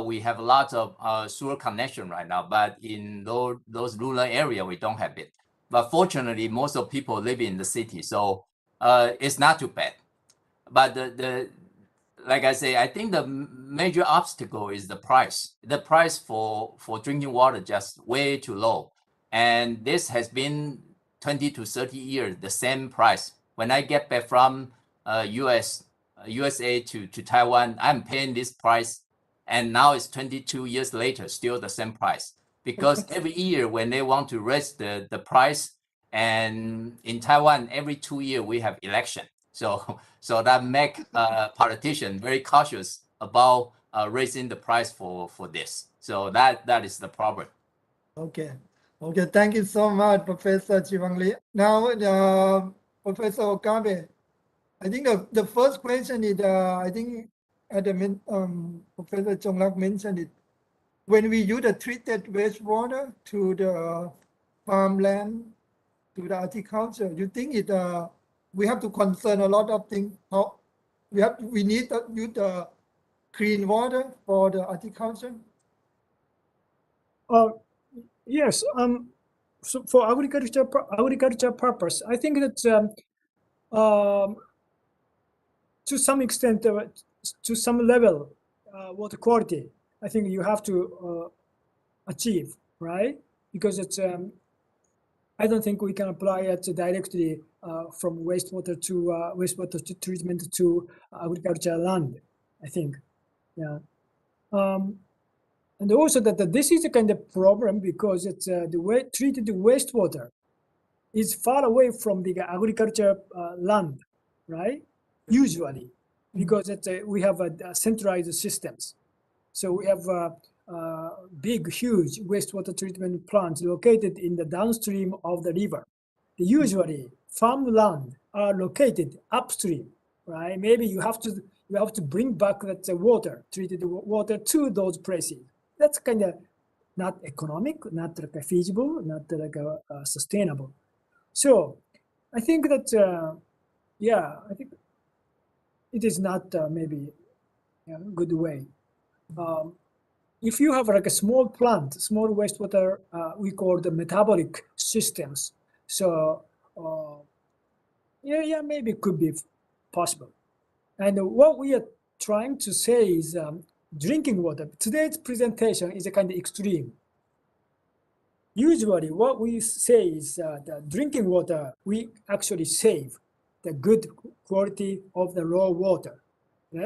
we have a lot of sewer connection right now, but in those rural area, we don't have it. But fortunately, most of people live in the city, so it's not too bad. But like I say, I think the major obstacle is the price. The price for drinking water just way too low, and this has been 20 to 30 years the same price. When I get back from USA to Taiwan, I'm paying this price, and now it's 22 years later, still the same price. Because every year when they want to raise the price, and in Taiwan, every 2 years we have election. So that make politicians very cautious about raising the price for this. So that is the problem.
Okay. Okay, thank you so much, Professor Chivangli. Now, Professor Okabe, I think the first question is, I think Professor Chonglak mentioned it. When we use the treated wastewater to the farmland, to the agriculture, you think it we have to concern a lot of things. How we need to use the clean water for the agriculture?
Yes. So for agriculture purpose, I think that to some extent, to some level, water quality, I think you have to achieve, right? Because it's I don't think we can apply it directly from wastewater to treatment to agriculture land. I think, yeah. And also that this is a kind of problem because it's the way treated wastewater is far away from the agriculture land, right? Usually, because it's we have centralized systems. So we have big, huge wastewater treatment plants located in the downstream of the river. Usually, farmland are located upstream, right? Maybe you have to bring back that water, treated water to those places. That's kind of not economic, not like feasible, not like sustainable. So I think that yeah, I think it is not maybe a good way. If you have like a small plant, small wastewater, we call the metabolic systems. So yeah, maybe it could be possible. And what we are trying to say is drinking water. Today's presentation is a kind of extreme. Usually what we say is that drinking water, we actually save the good quality of the raw water,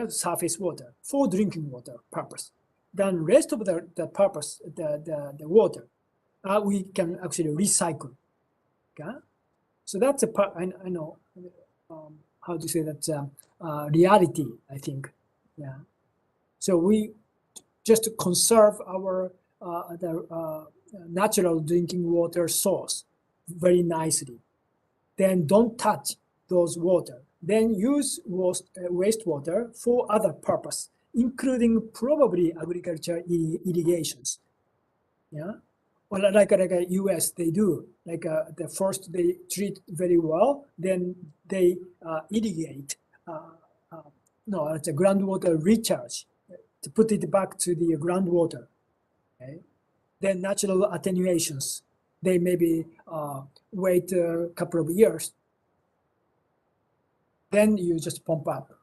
surface water, for drinking water purpose. Then rest of the purpose, the water, we can actually recycle. Okay? So that's a part, I know how to say that reality, I think. Yeah. So we just conserve our natural drinking water source very nicely. Then don't touch those water. Then use wastewater for other purpose, including probably agriculture irrigations. Yeah, or like US they do. Like the first they treat very well, then they irrigate. No, it's a groundwater recharge to put it back to the groundwater. Okay, then natural attenuations. They maybe wait a couple of years. Then you just pump up,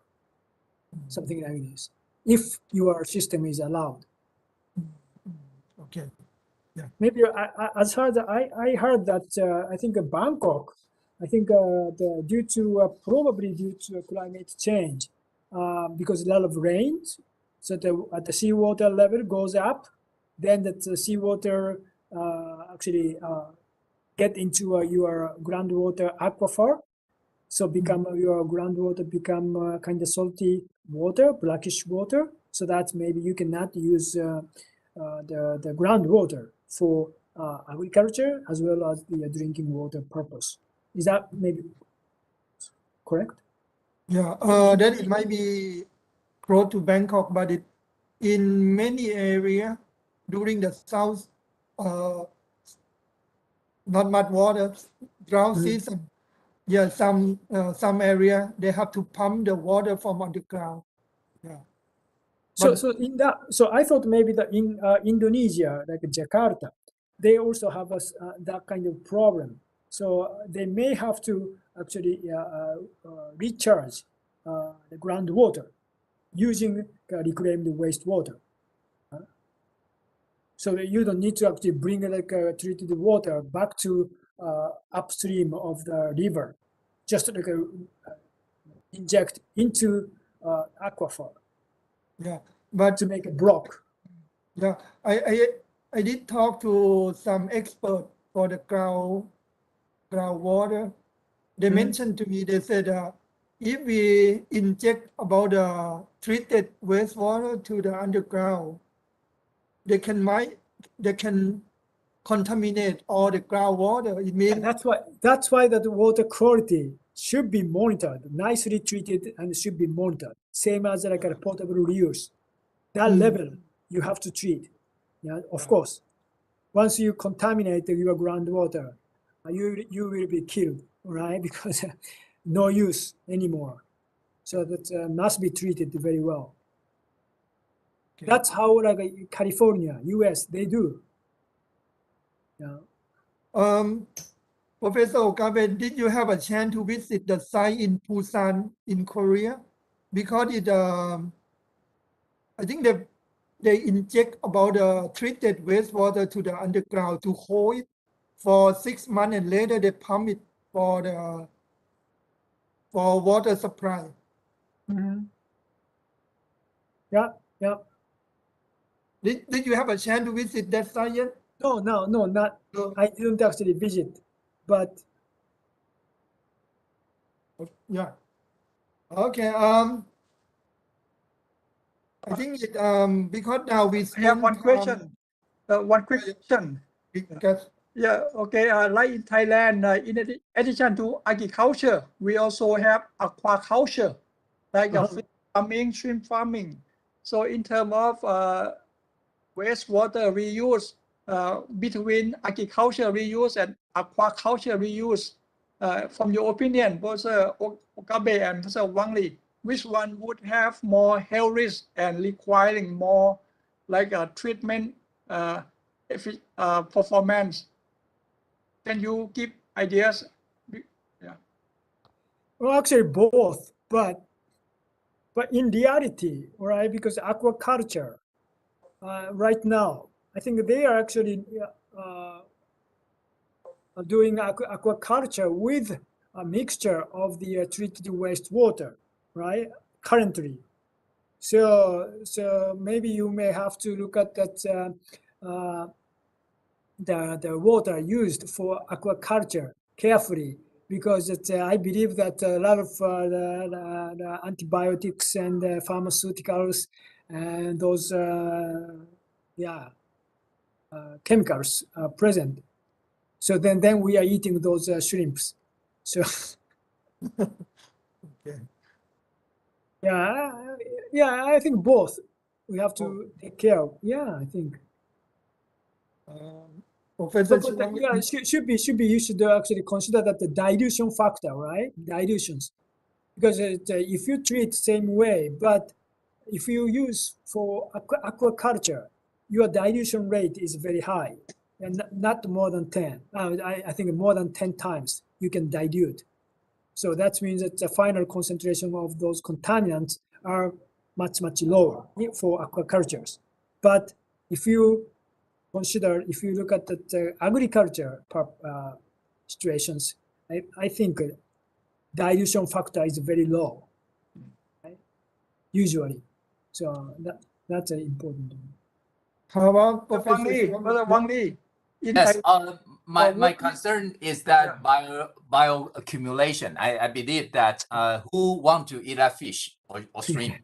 something like this, if your system is allowed.
Okay. Yeah.
Maybe as far as I heard that I think Bangkok, I think probably due to climate change, because a lot of rains, so the seawater level goes up, then that the seawater actually get into your groundwater aquifer. So your groundwater become kind of salty water, blackish water. so that maybe you cannot use the groundwater for agriculture as well as the drinking water purpose. Is that maybe correct?
Yeah, then it might be close to Bangkok, but it in many area during the south, not much water, drought season. Yeah, some area they have to pump the water from underground. Yeah.
So in that, so I thought maybe that in Indonesia, like Jakarta, they also have that kind of problem. So they may have to actually recharge the groundwater using reclaimed wastewater. So that you don't need to actually bring like treated water back to upstream of the river, just like inject into aquifer.
Yeah, but
to make a block.
Yeah, I did talk to some expert for the groundwater. They mentioned to me, they said if we inject about the treated wastewater to the underground, they can contaminate all the groundwater. It means
That's why that water quality should be monitored, nicely treated, and should be monitored. Same as like a potable reuse. That level you have to treat. Yeah, of course. Once you contaminate your groundwater, you will be killed, right? Because no use anymore. So that must be treated very well.
Okay.
That's how like California, US, they do. Yeah.
Professor Okabe, did you have a chance to visit the site in Busan in Korea? Because it, I think they inject about the treated wastewater to the underground to hold it for 6 months, and later they pump it for water supply.
Yeah, yeah.
Did you have a chance to visit that site yet?
No, not.
No.
I didn't actually visit, but
Yeah. Okay. I think it because now we
I
spend
have one question. One quick question.
Because
Yeah, okay. Like in Thailand, in addition to agriculture, we also have aquaculture, like fish farming, shrimp farming. So in terms of wastewater reuse, between agriculture reuse and aquaculture reuse, from your opinion, Professor Okabe and Professor Wang Li, which one would have more health risk and requiring more like treatment performance? Can you give ideas? Yeah.
well, actually both, but in reality, right? Because aquaculture, right now, I think they are actually doing aquaculture with a mixture of the treated wastewater, right? Currently, so maybe you may have to look at that the water used for aquaculture carefully, because I believe that a lot of the antibiotics and pharmaceuticals and those chemicals are present. So then we are eating those shrimps. So
okay.
yeah, I think both we have to take care of. Yeah, I think.
Professor
But
Chiwang,
yeah, should be. You should actually consider that the dilution factor, right? Dilutions, because if you treat same way, but if you use for aquaculture, your dilution rate is very high, and not more than 10. I think more than 10 times you can dilute. So that means that the final concentration of those contaminants are much lower for aquacultures. But if you look at the agriculture situations, I think dilution factor is very low, right? Usually. So that's important.
how about
Wang Li,
Professor
Brother Wang Li. In
Yes,
Thai-
my concern is that bioaccumulation. I believe that who want to eat a fish or shrimp,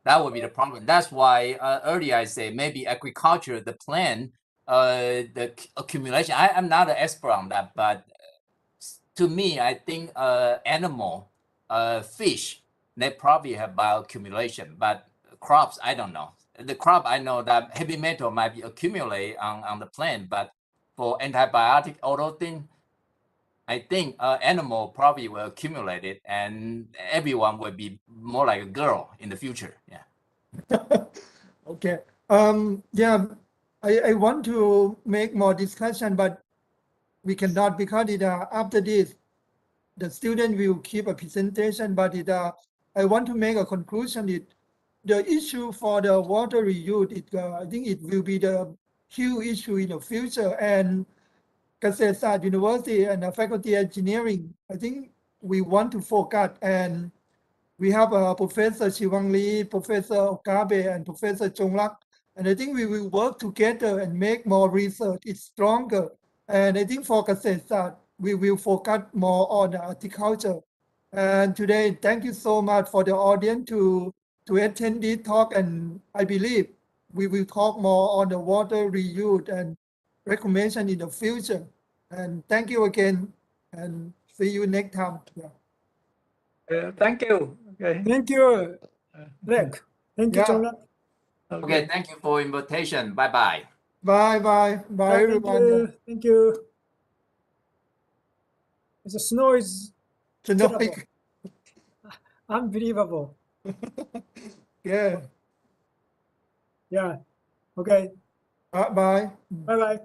That would be the problem. That's why earlier I say maybe agriculture, the plan, the accumulation. I'm not an expert on that, but to me, I think animal, fish, they probably have bioaccumulation, but crops, I don't know. The crop, I know that heavy metal might be accumulate on the plant, but for antibiotic, all those things, I think animal probably will accumulate it, and everyone will be more like a girl in the future. Yeah.
Okay. Yeah, I want to make more discussion, but we cannot because after this, the student will keep a presentation, but I want to make a conclusion. The issue for the water reuse, I think it will be the huge issue in the future. And Kasetsat University and Faculty Engineering, I think we want to focus, and we have Professor Chiwang Lee, Professor Okabe, and Professor Chonglak, and I think we will work together and make more research. It's stronger, and I think for Kasetsat, we will focus more on horticulture. And today, thank you so much for the audience to attend this talk, and I believe we will talk more on the water reuse and recommendation in the future. And thank you again, and see you next time. Yeah.
Thank you. Okay.
Thank you, Rick. Thank you,
Yeah.
Chonglak.
Okay. Thank you for invitation. Bye bye.
Bye, bye, bye,
Thank
everyone.
you. Thank you. The snow is
Tonight.
terrible. Unbelievable.
Yeah.
Yeah. Okay.
Bye.
Bye bye.